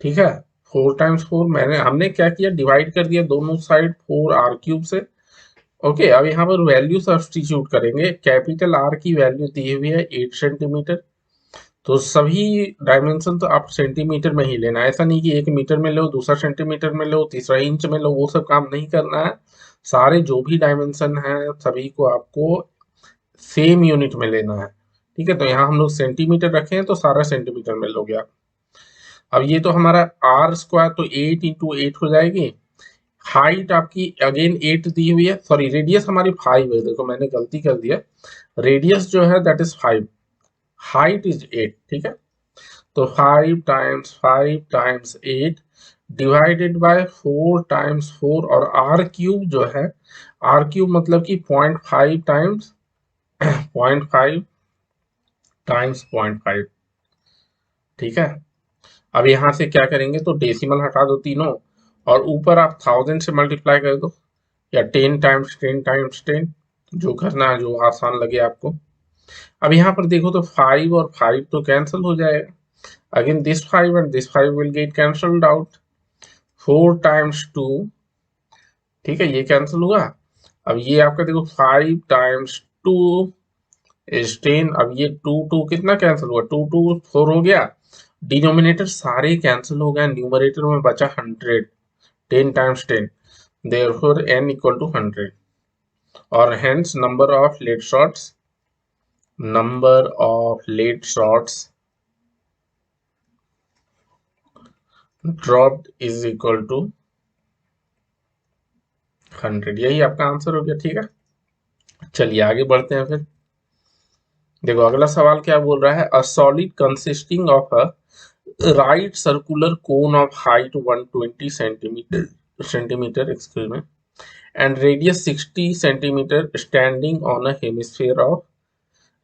ठीक है। 4 टाइम्स 4 हमने क्या किया, डिवाइड कर दिया दोनों साइड 4 r³ से। ओके, अब यहाँ पर वैल्यू सब्स्टिट्यूट करेंगे, कैपिटल आर की वैल्यू दी हुई है 8 सेंटीमीटर। तो सभी डायमेंशन तो आप सेंटीमीटर में ही लेना है, ऐसा नहीं कि 1 मीटर में लो, दूसरा सेंटीमीटर में लो, तीसरा इंच में लो, वो सब काम नहीं करना है। सारे जो भी डायमेंशन है सभी को आपको सेम यूनिट में लेना है, ठीक है। तो यहाँ हम लोग सेंटीमीटर रखे हैं तो सारा सेंटीमीटर में लोगे आप। अब ये तो हमारा आर स्क्वायर, तो 8 × 8 हो जाएगी। हाइट आपकी अगेन 8 दी हुई है, सॉरी रेडियस हमारी 5 है, देखो मैंने गलती कर दिया, रेडियस जो है दैट इज 5, हाइट इज 8, ठीक है। तो 5 टाइम्स डिवाइडेड बाय 4 टाइम्स 4, और r³ जो है, r³ मतलब कि 0.5 टाइम्स 0.5 टाइम्स 0.5, ठीक है। अब यहाँ से क्या करेंगे, तो डेसिमल हटा दो तीनों, और ऊपर आप 1000 से मल्टीप्लाई कर दो, या 10 टाइम्स 10 टाइम्स 10, जो करना है जो आसान लगे आपको। अब यहाँ पर देखो तो 5 और 5 तो कैंसिल हो जाएगा, again this 5 and this 5 will get cancelled out, 4 times 2, ठीक है, ये कैंसिल हुआ। अब ये आपका देखो 5 टाइम्स 2 इज 10, अब ये 2 कितना कैंसिल हुआ, 2 4 हो गया, डिनोमिनेटर सारे कैंसिल हो गए, न्यूमरेटर में बचा 100, 10 times 10, therefore n equal to 100, or hence number of lead shots dropped is equal to 100। यही आपका आंसर हो गया। ठीक है, चलिए आगे बढ़ते हैं फिर। देखो अगला सवाल क्या बोल रहा है, a solid consisting of a right circular cone of height 120 centimetre excuse me and radius 60 centimetre standing on a hemisphere of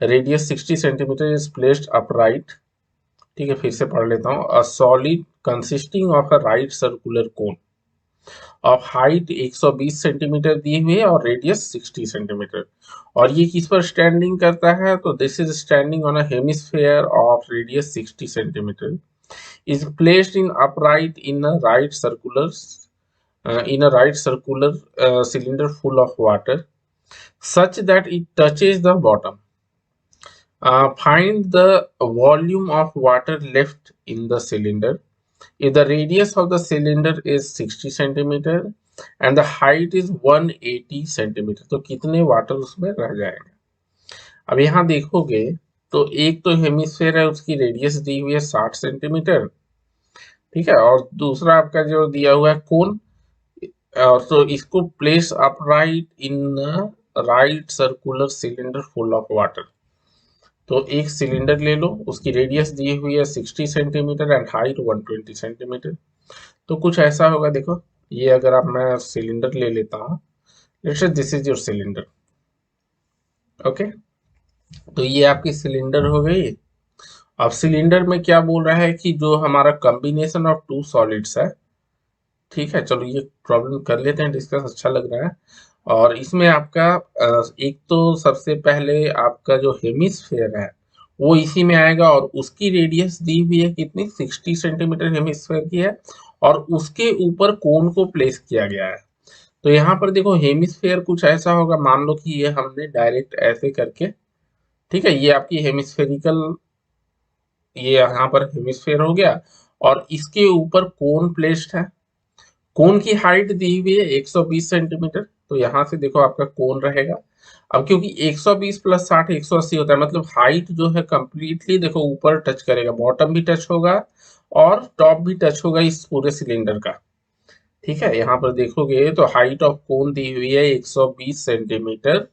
radius 60 centimetre is placed upright. ठीक है, फिर से पढ़ लेता हूँ। A solid consisting of a right circular cone of height 120 centimetre दी हुई है और रेडियस 60 सेंटीमीटर, और ये किस पर स्टैंडिंग करता है, तो this is standing on a hemisphere of radius 60 centimetre, is placed in upright in a right circular cylinder full of water such that it touches the bottom. Find the volume of water left in the cylinder if the radius of the cylinder is 60 centimeter and the height is 180 centimeter, तो कितने water उसमें रह जाएंगे। अब यहाँ देखोगे तो एक तो हेमिस्फेयर है, उसकी रेडियस दी हुई है 60 सेंटीमीटर, ठीक है, और दूसरा आपका जो दिया हुआ है कोन, और तो इसको place upright in right circular cylinder full of water. तो एक सिलेंडर ले लो, उसकी रेडियस दी हुई है 60 सेंटीमीटर एंड हाइट 120 सेंटीमीटर। तो कुछ ऐसा होगा, देखो ये अगर आप मैं सिलेंडर ले लेता हूँ, let's say this is your cylinder, okay, तो ये आपकी सिलेंडर हो गई। अब सिलेंडर में क्या बोल रहा है कि जो हमारा कॉम्बिनेशन ऑफ टू सॉलिड्स है, ठीक है, चलो ये प्रॉब्लम कर लेते हैं डिस्कस, अच्छा लग रहा है। और इसमें आपका एक तो सबसे पहले आपका जो हेमिस्फेयर है वो इसी में आएगा, और उसकी रेडियस दी हुई है कितनी, 60 सेंटीमीटर हेमिस्फेयर की है, और उसके ऊपर कोन को प्लेस किया गया है। तो यहाँ पर देखो हेमिस्फेयर कुछ ऐसा होगा, मान लो कि ये हमने डायरेक्ट ऐसे करके, ठीक है, ये आपकी हेमिस्फेरिकल, ये यहाँ पर हेमिस्फेयर हो गया, और इसके ऊपर कोन प्लेस्ड है। कोन की हाइट दी हुई है 120 सेंटीमीटर, तो यहां से देखो आपका कोन रहेगा। अब क्योंकि 120 प्लस 60 180 होता है, मतलब हाइट जो है कंप्लीटली देखो ऊपर टच करेगा, बॉटम भी टच होगा और टॉप भी टच होगा इस पूरे सिलेंडर का। ठीक है, यहाँ पर देखोगे तो हाइट ऑफ कोन दी हुई है 120 सेंटीमीटर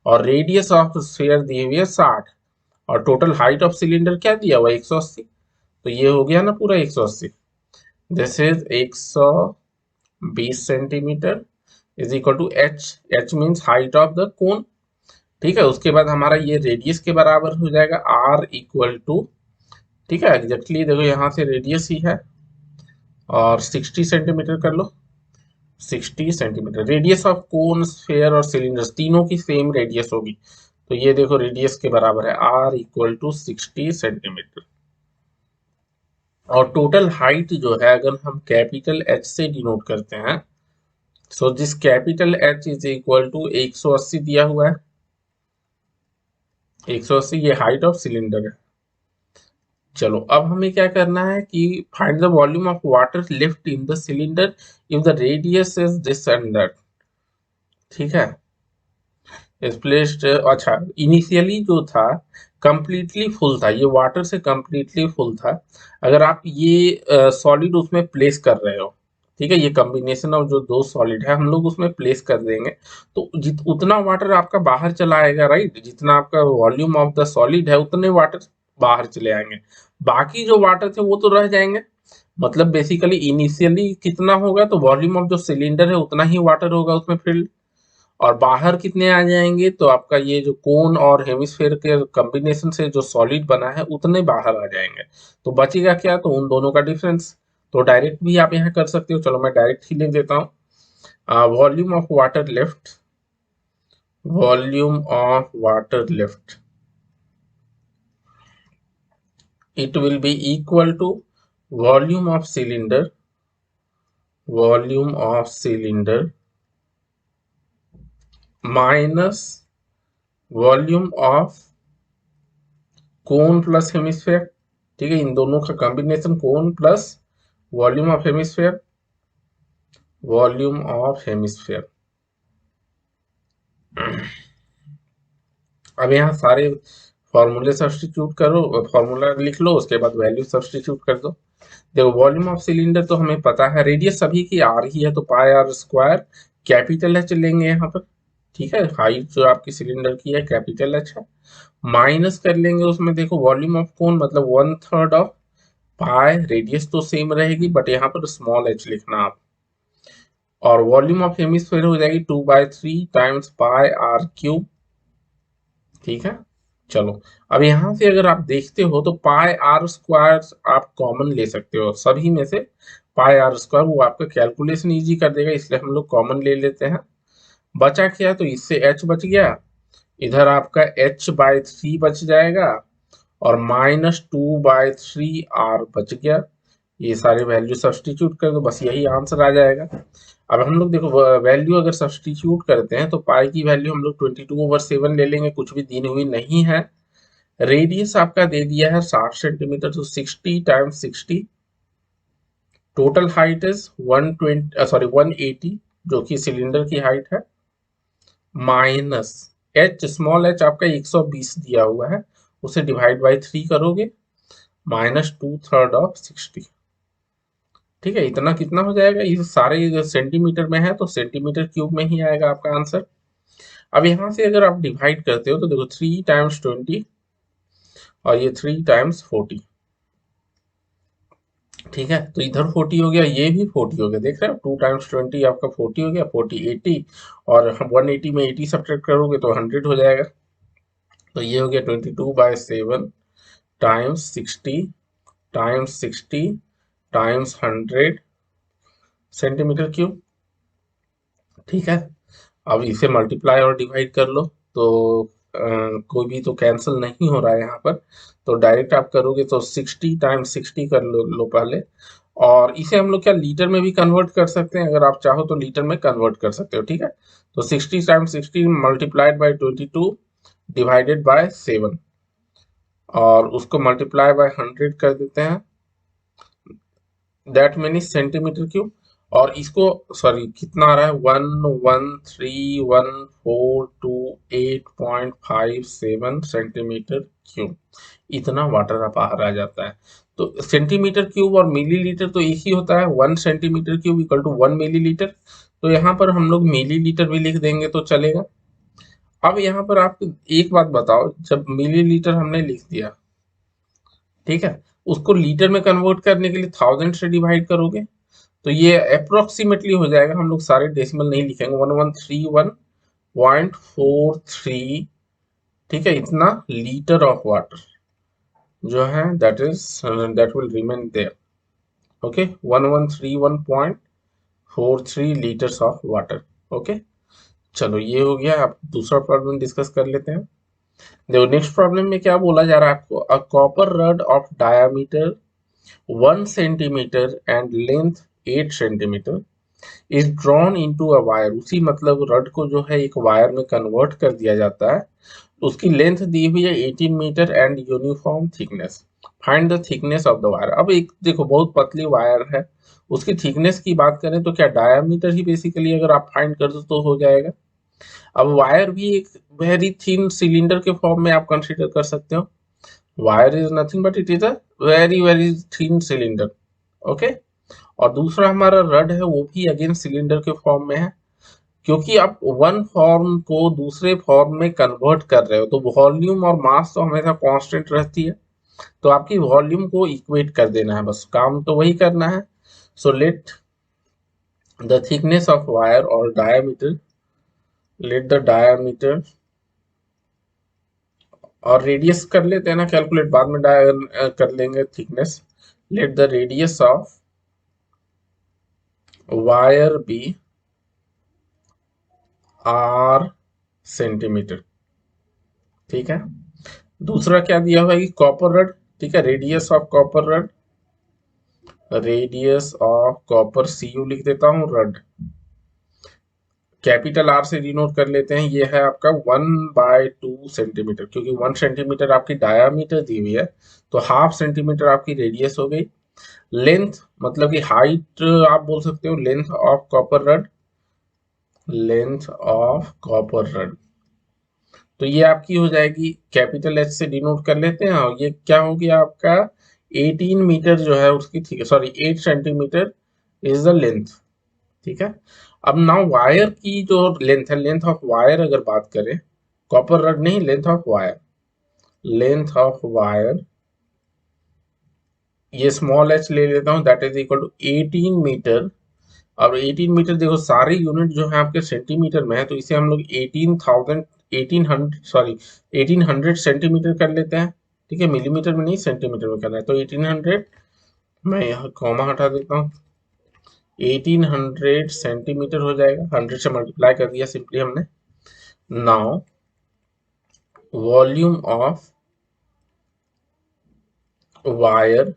और रेडियस ऑफ स्फीयर दी हुई है 60, और टोटल हाइट ऑफ सिलेंडर क्या दिया हुआ है 180, तो ये हो गया ना पूरा 180। This is 120 centimetre is equal to H, H means height of the cone. ठीक है, उसके बाद हमारा ये रेडियस के बराबर हो जाएगा आर इक्वल टू, ठीक है, एग्जैक्टली देखो यहाँ से रेडियस ही है, और 60 सेंटीमीटर कर लो, 60 centimetre radius of cone sphere और सिलेंडर तीनों की सेम रेडियस होगी, तो ये देखो रेडियस के बराबर है आर इक्वल टू 60 सेंटीमीटर। और टोटल हाइट जो है अगर हम कैपिटल एच से डिनोट करते हैं, so this capital H is equal to 180 दिया हुआ है, 180 ये हाइट ऑफ सिलेंडर है। चलो अब हमें क्या करना है कि find the volume of water left in the cylinder if the radius is this and that. ठीक है, इज प्लेस्ड, अच्छा इनिशियली जो था कंप्लीटली फुल था, ये वाटर से कंप्लीटली फुल था। अगर आप ये सॉलिड उसमें प्लेस कर रहे हो, ठीक है, ये कॉम्बिनेशन ऑफ जो दो सॉलिड है हम लोग उसमें प्लेस कर देंगे, तो उतना वाटर आपका बाहर चला आएगा, राइट, जितना आपका वॉल्यूम ऑफ द सॉलिड है उतने वाटर बाहर चले आएंगे, बाकी जो वाटर थे वो तो रह जाएंगे। मतलब बेसिकली इनिशियली कितना होगा, तो वॉल्यूम ऑफ जो सिलेंडर है उतना ही वाटर होगा उसमें फिल्ड, और बाहर कितने आ जाएंगे, तो आपका ये जो कोन और हेमिस्फेयर के कॉम्बिनेशन से जो सॉलिड बना है उतने बाहर आ जाएंगे, तो बचेगा क्या, तो उन दोनों का डिफरेंस। तो डायरेक्ट भी आप यहाँ कर सकते हो, चलो मैं डायरेक्ट ही लिख देता हूँ, volume of water left, volume of water left, it will be equal to volume of cylinder, volume of cylinder minus volume of cone plus hemisphere. ठीक है, इन दोनों का combination cone plus volume of hemisphere, volume of hemisphere. अब यहाँ सारे फॉर्मूले substitute करो, formula लिख लो, उसके बाद वैल्यू सब्स्टिट्यूट कर दो। देखो वॉल्यूम ऑफ सिलेंडर तो हमें पता है, रेडियस सभी की आर ही है, तो pi are square, capital H लेंगे यहाँ पर। ठीक है, हाइट जो आपकी सिलेंडर की है कैपिटल एच है, माइनस कर लेंगे उसमें, देखो वॉल्यूम ऑफ कोन मतलब 1/3 ऑफ पाई, रेडियस तो सेम रहेगी बट यहाँ पर स्मॉल एच लिखना आप, और वॉल्यूम ऑफ हेमिस्फेयर हो जाएगी 2/3 टाइम्स पाई आर क्यूब। ठीक है, चलो अब यहाँ से अगर आप देखते हो तो पाई आर स्क्वायर आप कॉमन ले सकते हो सभी में से, पाई आर स्क्वायर वो आपका कैलकुलेशन इजी कर देगा, इसलिए हम लोग कॉमन ले लेते हैं। बचा क्या, तो इससे एच बच गया, इधर आपका h/3 बच जाएगा, और -2/3 आर बच गया। ये सारे वैल्यू सब्सटीट्यूट कर दो, बस यही आंसर आ जाएगा। अब हम लोग देखो वैल्यू अगर सब्सटीट्यूट करते हैं तो पाई की वैल्यू हम लोग 22/7 ले लेंगे, कुछ भी दी हुई नहीं है। रेडियस आपका दे दिया है 60 सेंटीमीटर, तो 60 टाइम्स 60, टोटल हाइट इज 180 जो कि सिलेंडर की हाइट है, माइनस एच स्मॉल एच आपका 120 दिया हुआ है, उसे डिवाइड बाई 3 करोगे, -2/3 ऑफ 60। ठीक है, इतना कितना हो जाएगा, ये सारे सेंटीमीटर में है तो सेंटीमीटर क्यूब में ही आएगा आपका आंसर। अब यहाँ से अगर आप डिवाइड करते हो तो देखो 3 टाइम्स 20 और ये 3 टाइम्स 40। ठीक है, तो इधर 40 हो गया, ये भी 40 हो गया, देख रहे हो 2 टाइम्स 20 आपका 40 हो गया, 40 80, और 180 में 80 सब्ट्रैक्ट करोगे तो 100 हो जाएगा। तो ये हो गया 22/7 times 60 times 60 times 100 centimetre cube. ठीक है, अब इसे मल्टीप्लाई और डिवाइड कर लो, तो कोई भी तो कैंसिल नहीं हो रहा है यहाँ पर, तो डायरेक्ट आप करोगे तो 60 टाइम्स 60 कर लो पहले, और इसे हम लोग क्या लीटर में भी कन्वर्ट कर सकते हैं, अगर आप चाहो तो लीटर में कन्वर्ट कर सकते हो। ठीक है, तो 60 times 60 multiplied by 22 divided by 7, और उसको मल्टीप्लाई बाय 100 कर देते हैं, दैट मीन्स सेंटीमीटर क्यूब। और इसको सॉरी कितना आ रहा है, 1131428.57 सेंटीमीटर क्यूब, इतना वाटर बाहर आ जाता है। तो सेंटीमीटर क्यूब और मिलीलीटर तो एक ही होता है, 1 centimetre cube equal to 1 millilitre, तो यहाँ पर हम लोग मिलीलीटर भी लिख देंगे तो चलेगा। अब यहाँ पर आप एक बात बताओ, जब मिलीलीटर हमने लिख दिया, ठीक है, उसको लीटर में कन्वर्ट करने के लिए 1000 से डिवाइड करोगे तो ये अप्रोक्सीमेटली हो जाएगा, हम लोग सारे डेसिमल नहीं लिखेंगे, 1131.43, ठीक है, इतना लीटर ऑफ वाटर जो है that will remain there. Okay, 1131.43 litres of water. Okay, चलो ये हो गया, आप दूसरा प्रॉब्लम डिस्कस कर लेते हैं। देखो नेक्स्ट प्रॉब्लम में क्या बोला जा रहा है आपको, a copper rod of diameter 1 centimetre and length 8 centimetre is drawn into a wire, उसी मतलब रड को जो है एक वायर में कन्वर्ट कर दिया जाता है, उसकी लेंथ दी हुई है 18 metre and uniform thickness, find the thickness of the wire. अब एक देखो बहुत पतली वायर है, उसकी थिकनेस की बात करें तो क्या डायमीटर ही बेसिकली अगर आप फाइंड कर दो तो हो जाएगा। अब वायर भी एक वेरी थिन सिलेंडर के फॉर्म में आप कंसीडर कर सकते हो, wire is nothing but it is a very very thin cylinder. Okay, और दूसरा हमारा रड है वो भी अगेन सिलेंडर के फॉर्म में है, क्योंकि आप वन फॉर्म को दूसरे फॉर्म में कन्वर्ट कर रहे हो तो वॉल्यूम और मास तो हमेशा कांस्टेंट रहती है, तो आपकी वॉल्यूम को इक्वेट कर देना है, बस काम तो वही करना है। So let the thickness of wire और डायमीटर, लेट द डायमीटर, और रेडियस कर लेते हैं ना कैलकुलेट, बाद में कर लेंगे thickness, let the radius of wire be R centimetre. ठीक है, दूसरा क्या दिया हुआ है कि कॉपर रड, ठीक है, radius of copper rod, radius of copper C U लिख देता हूं, रड कैपिटल आर से डिनोट कर लेते हैं, ये है आपका 1/2 सेंटीमीटर, क्योंकि 1 सेंटीमीटर आपकी डायामीटर दी हुई है तो हाफ सेंटीमीटर आपकी रेडियस हो गई, लेंथ मतलब कि हाइट आप बोल सकते हो, length of copper rod, length of copper rod. तो ये आपकी हो जाएगी, कैपिटल एच से डिनोट कर लेते हैं, और ये क्या हो गया आपका 18 मीटर जो है उसकी, ठीक है, sorry 8 centimetre is the length. ठीक है। अब नाउ वायर की जो लेंथ है, लेंथ ऑफ वायर अगर बात करें, कॉपर रड नहीं, length of wire, length of wire, ये स्मॉल एच ले लेता हूं, that is equal to 18 metre. और 18 मीटर देखो सारे यूनिट जो है आपके सेंटीमीटर में है, तो इसे हम लोग 18,000 1800 सॉरी 1800 सेंटीमीटर कर लेते हैं। ठीक है, मिलीमीटर में नहीं सेंटीमीटर में करना है, तो 1800, मैं यहाँ कॉमा हटा देता हूँ, 1800 सेंटीमीटर हो जाएगा, 100 से मल्टीप्लाई कर दिया सिंपली हमने। Now volume of wire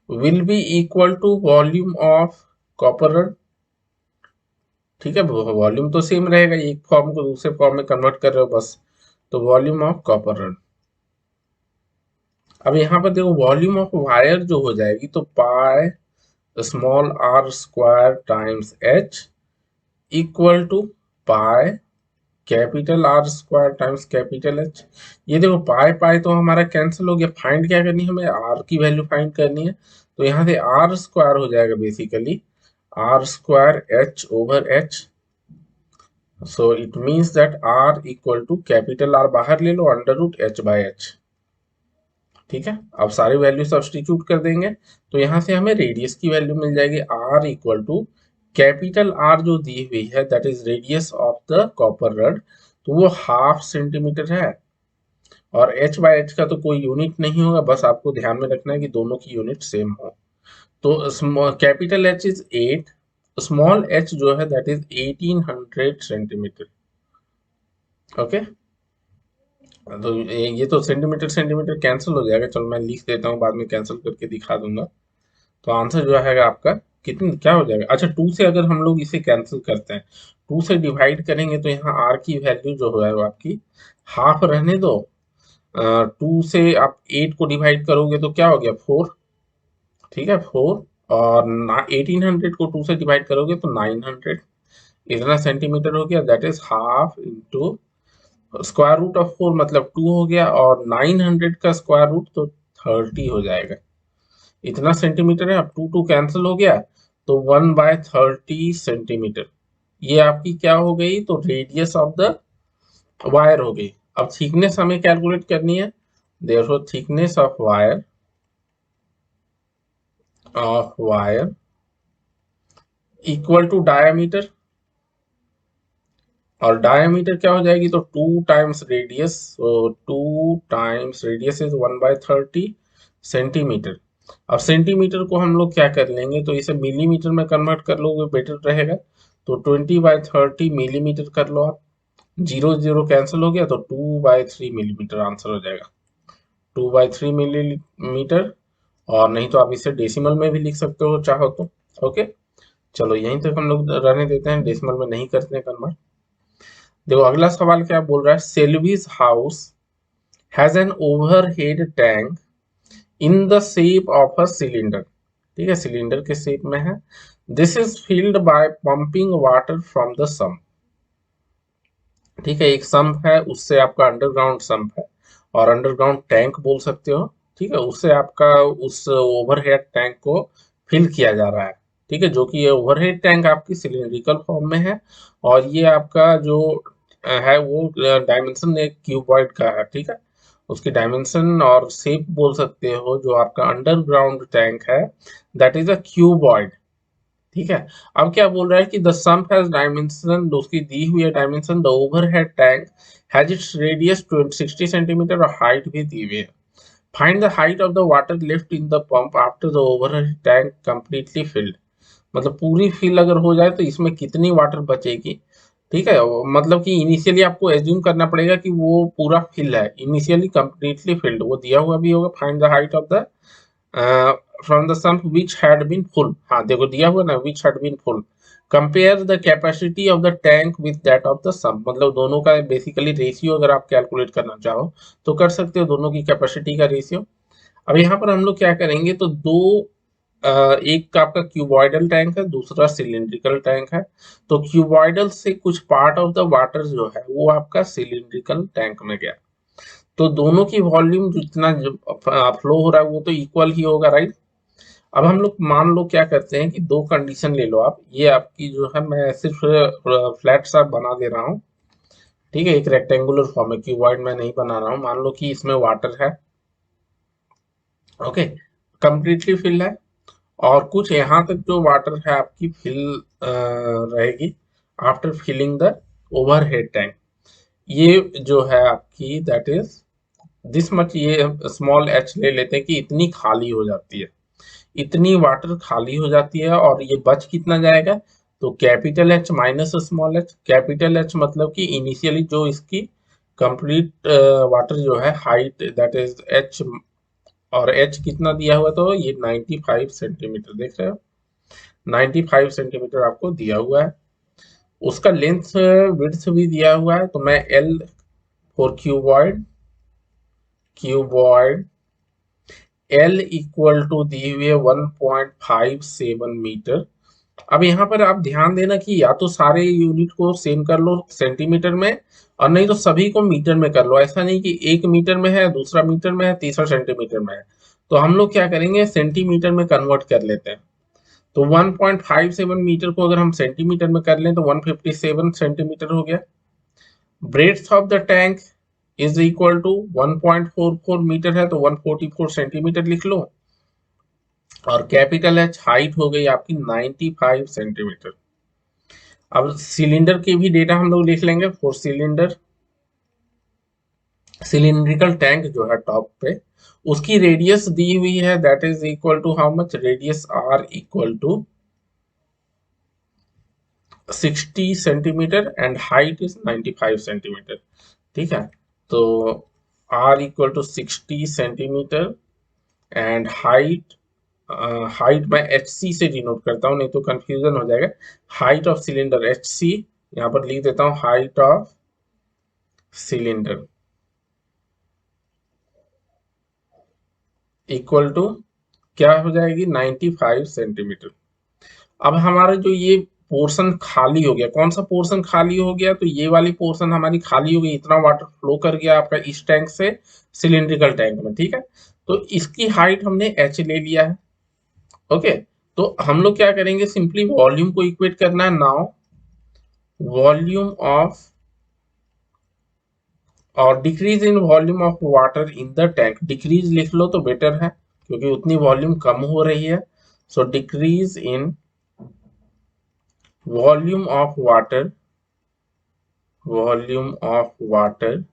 will be equal to volume of copper rod. ठीक है, वॉल्यूम तो सेम रहेगा, एक फॉर्म को दूसरे फॉर्म में कन्वर्ट कर रहे हो बस, तो वॉल्यूम ऑफ कॉपर रड। अब यहाँ पर देखो वॉल्यूम ऑफ वायर जो हो जाएगी, तो pi small are square times H equal to pi capital R square times capital H. ये देखो पाई पाई तो हमारा कैंसिल हो गया, फाइंड क्या करनी है हमें, आर की वैल्यू फाइंड करनी है, तो यहाँ से आर स्क्वायर हो जाएगा basically R square H over H. So it means that R equal to capital R बाहर ले लो, under root H by H. ठीक है, अब सारी वैल्यू सब्सटीट्यूट कर देंगे, तो यहाँ से हमें रेडियस की वैल्यू मिल जाएगी, R equal to capital R जो दी हुई है that is radius of the copper rod, तो वो 1/2 सेंटीमीटर है। और एच बाई एच का तो कोई यूनिट नहीं होगा, बस आपको ध्यान में रखना है कि दोनों की यूनिट सेम हो। तो capital H is 8, small H जो है दैट इज 1800 सेंटीमीटर। ओके, तो ये तो सेंटीमीटर सेंटीमीटर कैंसिल हो जाएगा, चलो मैं लिख देता हूँ, बाद में कैंसिल करके दिखा दूंगा। तो आंसर जो है आपका कितनी क्या हो जाएगा, अच्छा 2 से अगर हम लोग इसे कैंसिल करते हैं, 2 से डिवाइड करेंगे, तो यहाँ आर की वैल्यू जो है वो आपकी हाफ रहने दो, 2 से आप 8 को डिवाइड करोगे तो क्या हो गया 4। ठीक है 4, और 1800 को 2 से डिवाइड करोगे तो 900, इतना सेंटीमीटर हो गया, that is half into square root of 4 मतलब 2 हो गया, और 900 का स्क्वायर रूट तो 30 हो जाएगा, इतना सेंटीमीटर है। अब 2 2 कैंसिल हो गया, तो 1/30 सेंटीमीटर, ये आपकी क्या हो गई, तो रेडियस ऑफ द वायर हो गई। अब थिकनेस हमें कैलकुलेट करनी है, therefore thickness of wire equal to diameter, और डायमीटर क्या हो जाएगी, तो 2 टाइम्स रेडियस, तो 2 टाइम्स रेडियस इज 1/30 सेंटीमीटर। अब सेंटीमीटर को हम लोग क्या कर लेंगे, तो इसे मिलीमीटर में कन्वर्ट कर लोगे बेटर रहेगा, तो 20/30 मिलीमीटर कर लो आप, 0 0 कैंसिल हो गया, तो 2/3 मिलीमीटर आंसर हो जाएगा, 2/3 मिलीमीटर। और नहीं तो आप इसे डेसिमल में भी लिख सकते हो चाहो तो। ओके, चलो यहीं तक हम लोग रहने देते हैं, डेसिमल में नहीं करते हैं कन्वर्ट। देखो अगला सवाल क्या बोल रहा है, Selvi's house has an overhead tank in the shape of a cylinder. ठीक है, सिलेंडर के शेप में है, this is filled by pumping water from the sump. ठीक है, एक सम्प है, उससे आपका अंडरग्राउंड सम्प है, और अंडरग्राउंड टैंक बोल सकते हो। ठीक है, उससे आपका उस ओवरहेड टैंक को फिल किया जा रहा है। ठीक है, जो कि ये ओवरहेड टैंक आपकी सिलिंड्रिकल फॉर्म में है, और ये आपका जो है वो डायमेंशन एक क्यूबॉइड का है। ठीक है, उसकी डायमेंशन और शेप बोल सकते हो, जो आपका अंडरग्राउंड टैंक है दैट इज अ क्यूबॉइड। ठीक है, अब क्या बोल रहा है कि द सम्प हैज डायमेंशन, उसकी दी हुई है dimension, the overhead tank has its radius 60 centimetre, और हाइट भी दी हुई है। Find the height of the water left in the pump after the overhead tank completely filled. मतलब पूरी फिल अगर हो जाए तो इसमें कितनी वाटर बचेगी। ठीक है, मतलब कि इनिशियली आपको एज्यूम करना पड़ेगा कि वो पूरा फिल है, इनिशियली कंप्लीटली फिल्ड, वो दिया हुआ भी होगा, find the height of the from the sump which had been full. हाँ देखो दिया हुआ ना, which had been full, compare the capacity of the tank with that of the sump, मतलब दोनों का बेसिकली रेशियो अगर आप कैलकुलेट करना चाहो तो कर सकते हो, दोनों की कैपेसिटी का रेशियो। अब यहाँ पर हम लोग क्या करेंगे, तो एक का आपका क्यूबॉइडल टैंक है, दूसरा सिलिंड्रिकल टैंक है। तो क्यूबॉइडल से कुछ पार्ट ऑफ द वाटर जो है वो आपका सिलिंड्रिकल टैंक में गया, तो दोनों की वॉल्यूम जितना फ्लो हो रहा है वो तो इक्वल ही होगा, राइट। अब हम लोग मान लो क्या करते हैं कि दो कंडीशन ले लो आप, ये आपकी जो है मैं सिर्फ फ्लैट सा बना दे रहा हूँ, ठीक है, एक रेक्टेंगुलर फॉर्म में, क्यूबॉइड में नहीं बना रहा हूँ। मान लो कि इसमें वाटर है, ओके, कंप्लीटली फिल है, और कुछ यहाँ तक जो वाटर है आपकी फिल रहेगी after filling the overhead tank. ये जो है आपकी दैट इज दिस मच, ये स्मॉल एच ले लेते हैं कि इतनी खाली हो जाती है, इतनी वाटर खाली हो जाती है, और ये बच कितना जाएगा, तो capital H minus small H. Capital H मतलब कि इनिशियली जो इसकी कंप्लीट वाटर जो है हाइट दैट इज एच, और एच कितना दिया हुआ, तो ये 95 सेंटीमीटर देख रहे हो, 95 सेंटीमीटर आपको दिया हुआ है। उसका लेंथ विड्थ भी दिया हुआ है, तो मैं L for cuboid L equal to दी हुई है 1.57 मीटर। अब यहाँ पर आप ध्यान देना कि या तो सारे यूनिट को सेम कर लो सेंटीमीटर में, और नहीं तो सभी को मीटर में कर लो। ऐसा नहीं कि एक मीटर में है, दूसरा मीटर में है, तीसरा सेंटीमीटर में है। तो हम लोग क्या करेंगे, सेंटीमीटर में कन्वर्ट कर लेते हैं। तो 1.57 मीटर को अगर हम सेंटीमीटर में कर लें तो 157 सेंटीमीटर हो गया। Breadth of the tank is equal to 1.44 metre है, तो 144 सेंटीमीटर लिख लो, और कैपिटल एच हाइट हो गई आपकी 95 सेंटीमीटर। अब सिलेंडर के भी डेटा हम लोग लिख लेंगे। फॉर सिलेंडर, सिलिंड्रिकल टैंक जो है टॉप पे, उसकी रेडियस दी हुई है that is equal to how much, radius R equal to 60 centimetre and height is 95 centimetre, ठीक है। तो R equal to 60 centimetre and height, height मैं एच सी से डिनोट करता हूँ, नहीं तो कंफ्यूजन हो जाएगा। Height of cylinder H C, यहाँ पर लिख देता हूँ height of cylinder equal to क्या हो जाएगी, 95 सेंटीमीटर। अब हमारा जो ये पोर्शन खाली हो गया, कौन सा पोर्शन खाली हो गया, तो ये वाली पोर्शन हमारी खाली हो गई, इतना वाटर फ्लो कर गया आपका इस टैंक से सिलिंड्रिकल टैंक में, ठीक है। तो इसकी हाइट हमने एच ले लिया है, ओके। तो हम लोग क्या करेंगे, सिंपली वॉल्यूम को इक्वेट करना है। नाउ वॉल्यूम ऑफ, और decrease in volume of water in the tank, decrease लिख लो तो बेटर है क्योंकि उतनी वॉल्यूम कम हो रही है। So decrease in volume of water, volume of water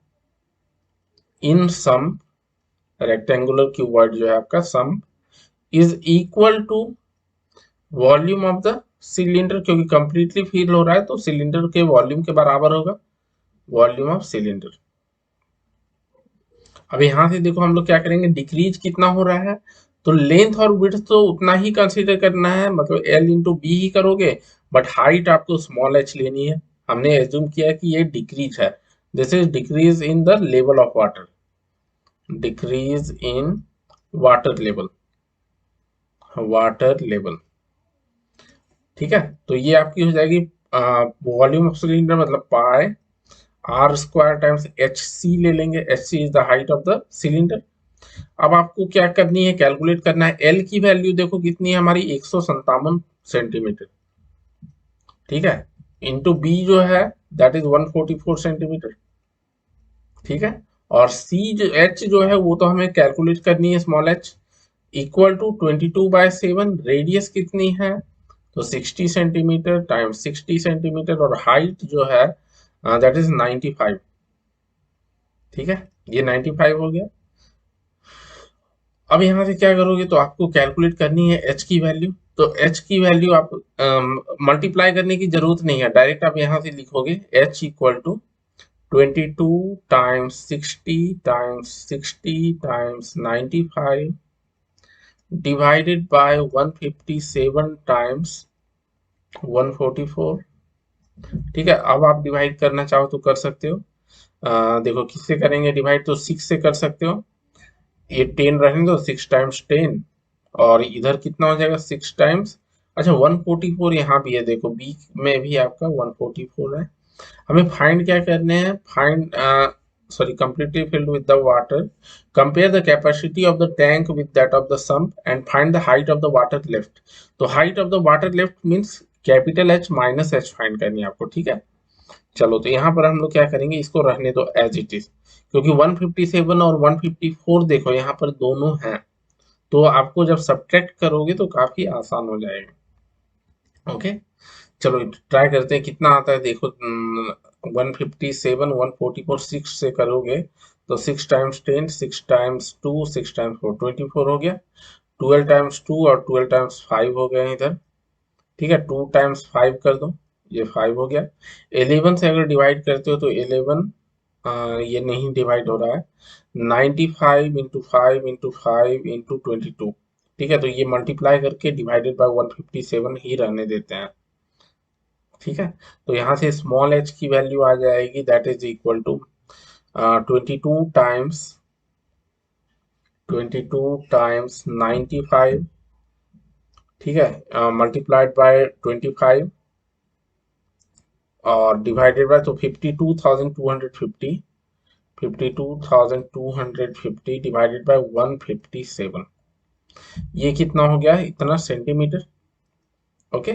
in sump, rectangular cuboid जो है आपका sump, is equal to volume of the cylinder, क्योंकि कंप्लीटली फिल हो रहा है तो सिलेंडर के वॉल्यूम के बराबर होगा वॉल्यूम ऑफ सिलेंडर। अब यहां से देखो हम लोग क्या करेंगे, डिक्रीज कितना हो रहा है, तो लेंथ और विड्थ तो उतना ही कंसीडर करना है, मतलब एल इंटू बी ही करोगे, बट हाइट आपको स्मॉल एच लेनी है। हमने एज्यूम किया कि ये डिक्रीज है, this is decrease in the level of water, decrease in water level, water level, ठीक है। तो ये आपकी हो जाएगी वॉल्यूम ऑफ सिलेंडर मतलब pi are square times h c ले लेंगे, h c is the height of the cylinder. अब आपको क्या करनी है, कैलकुलेट करना है एल की वैल्यू, देखो कितनी है हमारी 157 सेंटीमीटर, ठीक है, इंटू बी जो है दैट इज 144 सेंटीमीटर, ठीक है। और सी जो एच जो है वो तो हमें कैलकुलेट करनी है, small H equal to 22/7, radius कितनी है, तो 60 सेंटीमीटर टाइम्स 60 सेंटीमीटर, और हाइट जो है दैट इज 95, ठीक है, ये 95 हो गया। अब यहाँ से क्या करोगे, तो आपको कैलकुलेट करनी है एच की वैल्यू, तो एच की वैल्यू आप मल्टीप्लाई करने की जरूरत नहीं है, डायरेक्ट आप यहाँ से लिखोगे H equal to 22 times 60 times 60 times 95 divided by 157 times 144, ठीक है। अब आप डिवाइड करना चाहो तो कर सकते हो, देखो किससे करेंगे डिवाइड, तो 6 से कर सकते हो, ये 10 रहने दो, 6 टाइम्स 10, और इधर कितना हो जाएगा 6 टाइम्स, अच्छा 144 यहाँ भी है, देखो बी में भी आपका 144 है। हमें फाइंड क्या करने हैं, find sorry completely filled with the water, compare the capacity of the tank with that of the sump and find the height of the water left। तो height of the water left means capital H minus H find करनी है आपको, ठीक है। चलो तो यहाँ पर हम लोग क्या करेंगे, इसको रहने दो एज इट इज, क्योंकि 157 और 154 देखो यहाँ पर दोनों हैं, तो आपको जब सब्ट्रैक्ट करोगे तो काफी आसान हो जाएगा। ओके, चलो ट्राई करते हैं कितना आता है, देखो 157 144 6 से करोगे तो 6 टाइम्स 10, 6 टाइम्स 2, 6 टाइम्स 4, 24 हो गया। 12 टाइम्स 2 और 12 टाइम्स 5 हो गए इधर, ठीक है। 2 टाइम्स 5 कर दो, ये 5 हो गया। 11 से अगर डिवाइड करते हो तो 11 ये नहीं डिवाइड हो रहा है। 95 इंटू 5 इंटू 5 इंटू 22, ठीक है। तो ये मल्टीप्लाई करके डिवाइडेड बाय 157 ही रहने देते हैं, ठीक है। तो यहाँ से स्मॉल h की वैल्यू आ जाएगी, that is equal to 22 times 95, ठीक है, मल्टीप्लाइड बाय 25 और डिवाइडेड बाय, तो 52,250, 52,250 डिवाइडेड बाय 157, ये कितना हो गया, इतना सेंटीमीटर। ओके,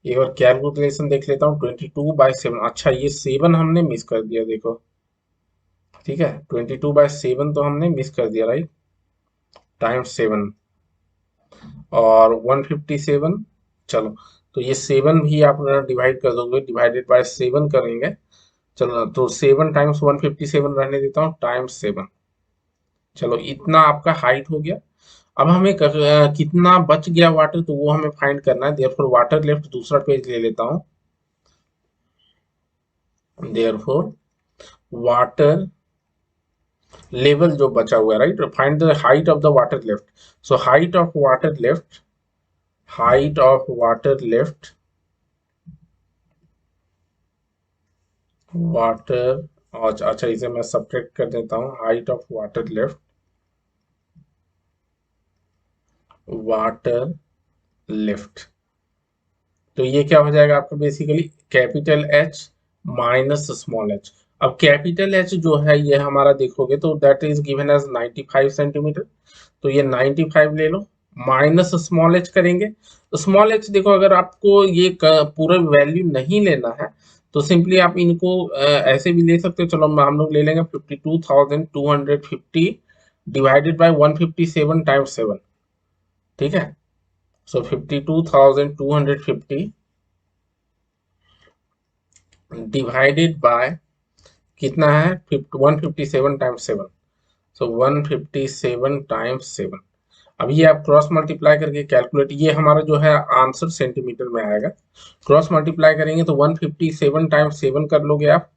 एक बार कैलकुलेशन देख लेता हूँ, 22/7, अच्छा ये 7 हमने मिस कर दिया देखो, ठीक है। 22/7 तो हमने मिस कर दिया, राइट, टाइम्स 7 और 157, चलो तो ये 7 भी आप डिवाइड कर दोगे, डिवाइडेड बाय 7 करेंगे, चलो तो 7 टाइम्स 157 रहने देता हूँ, टाइम्स 7, चलो इतना आपका हाइट हो गया। अब हमें कितना बच गया वाटर, तो वो हमें फाइंड करना है, देयरफॉर वाटर लेफ्ट दूसरा पेज ले लेता हूँ, देयरफॉर वाटर लेवल जो बचा हुआ है, right, find the height of the water left. So height of water left, height of water left, water, अच्छा इसे मैं सब्ट्रैक्ट कर देता हूँ, height of water left, water left, तो ये क्या हो जाएगा आपका, basically capital H minus small h। अब कैपिटल H जो है ये हमारा देखोगे तो that is given as 95 centimetre, तो ये 95 ले लो, माइनस स्मॉल h करेंगे। स्मॉल h देखो, अगर आपको ये पूरा वैल्यू नहीं लेना है तो सिंपली आप इनको ऐसे भी ले सकते हो, चलो हम लोग ले लेंगे 52,250 डिवाइडेड बाय 157 टाइम्स 7, ठीक है। सो 52,250 डिवाइडेड बाय कितना है, 157 टाइम्स 7, सो 157 टाइम्स 7। अब ये आप क्रॉस मल्टीप्लाई करके कैलकुलेट, ये हमारा जो है आंसर सेंटीमीटर में आएगा, क्रॉस मल्टीप्लाई करेंगे तो 157 टाइम्स 7 कर लोगे आप।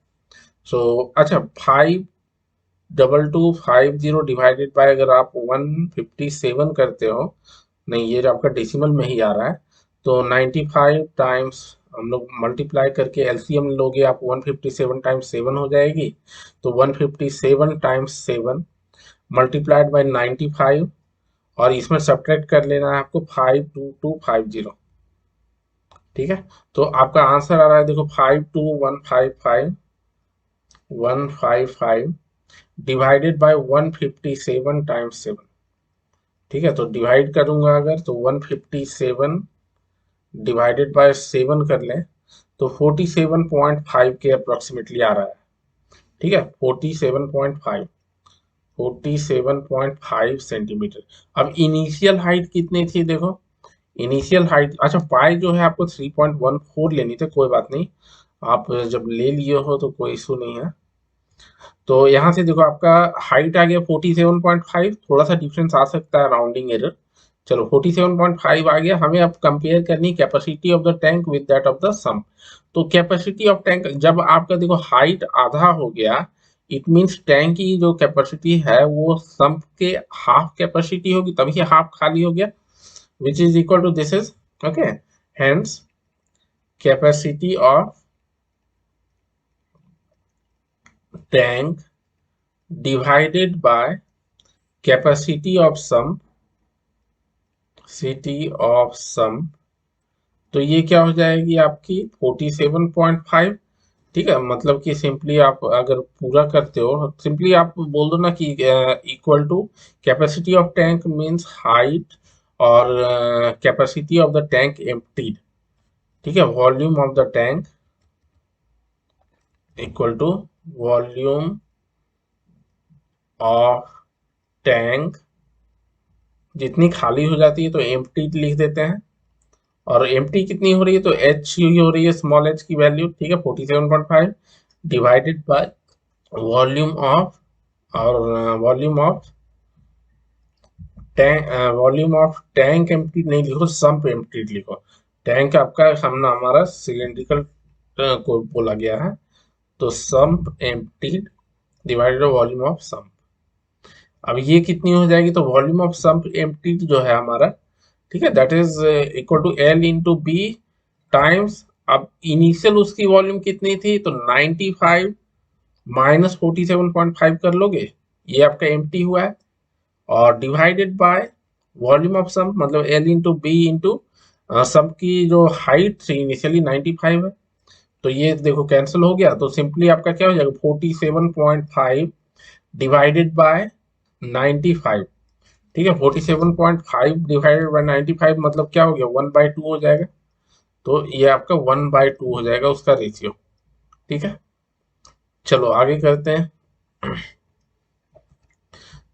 सो अच्छा 52,250 डिवाइडेड बाय, अगर आप 157 करते हो, नहीं ये जो आपका डेसिमल में ही आ रहा है, तो 95 टाइम्स हम लोग मल्टीप्लाई करके एलसीएम लोगे आप, 157 टाइम्स 7 हो जाएगी, तो 157 टाइम्स 7 मल्टीप्लाइड बाय 95, और इसमें सब्ट्रैक्ट कर लेना है आपको 52250, ठीक है। तो आपका आंसर आ रहा है देखो 52155 डिवाइडेड बाय 157 टाइम्स 7, ठीक है। तो डिवाइड करूंगा अगर, तो 157 डिवाइडेड बाय 7 कर लें तो 47.5 के अप्रोक्सीमेटली आ रहा है, ठीक है, 47.5, 47.5 सेंटीमीटर। अब इनिशियल हाइट कितनी थी देखो, इनिशियल हाइट, अच्छा पाई जो है आपको 3.14 लेनी थी, कोई बात नहीं, आप जब ले लिए हो तो कोई इशू नहीं है। तो यहाँ से देखो आपका हाइट आ गया 47.5, थोड़ा सा डिफरेंस आ सकता है, राउंडिंग एरर, चलो 47.5 आ गया। हमें अब कंपेयर करनी capacity of the tank with that of the sump. तो कैपेसिटी ऑफ टैंक, जब आपका देखो हाइट आधा हो गया, इट मींस टैंक की जो कैपेसिटी है वो सम के हाफ कैपेसिटी होगी, तभी हाफ खाली हो गया, which is equal to this is, okay, hence capacity of tank divided by capacity of sump, तो ये क्या हो जाएगी आपकी 47.5। ठीक है, मतलब कि सिंपली आप अगर पूरा करते हो, सिंपली आप बोल दो ना कि equal to capacity of tank means height, और capacity of the tank emptied. ठीक है, volume of the tank equal to volume of tank, जितनी खाली हो जाती है तो एम्प्टी लिख देते हैं, और एम्प्टी कितनी हो रही है तो एच ही हो रही है, स्मॉल एच की वैल्यू। ठीक है, 47.5 डिवाइडेड बाय वॉल्यूम ऑफ, और वॉल्यूम ऑफ टैंक एम्प्टी नहीं लिखो, सम्प एम्प्टी लिखो। टैंक आपका हमारा सिलेंड्रिकल को बोला गया है, तो sump empty divided volume of sump. अब ये कितनी हो जाएगी तो वॉल्यूम ऑफ सम्प एम्प्टी जो है हमारा, ठीक है, that is equal to L into B times, अब इनिशियल उसकी वॉल्यूम कितनी थी तो 95 माइनस 47.5 कर लोगे, ये आपका एम्प्टी हुआ है, और divided by volume of some, मतलब L into B into sum की जो हाइट थी इनिशियली 95 है, तो ये देखो कैंसिल हो गया, तो सिंपली आपका क्या हो जाएगा 47.5 डिवाइडेड बाय 95। ठीक है, 47.5 डिवाइडेड बाय 95 मतलब क्या हो गया 1/2 हो जाएगा, तो ये आपका 1/2 हो जाएगा उसका रेशियो। ठीक है, चलो आगे करते हैं।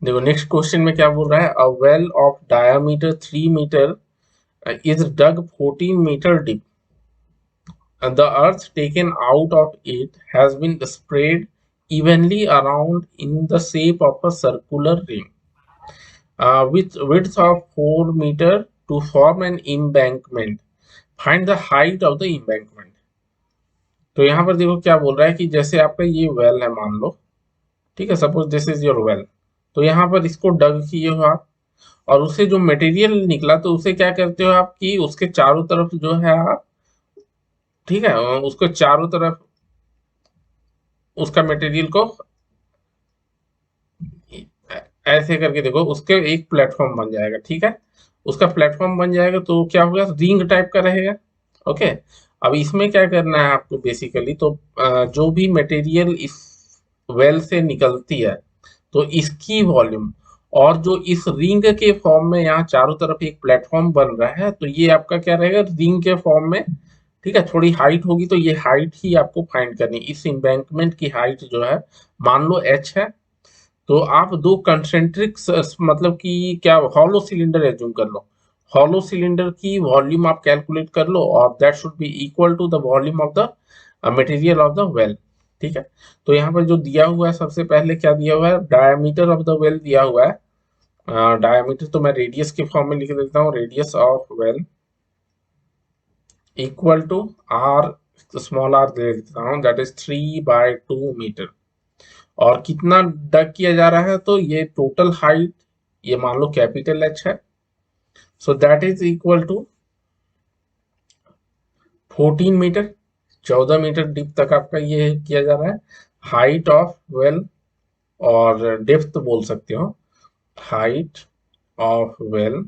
देखो नेक्स्ट क्वेश्चन में क्या बोल रहा है, a well of diameter 3 metre is dug 14 meter deep. The earth taken out of it has been spread evenly around in the shape of a circular ring, with width of 4 meter to form an embankment. Find the height of the embankment. तो यहाँ पर देखो क्या बोल रहा है कि जैसे आपका ये वेल है मान लो, ठीक है, suppose this is your well, तो यहाँ पर इसको डग किए हो आप, और उससे जो मटेरियल निकला तो उसे क्या करते हो आप कि उसके चारों तरफ जो है आप, ठीक है, उसको चारों तरफ उसका मटेरियल को ऐसे करके देखो, उसके एक प्लेटफॉर्म बन जाएगा। ठीक है, उसका प्लेटफॉर्म बन जाएगा तो क्या होगा रिंग टाइप का रहेगा। ओके, अब इसमें क्या करना है आपको बेसिकली, तो जो भी मटेरियल इस वेल से निकलती है तो इसकी वॉल्यूम, और जो इस रिंग के फॉर्म में यहाँ चारों तरफ एक प्लेटफॉर्म बन रहा है, तो ये आपका क्या रहेगा रिंग के फॉर्म में। ठीक है, थोड़ी हाइट होगी तो ये हाइट ही आपको फाइंड करनी, इस एम्बैंकमेंट की हाइट जो है मान लो एच है, तो आप दो कंसेंट्रिक मतलब कि क्या हॉलो सिलेंडर एज्यूम कर लो, हॉलो सिलेंडर की वॉल्यूम आप कैलकुलेट कर लो, और that should be equal to the volume of the material of the well. ठीक है, तो यहाँ पर जो दिया हुआ है सबसे पहले क्या दिया हुआ है, डायमीटर ऑफ द वेल दिया हुआ है। डायमीटर तो मैं रेडियस के फॉर्म में लिख देता हूँ, radius of well equal to R, small R दे देता हूँ, दैट इज 3/2 मीटर। और कितना डग किया जा रहा है तो ये टोटल हाइट, ये मान लो कैपिटल एच है, so that is equal to 14 metre, 14 metre deep तक आपका ये किया जा रहा है। हाइट ऑफ वेल, और डेप्थ बोल सकते हो, height of well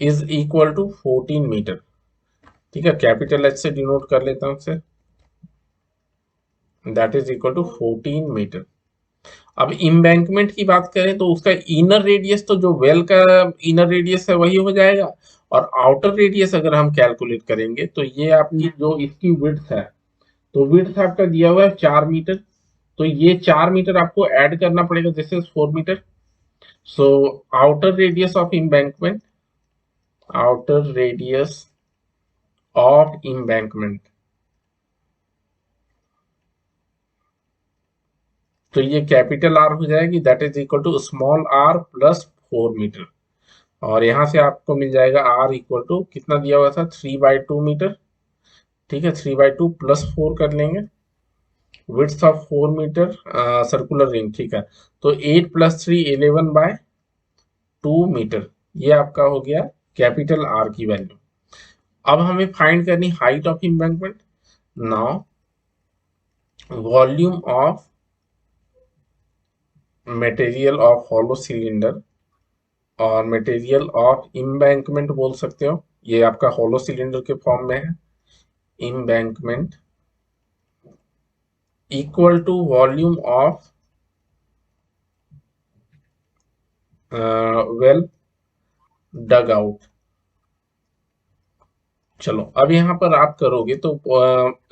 is equal to 14 metre. ठीक है, कैपिटल एच से डिनोट कर लेता हूँ इसे, that is equal to 14 metre. अब इम्बैंकमेंट की बात करें तो उसका इनर रेडियस, तो जो वेल का इनर रेडियस है वही हो जाएगा, और आउटर रेडियस अगर हम कैलकुलेट करेंगे तो ये आपकी जो इसकी विड्थ है, तो विड्थ आपका दिया हुआ है 4 मीटर, तो ये 4 मीटर आपको ऐड करना पड़ेगा, this is 4 metre. So outer radius of embankment, outer radius of embankment, तो ये कैपिटल आर हो जाएगी, that is equal to small R plus 4 metre, और यहाँ से आपको मिल जाएगा आर इक्वल टू कितना दिया हुआ था 3/2 मीटर। ठीक है, 3/2 प्लस 4 कर लेंगे, width of 4 metre, circular ring. ठीक है, तो 8 + 3 11/2 मीटर, ये आपका हो गया कैपिटल आर की वैल्यू। अब हमें फाइंड करनी height of embankment. Now volume of material of hollow cylinder और मटेरियल ऑफ इम्बैंकमेंट बोल सकते हो, ये आपका हॉलो सिलेंडर के फॉर्म में है। Embankment equal to volume of well dug out. चलो अब यहाँ पर आप करोगे तो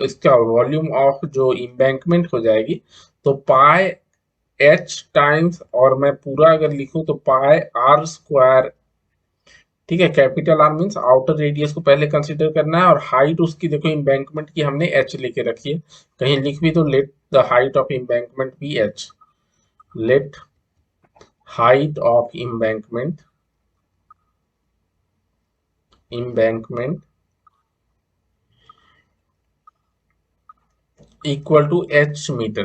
इसका वॉल्यूम ऑफ जो इम्बैंकमेंट हो जाएगी, तो पाई एच टाइम्स, और मैं पूरा अगर लिखूं तो पाई आर स्क्वायर। ठीक है, capital R means outer radius को पहले कंसीडर करना है, और हाइट उसकी देखो इम्बैंकमेंट की हमने एच लेके रखी है, कहीं लिख भी तो let the height of embankment be h. Let height of embankment equal to h metre.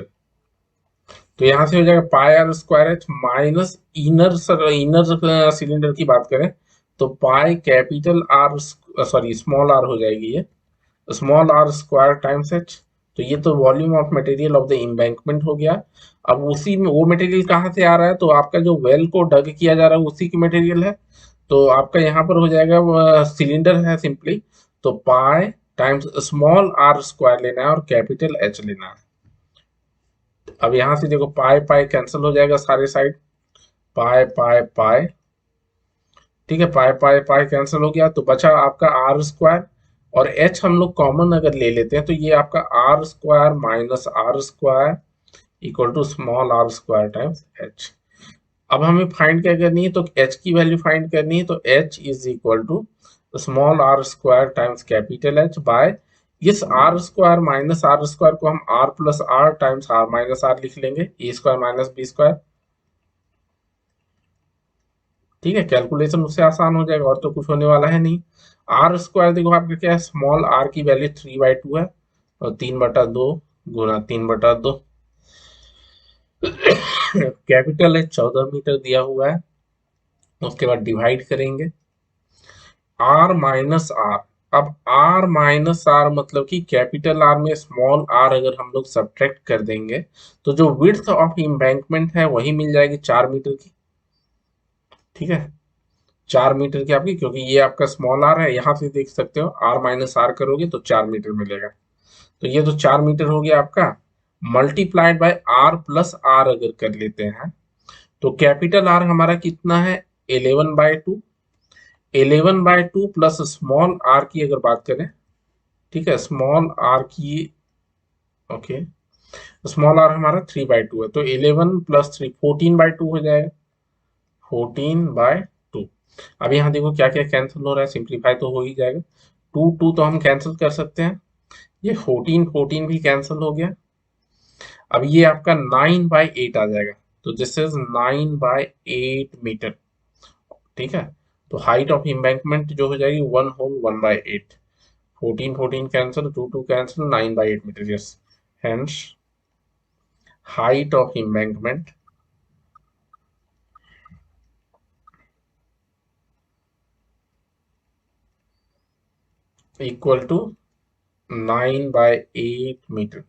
तो यहां से हो जाएगा pi are square H minus inner inner cylinder की बात करें तो pi capital r, sorry small r हो जाएगी ये, small are square times H. तो ये तो volume of material of the embankment हो गया। अब उसी में वो मटेरियल कहाँ से आ रहा है, तो आपका जो वेल को डग किया जा रहा है उसी की मटेरियल है, तो आपका यहाँ पर हो जाएगा सिलेंडर है सिंपली, तो pi times small are square लेना है और कैपिटल एच लेना है। अब यहां से देखो पाई पाई कैंसिल हो जाएगा सारे साइड, पाई पाई पाई। ठीक है, पाई पाई पाई कैंसिल हो गया, तो बचा आपका आर स्क्वायर, और एच हम लोग कॉमन अगर ले लेते हैं तो ये आपका R square minus are square equal to small are square times H. अब हमें फाइंड क्या करनी है, तो एच की वैल्यू फाइंड करनी है, तो h is equal to small are square times capital h by इस r square minus are square को हम are plus are times are minus are लिख लेंगे, a square minus B square. ठीक है, कैलकुलेशन उससे आसान हो जाएगा, और तो कुछ होने वाला है नहीं। आर स्क्वायर देखो आपका क्या है, स्मॉल आर की वैल्यू 3/2 है, और 3/2 गुना 3/2 कैपिटल है 14 मीटर दिया हुआ है। उसके बाद डिवाइड करेंगे आर माइनस आर। अब आर माइनस आर मतलब कि कैपिटल आर में स्मॉल आर अगर हम लोग सब्ट्रैक्ट कर देंगे तो जो विड्थ ऑफ एम्बैंकमेंट है वही मिल जाएगी 4 मीटर की। ठीक है, 4 मीटर की आपकी, क्योंकि ये आपका स्मॉल आर है, यहां से देख सकते हो आर माइनस आर करोगे तो 4 मीटर मिलेगा। तो ये तो 4 मीटर हो गया आपका, multiplied by R plus r अगर कर लेते हैं तो कैपिटल आर हमारा कितना है 11/2। 11/2 प्लस स्मॉल आर की अगर बात करें, ठीक है स्मॉल आर की, ओके स्मॉल आर हमारा 3/2 है, तो 11 + 3 14/2 हो जाएगा, 14/2। अब यहाँ देखो क्या क्या कैंसिल हो रहा है, सिंप्लीफाई तो हो ही जाएगा, 2 2 तो हम कैंसिल कर सकते हैं, ये 14 14 भी कैंसिल हो गया। अब ये आपका 9/8 आ जाएगा, तो दिस इज 9/8 मीटर। ठीक है, तो हाइट ऑफ एम्बैंकमेंट जो हो जाएगी 1/8। 14 14 cancel, 2 2 cancel, 9/8 metre, yes. Hence height of embankment equal to 9/8 metre.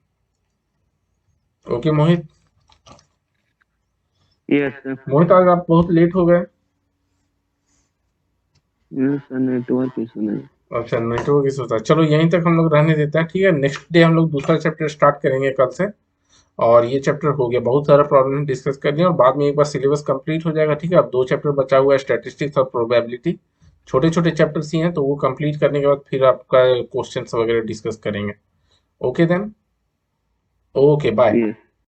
Okay Mohit. Yes, sir. Mohit आज आप बहुत लेट हो गए। Yes, sir. नेटवर्क इशू नहीं। अच्छा, नेटवर्क इशू था, चलो यहीं तक हम लोग रहने देते हैं। ठीक है, नेक्स्ट डे हम लोग दूसरा चैप्टर स्टार्ट करेंगे कल से, और ये चैप्टर हो गया, बहुत सारा प्रॉब्लम डिस्कस कर लिया, और बाद में एक बार सिलेबस कंप्लीट हो जाएगा। ठीक है, अब 2 चैप्टर बचा हुआ है, स्टैटिस्टिक्स और प्रोबेबिलिटी, छोटे छोटे चैप्टर्स ही हैं, तो वो कंप्लीट करने के बाद फिर आपका क्वेश्चंस वगैरह डिस्कस करेंगे। Okay then, okay bye. Yes.